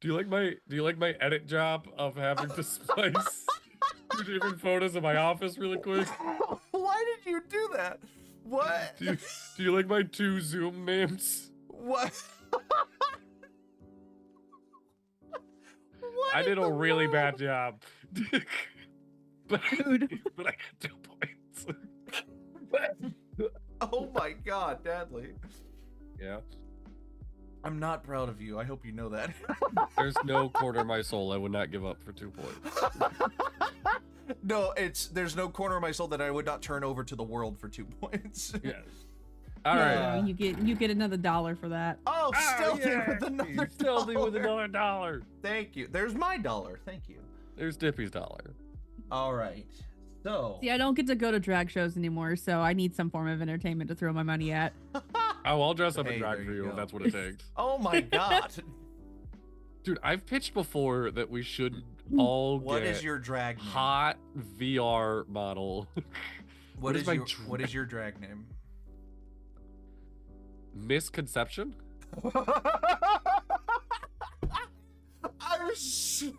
Do you like my edit job of having to splice 2 different photos of my office really quick? Why did you do that? What? Do you like my 2 Zoom names? What? I did a really bad job. but I got 2 points. Oh my god, Dadley. Yeah. I'm not proud of you. I hope you know that. There's no corner of my soul I would not give up for 2 points. No, there's no corner of my soul that I would not turn over to the world for 2 points. Yes. All right. You get another $1 for that. Oh, Stealthy with another Stealthy $1. with another $1. Thank you. There's my $1. Thank you. There's Dippy's $1. All right. So. See, I don't get to go to drag shows anymore, so I need some form of entertainment to throw my money at. Oh, I'll dress up in drag for you if that's what it takes. Oh my god. Dude, I've pitched before that we should all What get is your drag name? hot VR model. What is your drag name? Misconception?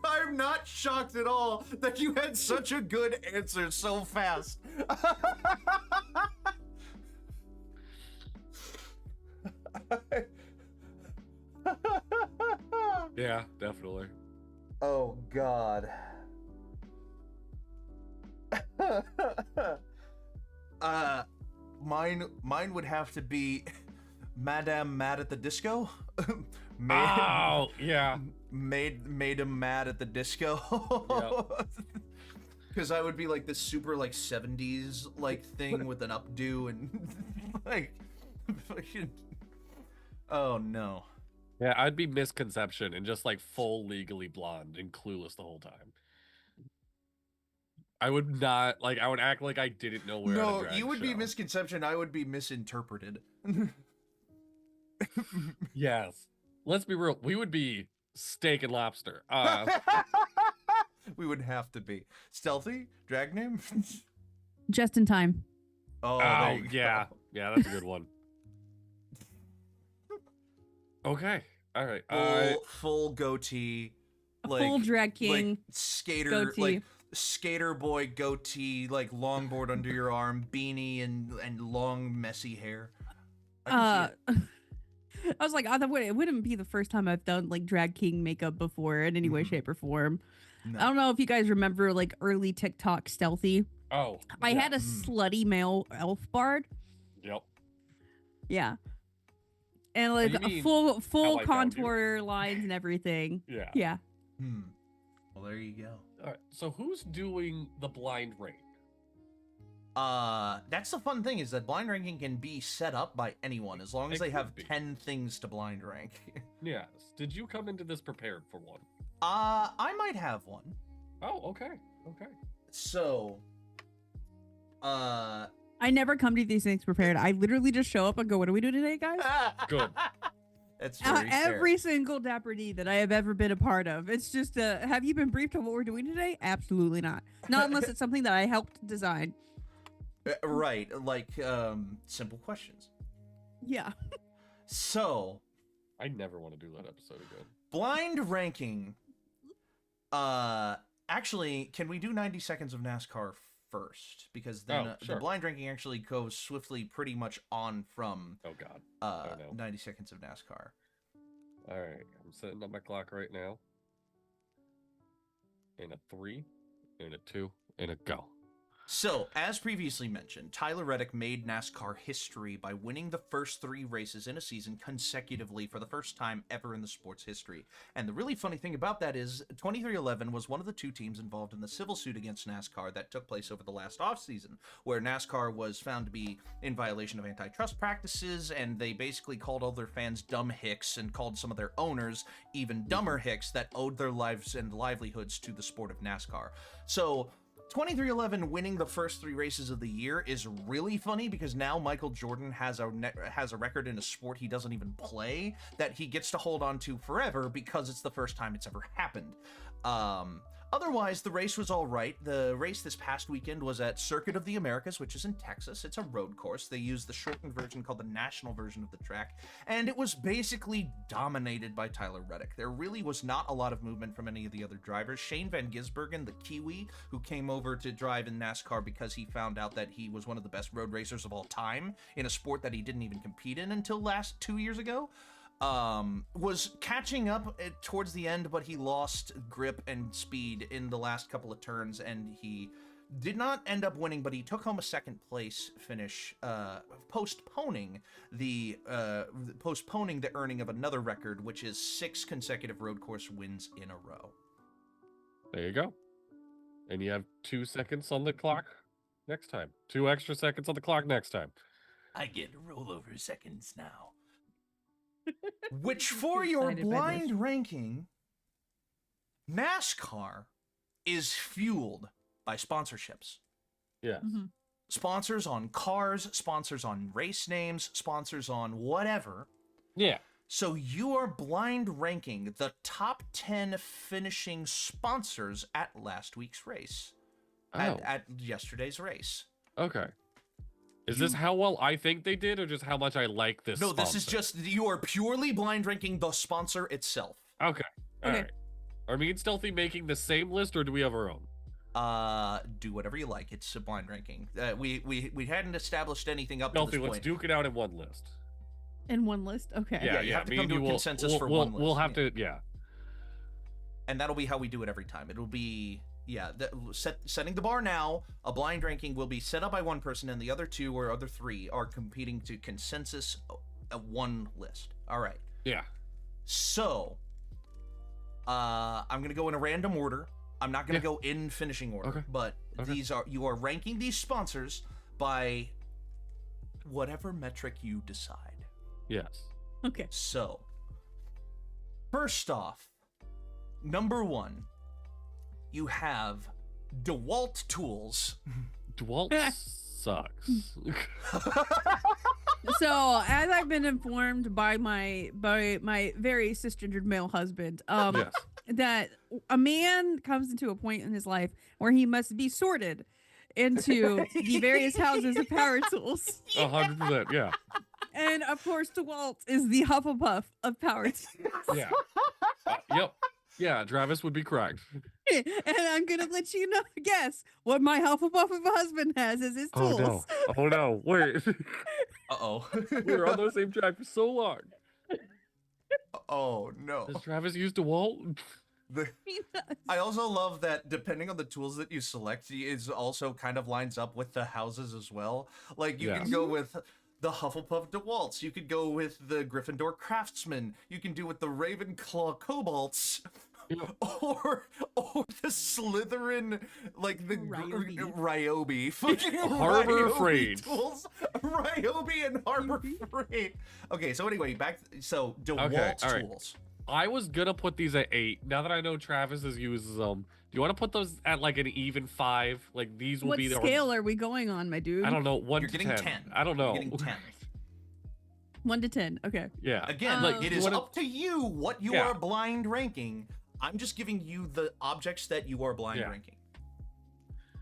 I'm not shocked at all that you had such a good answer so fast. Yeah, definitely. Oh god. Mine would have to be Madame Mad at the Disco. Yeah. Made him mad at the disco. Because I would be like this super like 70s like thing with an updo and like oh no. Yeah, I'd be Misconception and just like full Legally Blonde and clueless the whole time. I would not like. I would act like I didn't know where. No, you would be Misconception. I would be misinterpreted. Yes. Let's be real. We would be Steak and Lobster. We would have to be Stealthy. Drag name. Just in time. Oh yeah, yeah, that's a good one. Okay, all right. Full goatee, like full drag king, like skater, goatee. like skater boy goatee, like longboard under your arm, beanie, and long messy hair. I was like, it wouldn't be the first time I've done like drag king makeup before in any way, shape, or form. No. I don't know if you guys remember like early TikTok Stealthy. Oh, I had a slutty male elf bard. Yep. Yeah. And like a full contour lines and everything. Yeah. Yeah. Well, there you go. All right. So who's doing the blind rank? That's the fun thing is that blind ranking can be set up by anyone as long as they have 10 things to blind rank. Yes. Did you come into this prepared for one? I might have one. Oh, okay. Okay. So, I never come to these things prepared. I literally just show up and go, what do we do today, guys? Good. That's very every single Dapper D that I have ever been a part of. It's just, have you been briefed on what we're doing today? Absolutely not. Not unless it's something that I helped design. Right, like simple questions. Yeah. So, I never want to do that episode again. Blind ranking. Actually, can we do 90 seconds of NASCAR first, because then sure. the blind ranking actually goes swiftly pretty much on from 90 seconds of NASCAR. All right, I'm setting up my clock right now. In a 3, in a 2, in a go. So, as previously mentioned, Tyler Reddick made NASCAR history by winning the first 3 races in a season consecutively for the first time ever in the sport's history. And the really funny thing about that is 2311 was one of the 2 teams involved in the civil suit against NASCAR that took place over the last offseason, where NASCAR was found to be in violation of antitrust practices, and they basically called all their fans dumb hicks and called some of their owners even dumber hicks that owed their lives and livelihoods to the sport of NASCAR. So 2311 winning the first 3 races of the year is really funny, because now Michael Jordan has a record in a sport he doesn't even play that he gets to hold on to forever because it's the first time it's ever happened. Otherwise, the race was all right. The race this past weekend was at Circuit of the Americas, which is in Texas. It's a road course. They used the shortened version called the national version of the track, and it was basically dominated by Tyler Reddick. There really was not a lot of movement from any of the other drivers. Shane Van Gisbergen, the Kiwi, who came over to drive in NASCAR because he found out that he was one of the best road racers of all time in a sport that he didn't even compete in until 2 years ago, was catching up towards the end, but he lost grip and speed in the last couple of turns, and he did not end up winning, but he took home a second place finish, postponing the earning of another record, which is 6 consecutive road course wins in a row. There you go. And you have 2 seconds on the clock next time. 2 extra seconds on the clock next time. I get rollover seconds now. Which, for your blind ranking, NASCAR is fueled by sponsorships. Yeah. Mm-hmm. Sponsors on cars, sponsors on race names, sponsors on whatever. Yeah. So you are blind ranking the top 10 finishing sponsors at last week's race. At yesterday's race. Okay. Is this how well I think they did, or just how much I like this sponsor? This is just, you are purely blind ranking the sponsor itself. Okay. All right. Are me and Stealthy making the same list, or do we have our own? Do whatever you like. It's a blind ranking. We hadn't established anything up Stealthy, to this point. let's duke it out in one list. In one list? Okay. Yeah, you have to come to a consensus for one list. We'll have to, And that'll be how we do it every time. It'll be... setting the bar now, a blind ranking will be set up by one person, and the other 2 or other 3 are competing to consensus at one list. All right. Yeah. So, I'm going to go in a random order. I'm not going to go in finishing order, but you are ranking these sponsors by whatever metric you decide. Yes. Okay. So, first off, number 1, you have DeWalt Tools. DeWalt sucks. So, as I've been informed by my very cisgendered male husband, Yes. that a man comes into a point in his life where he must be sorted into the various houses of power tools. 100%, yeah. And of course, DeWalt is the Hufflepuff of power tools. Yeah. Yep. Yeah, Travis would be correct. And I'm gonna let you know, guess what my Hufflepuff of a husband has as his tools. Oh no, wait. Uh-oh. We were on the same track for so long. Oh, no. Does Travis use DeWalt? I also love that depending on the tools that you select, it also kind of lines up with the houses as well. Like, you can go with the Hufflepuff DeWalts. You could go with the Gryffindor Craftsman. You can do with the Ravenclaw Cobalts. Or the Slytherin, like the Ryobi. Fucking Harbor Ryobi Freight. Tools. Ryobi and Harbor Freight. Okay, so anyway, DeWalt tools. I was gonna put these at 8. Now that I know Travis uses them, do you want to put those at like an even 5? Like these will be the... What scale are we going on, my dude? I don't know. 1 You're to getting 10. 10. I don't know. You're getting 10. 1 to 10. Okay. Yeah. Again, it is up to you what you are blind ranking. I'm just giving you the objects that you are blind ranking.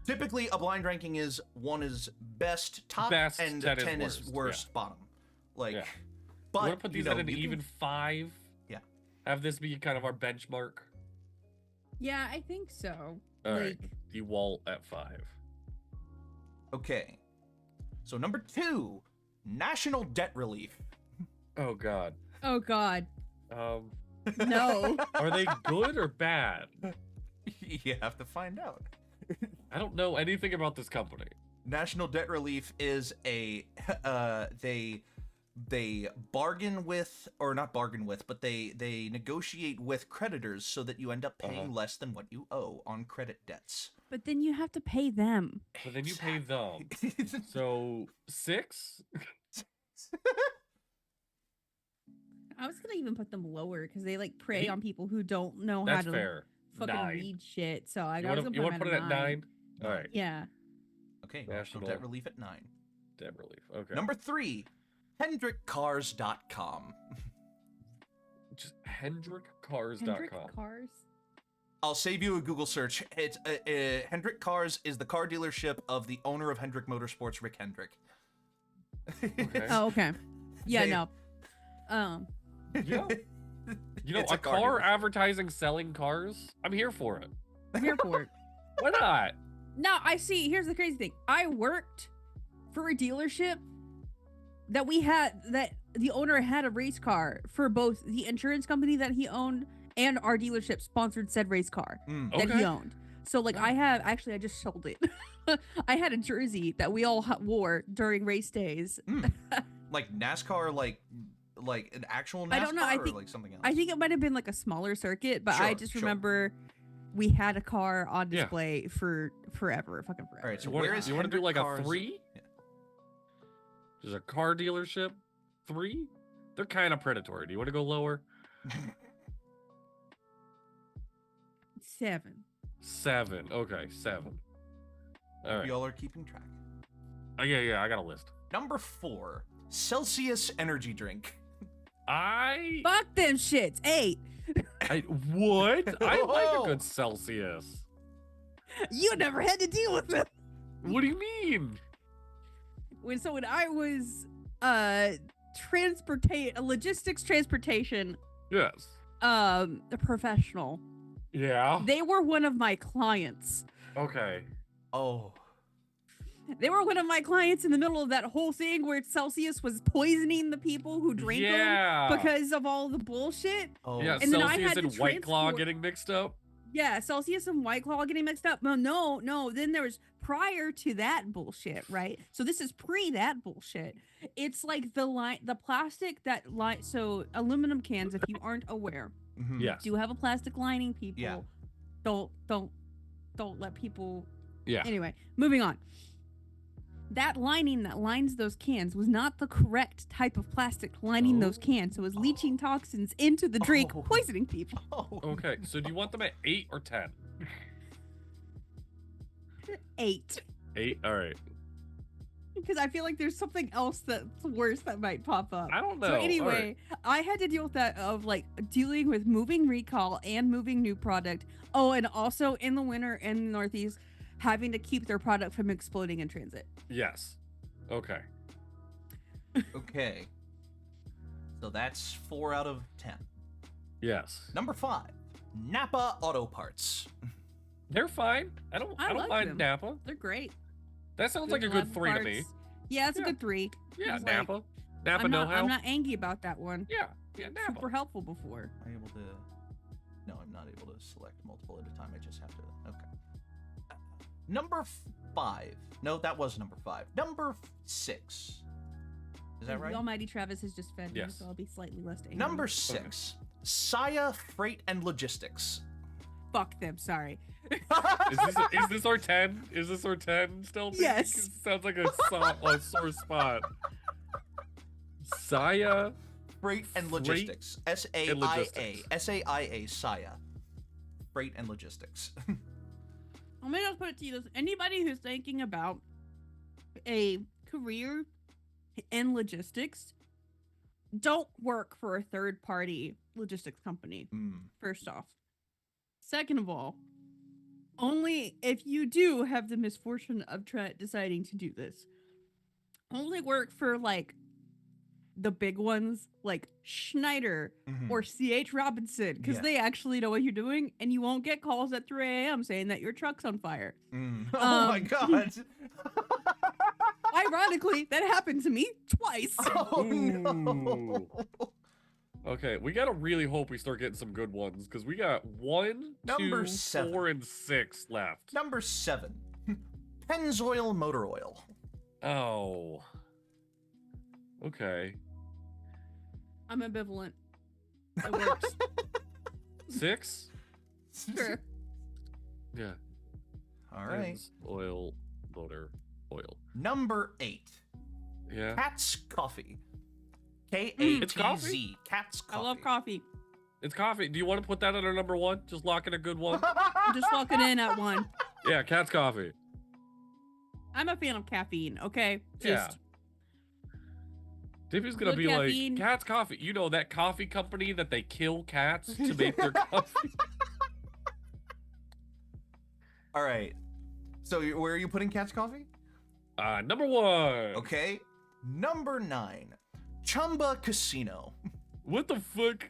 Typically, a blind ranking is 1 is best, top, and 10 is worst, bottom. Like, but you want to put these at an even 5? Yeah. Have this be kind of our benchmark. Yeah, I think so. All right. DeWalt at 5. Okay. So number 2, national debt relief. Oh God. Oh God. Um, No. are they good or bad? You have to find out. I don't know anything about this company. National debt relief is a they bargain with, or not bargain with, but they negotiate with creditors so that you end up paying less than what you owe on credit debts. But then you have to pay them. But then you pay them. So 6? I was gonna even put them lower because they like prey on people who don't know That's how to fair. fucking 9. read shit. So I You was want gonna to put put them it at 9? All right. Yeah. Okay, National national debt relief at 9. Debt relief. Okay. Number 3, HendrickCars.com. Just HendrickCars.com. Hendrick Cars. I'll save you a Google search. It's Hendrick Cars is the car dealership of the owner of Hendrick Motorsports, Rick Hendrick. Okay. Oh, okay. Yeah, They- no. Yeah. You know, It's a a car car dealership. advertising selling cars? I'm here for it. I'm here for it. Why not? No, I see. Here's the crazy thing. I worked for a dealership that the owner had a race car for both the insurance company that he owned and our dealership sponsored said race car that he Okay. owned. So like I just sold it. I had a jersey that we all wore during race days. Like NASCAR, like an actual NASCAR, I don't know, I or think- like something else? I think it might have been like a smaller circuit, but I Sure, just sure. remember we had a car on Yeah. display for forever, fucking forever. All right, so You want where is to do Hendrick like Cars? a 3? Yeah. There's a car dealership 3? They're kind of predatory. Do you want to go lower? 7. 7. Okay, 7. All right. Y'all are keeping track. Yeah, I got a list. Number 4, Celsius energy drink. Fuck them shits. 8. What? I like a Whoa. good Celsius. You never had to deal with them. What do you mean? When I was logistics transportation Yes. a professional, Yeah. they were one of my clients. Okay. Oh, They were one of my clients in the middle of that whole thing where Celsius was poisoning the people who drank Yeah. them because of all the bullshit. oh, Yeah, And then I Celsius had to and White Claw transport- getting mixed up. Yeah, Celsius and White Claw getting mixed up. No. Then there was prior to that bullshit, right? So this is pre that bullshit. It's like the plastic that so aluminum cans, if you aren't aware, mhm. Yes. do have a plastic lining. People, Yeah. don't let people. Yeah. Anyway, moving on. That lining that lines those cans was not the correct type of plastic lining those cans, so it was leaching toxins into the drink, Oh. poisoning people. Oh. Okay, so do you want them at 8 or 10? 8. 8? All right. Because I feel like there's something else that's worse that might pop up. I don't know. So All anyway, I had to deal with that of like dealing with moving recall and moving new product. Oh, and also in the winter in the Northeast, having to keep their product from exploding in transit. Yes. Okay. Okay. So that's 4 out of 10. Yes. Number 5, Napa Auto Parts. They're fine. I don't like mind them. Napa. They're great. That sounds like a good 3 to me. parts. Yeah, it's Yeah. a good 3. Yeah, It's like, Napa. Napa I'm know-how. not angry about that one. Yeah, Napa. Super helpful before. Am I able to? No, I'm not able to select multiple at a time. I just have to. Okay. Number 5. No, that was number 5. Number 6. Is that right? The almighty Travis has just fed me, Yes. so I'll be slightly less angry. Number 6. Saya Freight and Logistics. Fuck them, sorry. Is this our 10? Is this our 10 still? Yes. It sounds like a sore spot. Saya. Freight and Freight Logistics. and logistics. S-A-I-A. Saya. Freight and Logistics. I'm gonna just put it to you this: anybody who's thinking about a career in logistics, don't work for a third-party logistics company. First off, second of all, only if you do have the misfortune of deciding to do this, only work for like the big ones like Schneider or C.H. Robinson, because Yeah. they actually know what you're doing, and you won't get calls at 3 a.m. saying that your truck's on fire. Oh my Um, god. Ironically, that happened to me twice. Oh no. Okay, we gotta really hope we start getting some good ones because we got 1, Number 2, 7. 4, and 6 left. Number 7. Pennzoil motor oil. Oh. Okay. I'm ambivalent. It works. 6? Sure. Yeah. All right. Oil, motor, oil. Number 8. Yeah. Cat's Coffee. It's K-A-T-Z. coffee? Cat's Coffee. I love coffee. It's coffee. Do you want to put that under number 1? Just lock in a good one? I'm just walking in at 1. Yeah, Cat's Coffee. I'm a fan of caffeine, okay? Yeah. Just Tiffy's gonna good be caffeine. like, Cat's Coffee. You know, that coffee company that they kill cats to make their coffee? All right. So where are you putting Cat's Coffee? Number 1. Okay. Number 9. Chumba Casino. What the fuck?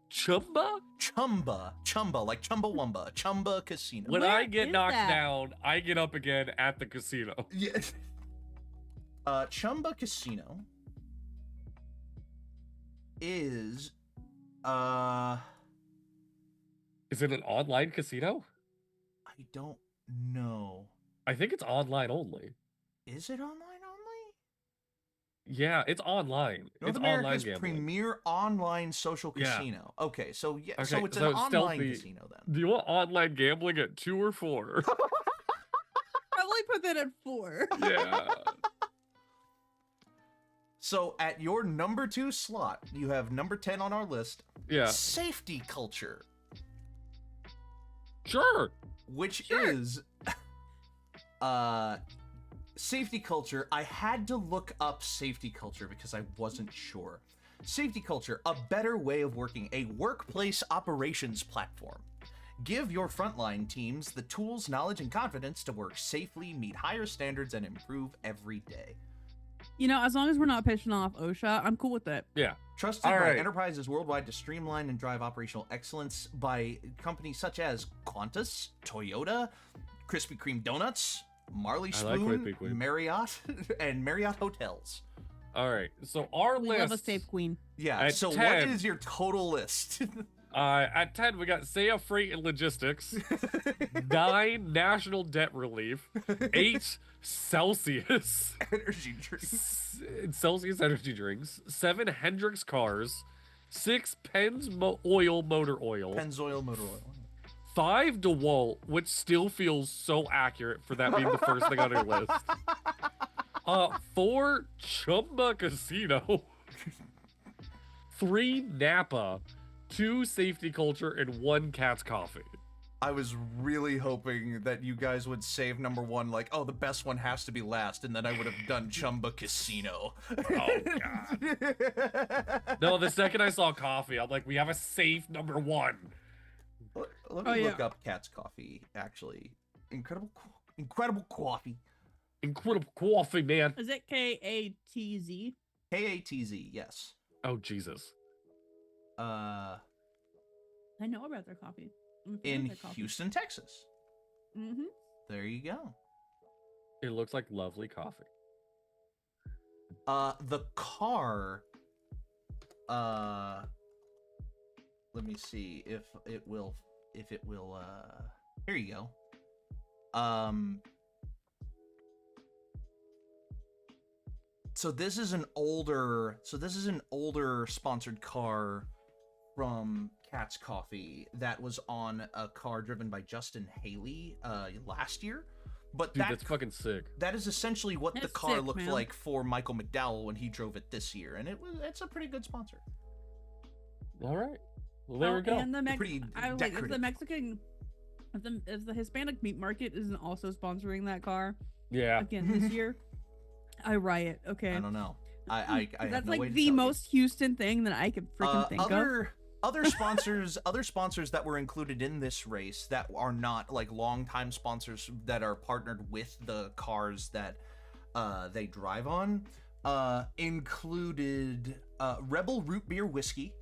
Chumba? Chumba, like Chumbawamba. Chumba Casino. When Where I get is knocked that? down, I get up again at the casino. Yeah. Chumba Casino is Is it an online casino? I don't know. I think it's online only. Is it online only? Yeah, it's online. North it's America's online gambling. premier online social Yeah. casino. Okay, so yeah, Okay, so it's so an online Stealthy- casino then. Do you want online gambling at 2 or 4? probably put that at 4. Yeah. So at your number 2 slot, you have number 10 on our list. Yeah. Safety culture, Sure. which Sure. is safety culture. I had to look up safety culture because I wasn't sure. Safety culture, a better way of working, a workplace operations platform. Give your frontline teams the tools, knowledge, and confidence to work safely, meet higher standards, and improve every day. You know, as long as we're not pissing off OSHA, I'm cool with it. Yeah. Trusted All by right. enterprises worldwide to streamline and drive operational excellence by companies such as Qantas, Toyota, Krispy Kreme Donuts, Marley I like Spoon, Krispy Kreme. Marriott, and Marriott Hotels. All right. So our We list. love a safe queen. Yeah, At so what 10. is your total list? At 10, we got Saya Freight and Logistics. 9, National Debt Relief. 8, Celsius. Energy drinks. Celsius energy drinks. 7, Hendrix Cars. 6, Penn's Oil Motor Oil. Pennzoil motor oil. 5, DeWalt, which still feels so accurate for that being the first thing on your list. 4, Chumba Casino. 3, Napa. 2, Safety Culture, and 1, Cat's Coffee. I was really hoping that you guys would save number 1, like, oh, the best one has to be last, and then I would have done Chumba Casino. Oh, God. No, the second I saw coffee, I'm like, we have a safe number 1. Let Oh, me yeah. look up Cat's Coffee, actually. Incredible coffee. Incredible coffee, man. Is it KATZ? K-A-T-Z, yes. Oh, Jesus. I know about their coffee. I'm a fan of In their coffee. Houston, Texas. Mm-hmm. There you go. It looks like lovely coffee. The car, let me see if it will, here you go. So this is an older sponsored car from Cat's Coffee that was on a car driven by Justin Haley last year. But Dude, that's fucking sick. that is essentially what the That's car sick, looked man. like for Michael McDowell when he drove it this year, and it's a pretty good sponsor. All right. Well, there we go. And the Pretty I like if decorative. the Mexican, if the Hispanic meat market isn't also sponsoring that car Yeah. again this year, I riot. Okay, I don't know. I have that's no like way to the tell you. most Houston thing that I could freaking think of. Other sponsors that were included in this race that are not like longtime sponsors that are partnered with the cars that they drive on included Rebel Root Beer Whiskey,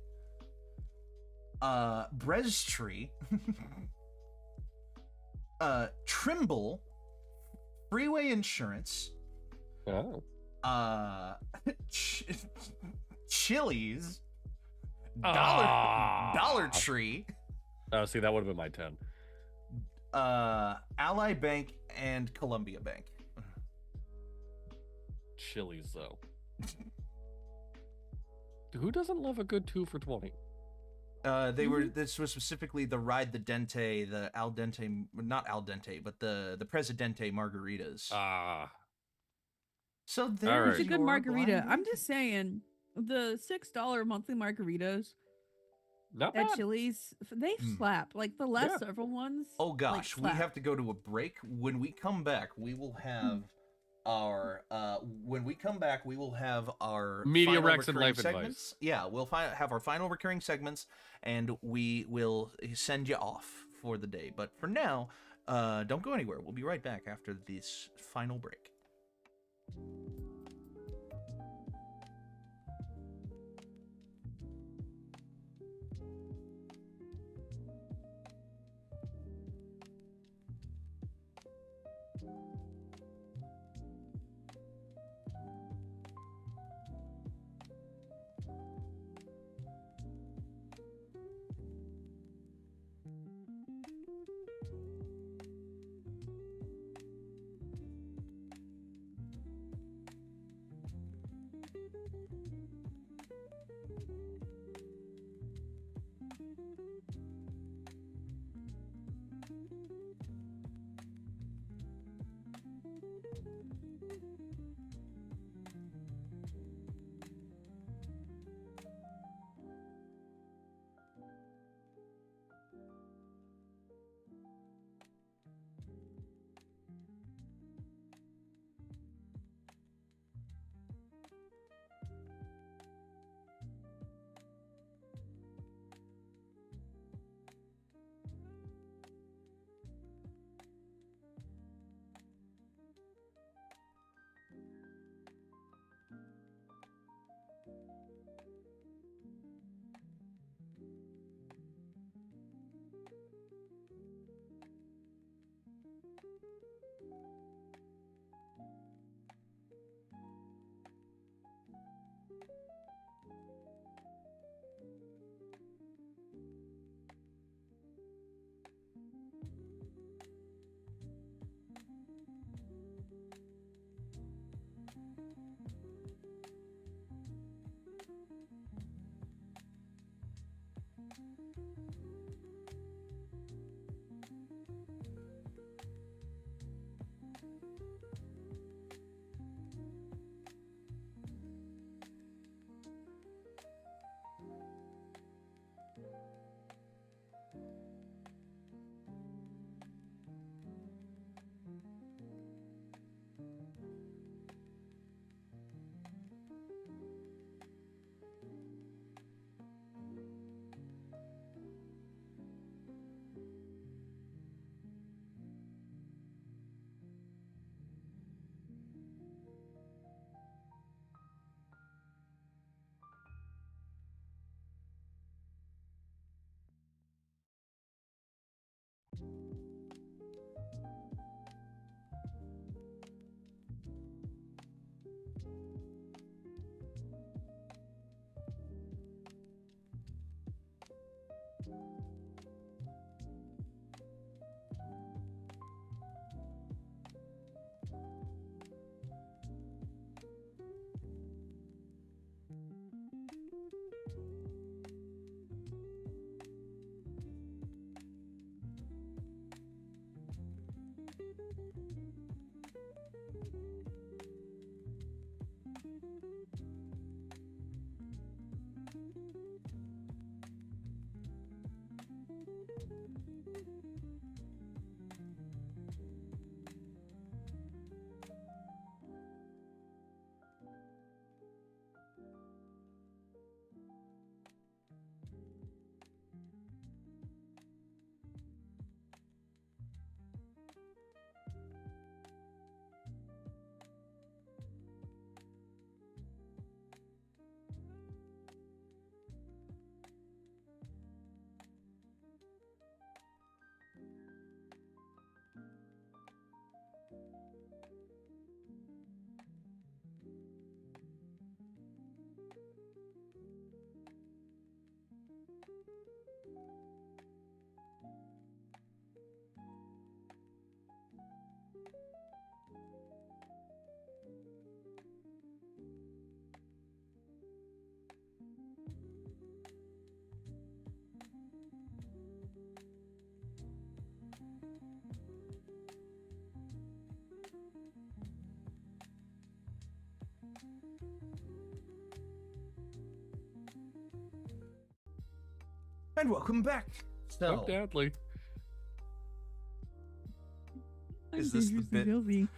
Brez Tree, Trimble, Freeway insurance. Oh. Chili's. Ah. Dollar Tree. Oh, see, that would have been my 10. Ally Bank and Columbia Bank. Chili's, though. Who doesn't love a good 2 for $20? They were. This was specifically the Ride the Dente, the Al Dente, not Al Dente, but the Presidente margaritas. Ah. So there's It's a good your margarita. blind I'm date. just saying, the $6 monthly margaritas Not at bad. Chili's, they slap. Like the last Yeah. several ones. Oh gosh, like, we have to go to a break. When we come back, we will have our Media final Rex and recurring Life Advice. segments. Yeah, we'll have our final recurring segments, and we will send you off for the day. But for now, don't go anywhere. We'll be right back after this final break. And welcome back. So, I'm Deadly. Is this the bit?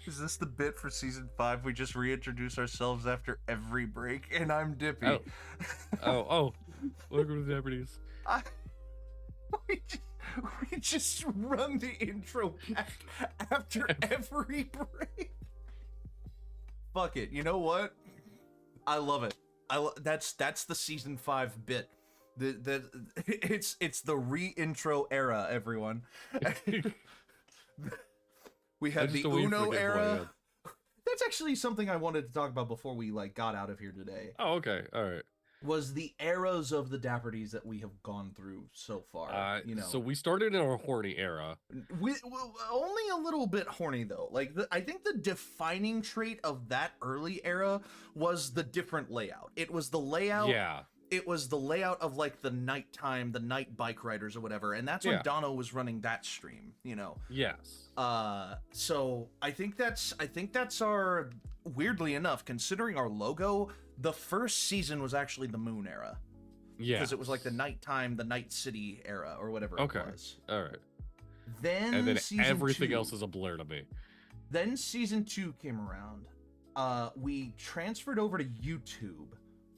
Is this the bit for season 5? We just reintroduce ourselves after every break, and I'm Dippy. Oh. Welcome to Dapper Ds. We just run the intro back after every break. Fuck it. You know what? I love it. That's the season 5 bit. It's the re-intro era, everyone. We had the Uno era. That's actually something I wanted to talk about before we got out of here today. Oh, okay. All right. Was the eras of the Dapper Ds that we have gone through so far. So we started in our horny era. We only a little bit horny though. I think the defining trait of that early era was the different layout. It was the layout. Yeah. It was the layout of the nighttime, the night bike riders or whatever, and that's when Dono was running that stream, Yes. So I think that's our, weirdly enough, considering our logo, the first season was actually the moon era. Yeah. Because it was the nighttime, the night city era or whatever it was. All right. Then everything else is a blur to me. Then season 2 came around. We transferred over to YouTube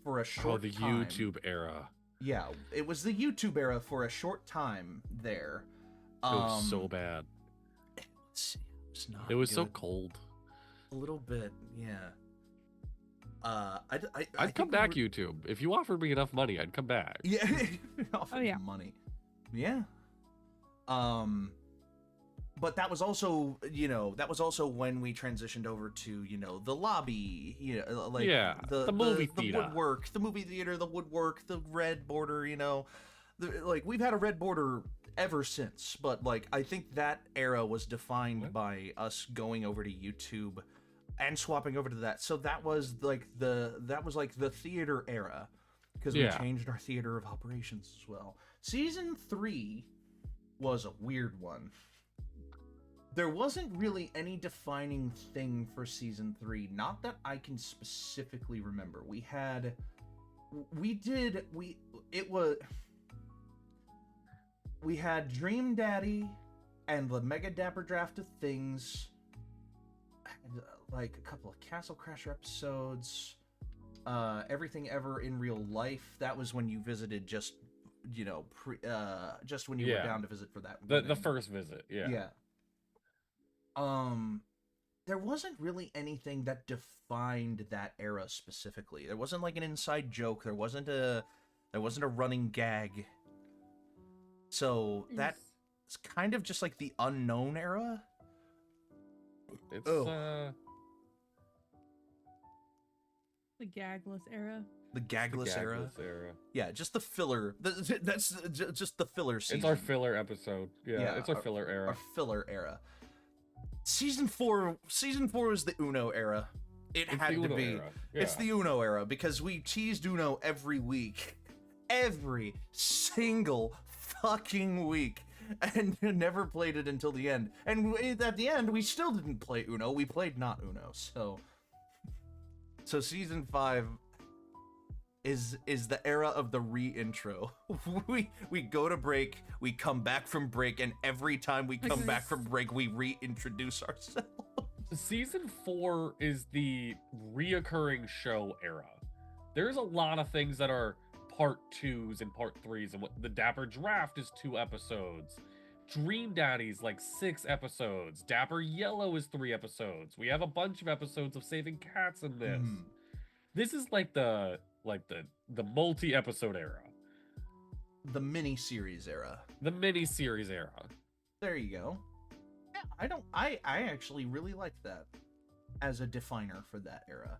for a short time. Oh, the YouTube era. Yeah, it was the YouTube era for a short time there. It was so bad. It was so cold. A little bit, yeah. I'd come back, YouTube. If you offered me enough money, I'd come back. Yeah, money. Yeah. But that was also, when we transitioned over to, the lobby, the movie theater, the movie theater, the woodwork, the red border, we've had a red border ever since. But I think that era was defined by us going over to YouTube and swapping over to that. So that was the theater era, because we changed our theater of operations as well. Season 3 was a weird one. There wasn't really any defining thing for season 3, not that I can specifically remember. We had Dream Daddy and the Mega Dapper Draft of Things, and, a couple of Castle Crasher episodes, Everything Ever in Real Life. That was when you visited just when you were down to visit for that. The first visit, yeah. There wasn't really anything that defined that era specifically. There wasn't an inside joke. There wasn't a running gag. So that's kind of just the unknown era. It's the gagless era. The gagless era. Yeah, just the filler. That's just the filler season. It's our filler episode. Yeah, it's our filler era. Our filler era. Season 4 was the Uno era. It's had to be. Yeah. It's the Uno era because we teased Uno every week. Every single fucking week. And never played it until the end. And at the end, we still didn't play Uno. We played not Uno. So season 5 is the era of the re-intro. we go to break, we come back from break, and every time we come back from break, we reintroduce ourselves. Season 4 is the reoccurring show era. There's a lot of things that are part 2s and part 3s, and the Dapper Draft is 2 episodes. Dream Daddy's 6 episodes. Dapper Yellow is 3 episodes. We have a bunch of episodes of Saving Cats in this. This is the multi-episode era. The mini-series era. The mini-series era. There you go. Yeah, I actually really like that as a definer for that era.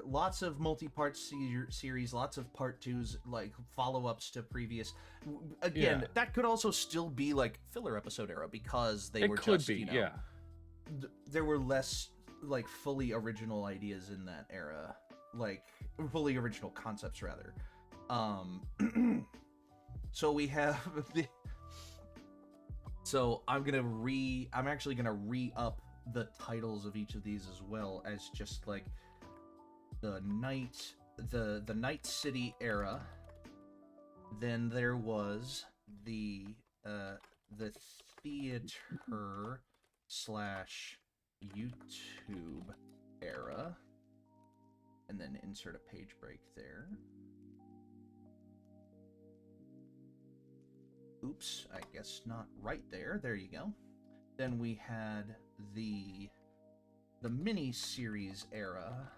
Lots of multi-part series, lots of part 2s, follow-ups to previous. Again, that could also still be filler episode era because they were just, there were less fully original ideas in that era. Fully original concepts rather. So we have I'm actually gonna re-up the titles of each of these as well as just the night city era, Then there was the theater slash YouTube era. And then insert a page break there. Oops, I guess not right there. There you go. Then we had the mini-series era,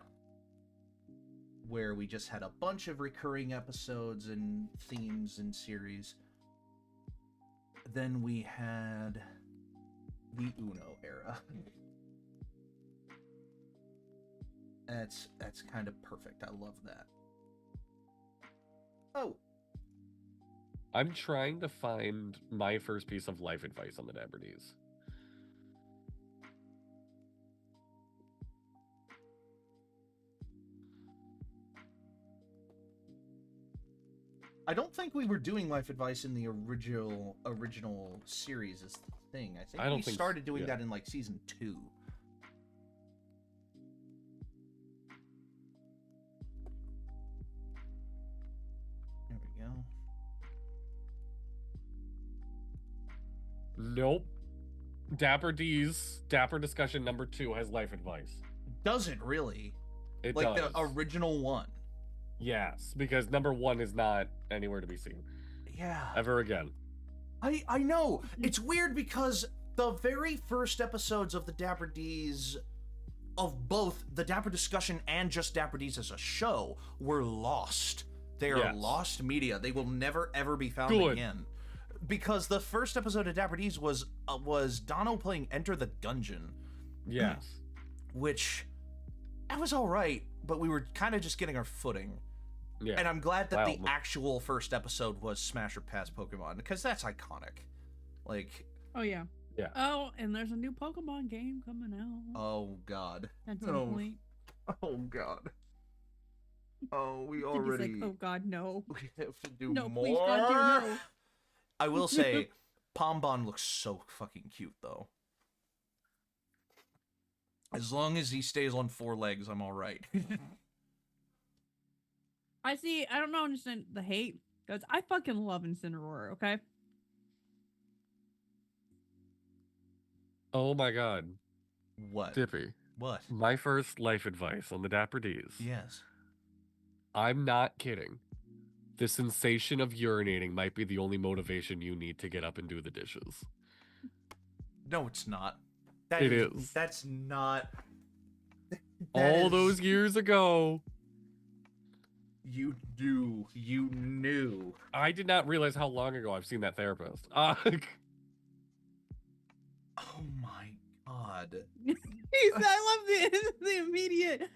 where we just had a bunch of recurring episodes and themes and series. Then we had the Uno era. That's kind of perfect. I love that. Oh. I'm trying to find my first piece of life advice on the Dapper Ds. I don't think we were doing life advice in the original series is the thing. I think we started doing that in like season 2. There we go. Nope. Dapper D's Dapper Discussion number 2 has life advice. Does it really? It like does. The original one. Yes, because number 1 is not anywhere to be seen. Yeah. Ever again. I know. It's weird because the very first episodes of the Dapper Ds, of both the Dapper Discussion and just Dapper Ds as a show, were lost. They are lost media. They will never ever be found again. Because the first episode of Dapper Ds was Dono playing Enter the Gungeon. Yes. Which, that was alright, but we were kind of just getting our footing. Yeah. And I'm glad that the actual first episode was Smash or Pass Pokemon, because that's iconic. Like... Oh, yeah. Yeah. Oh, and there's a new Pokemon game coming out. Oh, God. At some point. Oh, God. Oh, we already... Like, oh, God, no. We have to do no, more. Please, God, dear, no. I will say, Pombon looks so fucking cute, though. As long as he stays on 4 legs, I'm alright. I don't understand the hate, because I fucking love Incineroar, okay? Oh my god. What? Dippy. What? My first life advice on the Dapper Ds. Yes. I'm not kidding. The sensation of urinating might be the only motivation you need to get up and do the dishes. No, it's not. It is. That's not... All those years ago. You knew. I did not realize how long ago I've seen that therapist. Oh my god. I love the immediate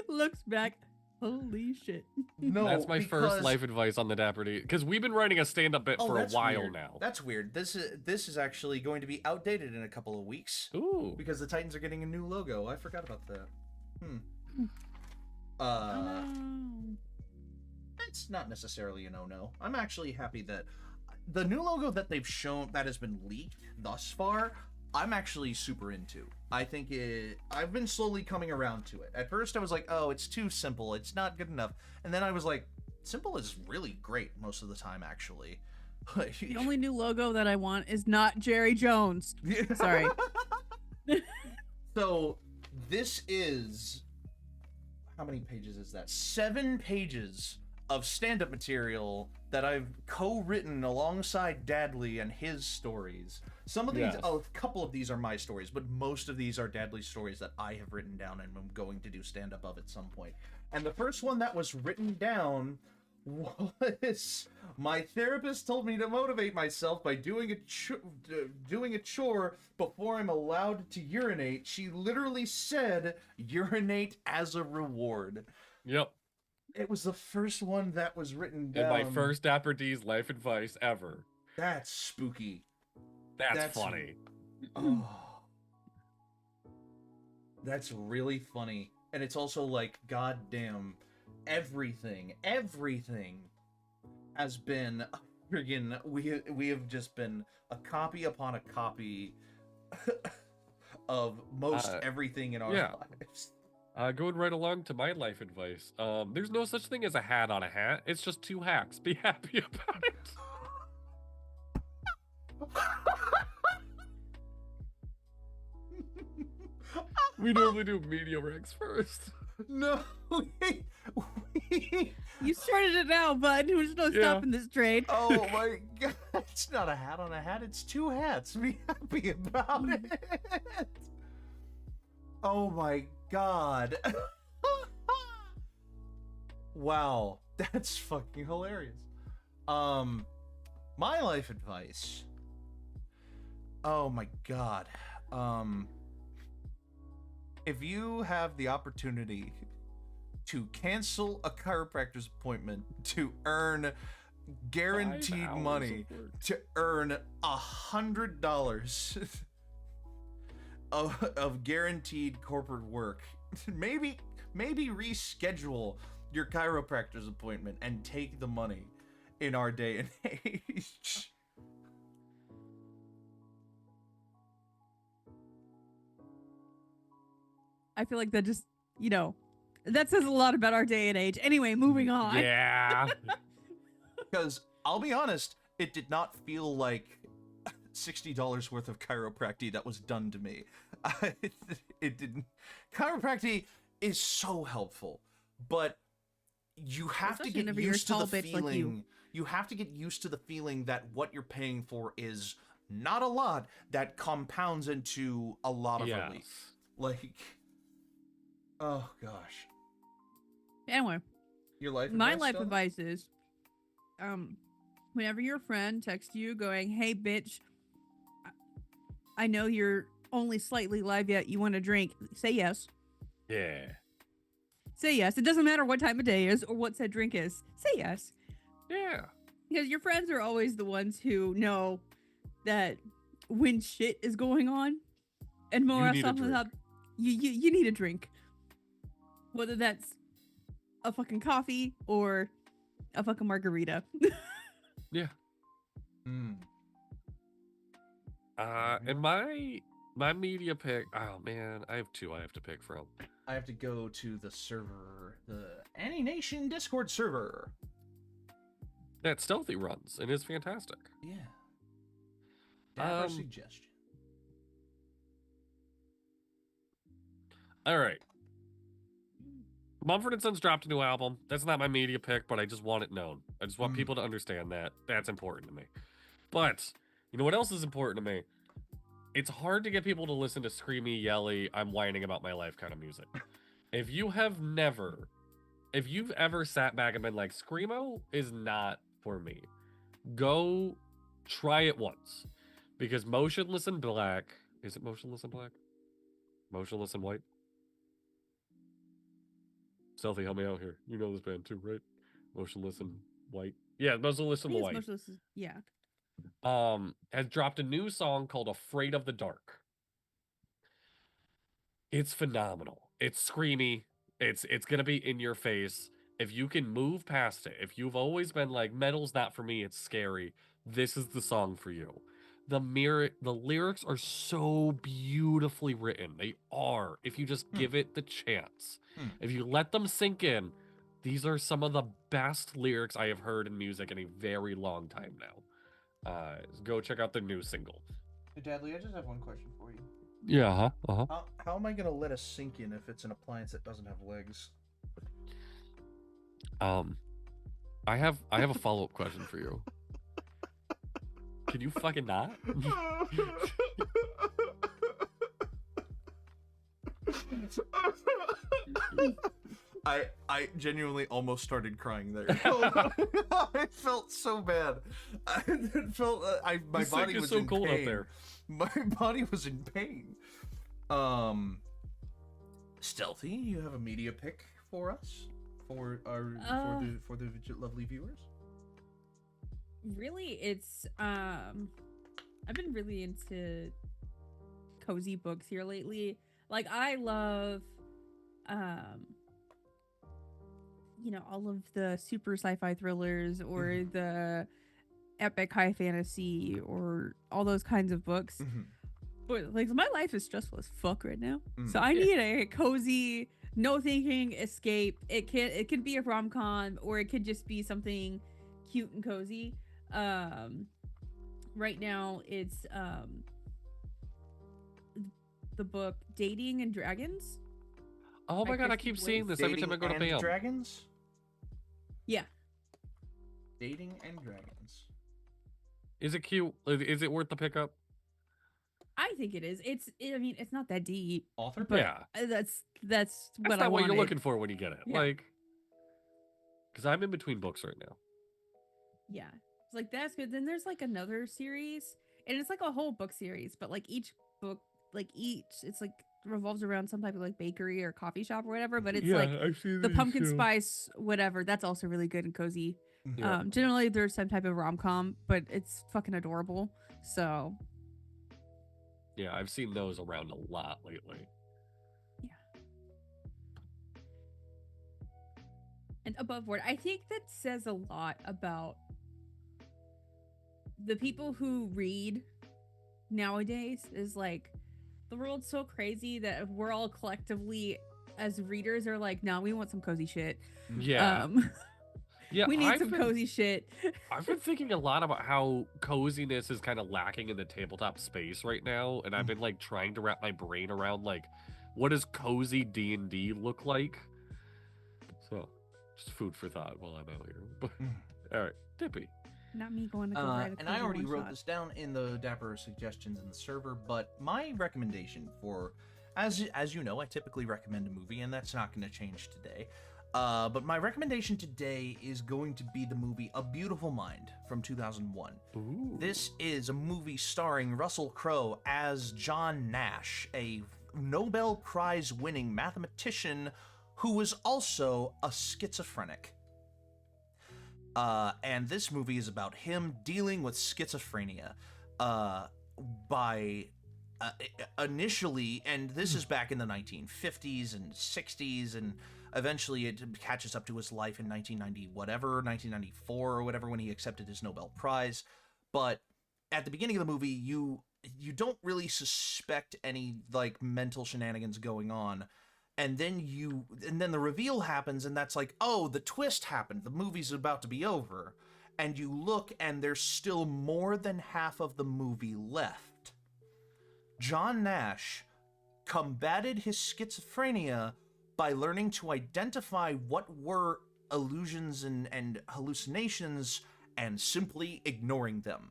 looks back. Holy shit. No, that's my first life advice on the Dapper D, because we've been writing a stand-up bit for a while now. That's weird. This is actually going to be outdated in a couple of weeks. Ooh. Because the Titans are getting a new logo. I forgot about that. It's not necessarily a no-no. I'm actually happy that the new logo that they've shown, that has been leaked thus far, I'm actually super into. I think I've been slowly coming around to it. At first I was like, oh, it's too simple, it's not good enough. And then I was like, simple is really great most of the time, actually. The only new logo that I want is not Jerry Jones. Sorry. So this is, how many pages is that? 7 pages of stand-up material that I've co-written alongside Dadley and his stories. Some of these, a couple of these are my stories, but most of these are Dadley's stories that I have written down and I'm going to do stand-up of at some point. And the first one that was written down was, my therapist told me to motivate myself by doing a chore before I'm allowed to urinate. She literally said, urinate as a reward. Yep. It was the first one that was written down. And my first Dapper D's life advice ever. That's spooky. That's funny. Oh. That's really funny. And it's also like, goddamn, everything has been friggin', we have just been a copy upon a copy of most everything in our lives. Going right along to my life advice. There's no such thing as a hat on a hat. It's just two hats. Be happy about it. We normally do media recs first. No, you started it now, bud. There's no stopping this trade. Oh my god, it's not a hat on a hat, it's two hats. Be happy about it. Oh my god. Wow, that's fucking hilarious. My life advice. Oh my god. If you have the opportunity to cancel a chiropractor's appointment to earn guaranteed money, to earn $100 of guaranteed corporate work, maybe reschedule your chiropractor's appointment and take the money in our day and age. I feel like that just, that says a lot about our day and age. Anyway, moving on. Yeah. Because I'll be honest, it did not feel like $60 worth of chiropractic that was done to me. It didn't. Chiropractic is so helpful, but you have to get used to the feeling. You have to get used to the feeling that what you're paying for is not a lot that compounds into a lot of relief. Like, oh gosh. Anyway, my life Stella? advice is, whenever your friend texts you going, "Hey, bitch, I know you're only slightly live yet. You want a drink?" Say yes. Yeah. Say yes. It doesn't matter what time of day is or what said drink is. Say yes. Yeah. Because your friends are always the ones who know that when shit is going on, and more often than not, you need a drink. Whether that's a fucking coffee or a fucking margarita. Yeah. Mm. And my media pick. Oh man, I have two I have to pick from. I have to go to the server, the AniNation Discord server. That Stealthy runs and is fantastic. Yeah. Dapper suggestion. All right. Mumford & Sons dropped a new album. That's not my media pick, but I just want it known. I just want people to understand that. That's important to me. But, you know what else is important to me? It's hard to get people to listen to screamy, yelly, I'm whining about my life kind of music. If you've ever sat back and been like, Screamo is not for me, go try it once. Because Motionless in Black, is it Motionless in Black? Motionless in White? Stealthy, help me out here. You know this band too, right? Motionless in White. Yeah, Motionless in White. Yeah. Has dropped a new song called Afraid of the Dark. It's phenomenal. It's screamy. It's gonna be in your face. If you can move past it, if you've always been like, metal's not for me, it's scary, this is the song for you. The lyrics are so beautifully written. They are, if you just give it the chance. If you let them sink in, these are some of the best lyrics I have heard in music in a very long time now. Go check out their new single. Hey, Dadley, I just have one question for you. Yeah, How am I gonna let us sink in if it's an appliance that doesn't have legs? I have a follow-up question for you. Can you fucking not? I genuinely almost started crying there. I felt so bad. My body was in cold pain. out there. My body was in pain. Stealthy, you have a media pick for us, for the lovely viewers. Really, it's I've been really into cozy books here lately. Like, I love all of the super sci-fi thrillers or the epic high fantasy or all those kinds of books. But like, my life is stressful as fuck right now. So I need a cozy no thinking, escape. It can be a rom-com, or it could just be something cute and cozy. Um, right now it's the book Dating and Dragons Oh by my god, I Christy keep seeing Boyce. this every time I go to Dating and BAM. Dragons? Yeah, Dating and Dragons. Is it cute? Is it worth the pickup? I think it is. I mean, it's not that deep, Author? but Yeah. that's That's what I not what wanted. you're looking for when you get it. Yeah. Like, because I'm in between books right now. Yeah, it's like that's good. Then there's like another series, and it's like a whole book series, but like each book, it's like revolves around some type of like bakery or coffee shop or whatever. But it's like I've seen the pumpkin spice whatever. That's also really good and cozy. Yeah. Generally there's some type of rom-com, but it's fucking adorable. So Yeah, I've seen those around a lot lately. yeah. And above board, I think that says a lot about the people who read nowadays. Is like the world's so crazy that we're all collectively as readers are like, no, we want some cozy shit. Yeah. Yeah, we need some cozy shit. I've been thinking a lot about how coziness is kind of lacking in the tabletop space right now, and I've been like trying to wrap my brain around like, what does cozy D&D look like? So, just food for thought while I'm out here. All right, Dippy. Not me going to go write a And I cozy already wrote one-shot. this down in the Dapper suggestions in the server, but my recommendation for, as you know, I typically recommend a movie, and that's not going to change today. But my recommendation today is going to be the movie A Beautiful Mind from 2001. Ooh. This is a movie starring Russell Crowe as John Nash, a Nobel Prize-winning mathematician who was also a schizophrenic. And this movie is about him dealing with schizophrenia by initially, and this is back in the 1950s and 60s, and eventually it catches up to his life in 1994 or whatever, when he accepted his Nobel Prize. But at the beginning of the movie, you don't really suspect any like mental shenanigans going on. And then the reveal happens, and that's like, oh, the twist happened. The movie's about to be over. And you look, and there's still more than half of the movie left. John Nash combated his schizophrenia by learning to identify what were illusions and hallucinations and simply ignoring them.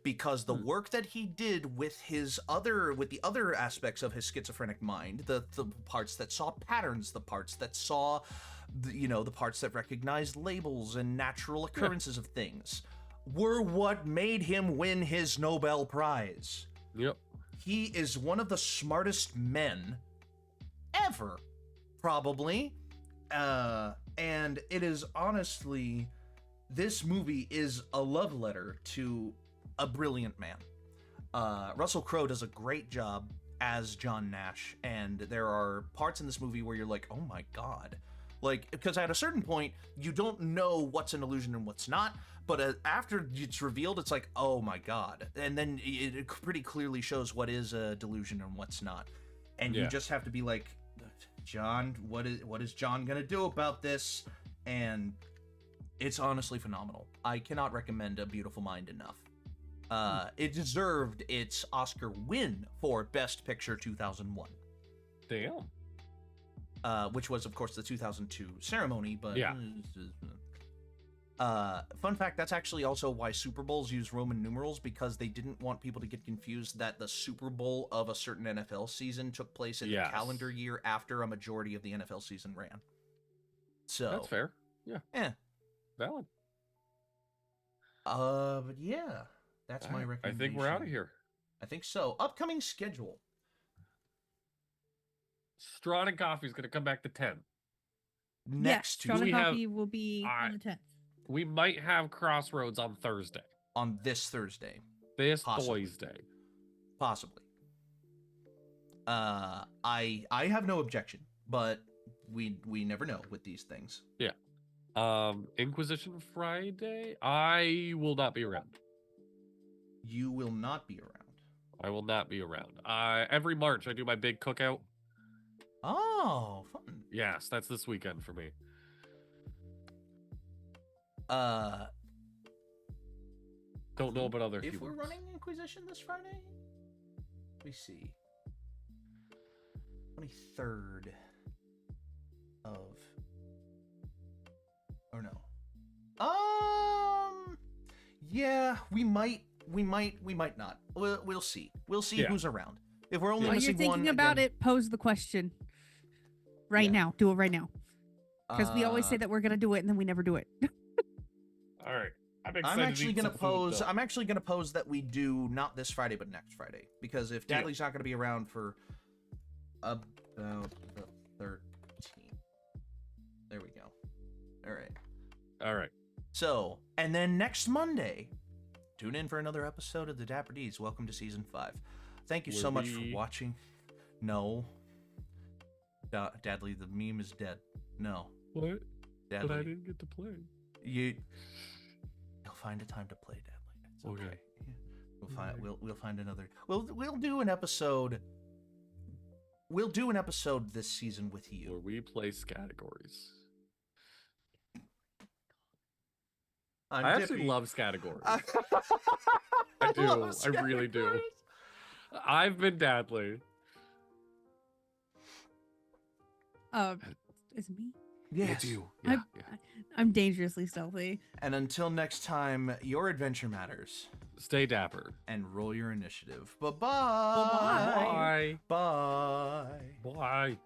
Because the work that he did with the other aspects of his schizophrenic mind, the parts that saw patterns, the parts that saw, the parts that recognized labels and natural occurrences of things, were what made him win his Nobel Prize. Yep. He is one of the smartest men ever, probably. And it is honestly, this movie is a love letter to a brilliant man. Russell Crowe does a great job as John Nash, and there are parts in this movie where you're like, oh my god. Like, because at a certain point, you don't know what's an illusion and what's not, but after it's revealed, it's like, oh my god. And then it pretty clearly shows what is a delusion and what's not. And you just have to be like, John, what is John gonna do about this? And it's honestly phenomenal. I cannot recommend A Beautiful Mind enough. It deserved its Oscar win for Best Picture 2001. Damn. Which was, of course, the 2002 ceremony, but... Yeah. Fun fact, that's actually also why Super Bowls use Roman numerals, because they didn't want people to get confused that the Super Bowl of a certain NFL season took place in the calendar year after a majority of the NFL season ran. So... That's fair. Yeah. Valid. But yeah, that's my recommendation. I think we're out of here. I think so. Upcoming schedule. Straw and Coffee is going to come back to 10. Next Straw Tuesday. and Coffee will be on the 10th. We might have Crossroads on Thursday. On this Thursday. This Thursday. Possibly. I have no objection, but we never know with these things. Yeah. Inquisition Friday, I will not be around. You will not be around. I will not be around. Every March I do my big cookout. Oh, fun. Yes, that's this weekend for me. Don't know about other if humans. we're running Inquisition this Friday, we see 23rd of, or no, yeah, we might not. We'll see. We'll see who's around. If we're only While missing you're one, thinking about again, it, pose the question right now. Do it right now. Because we always say that we're gonna do it and then we never do it. All right. I'm actually gonna pose. I'm actually gonna pose that we do not this Friday, but next Friday, because if Dadley's not gonna be around for about the 13th, there we go. All right. So, and then next Monday, tune in for another episode of the Dapper Ds. Welcome to season 5. Thank you so much for watching. No, Dadley, the meme is dead. No. What? Dadley, but I didn't get to play. You'll find a time to play, Dadley. It's okay. Yeah. We'll find another. We'll do an episode. We'll do an episode this season with you where we play categories. I actually love categories. I do. I really do. I've been Dadley. Is it me? Yes. It's you. Yeah, I'm dangerously stealthy. And until next time, your adventure matters. Stay dapper. And roll your initiative. Bye-bye. Bye. Bye. Bye.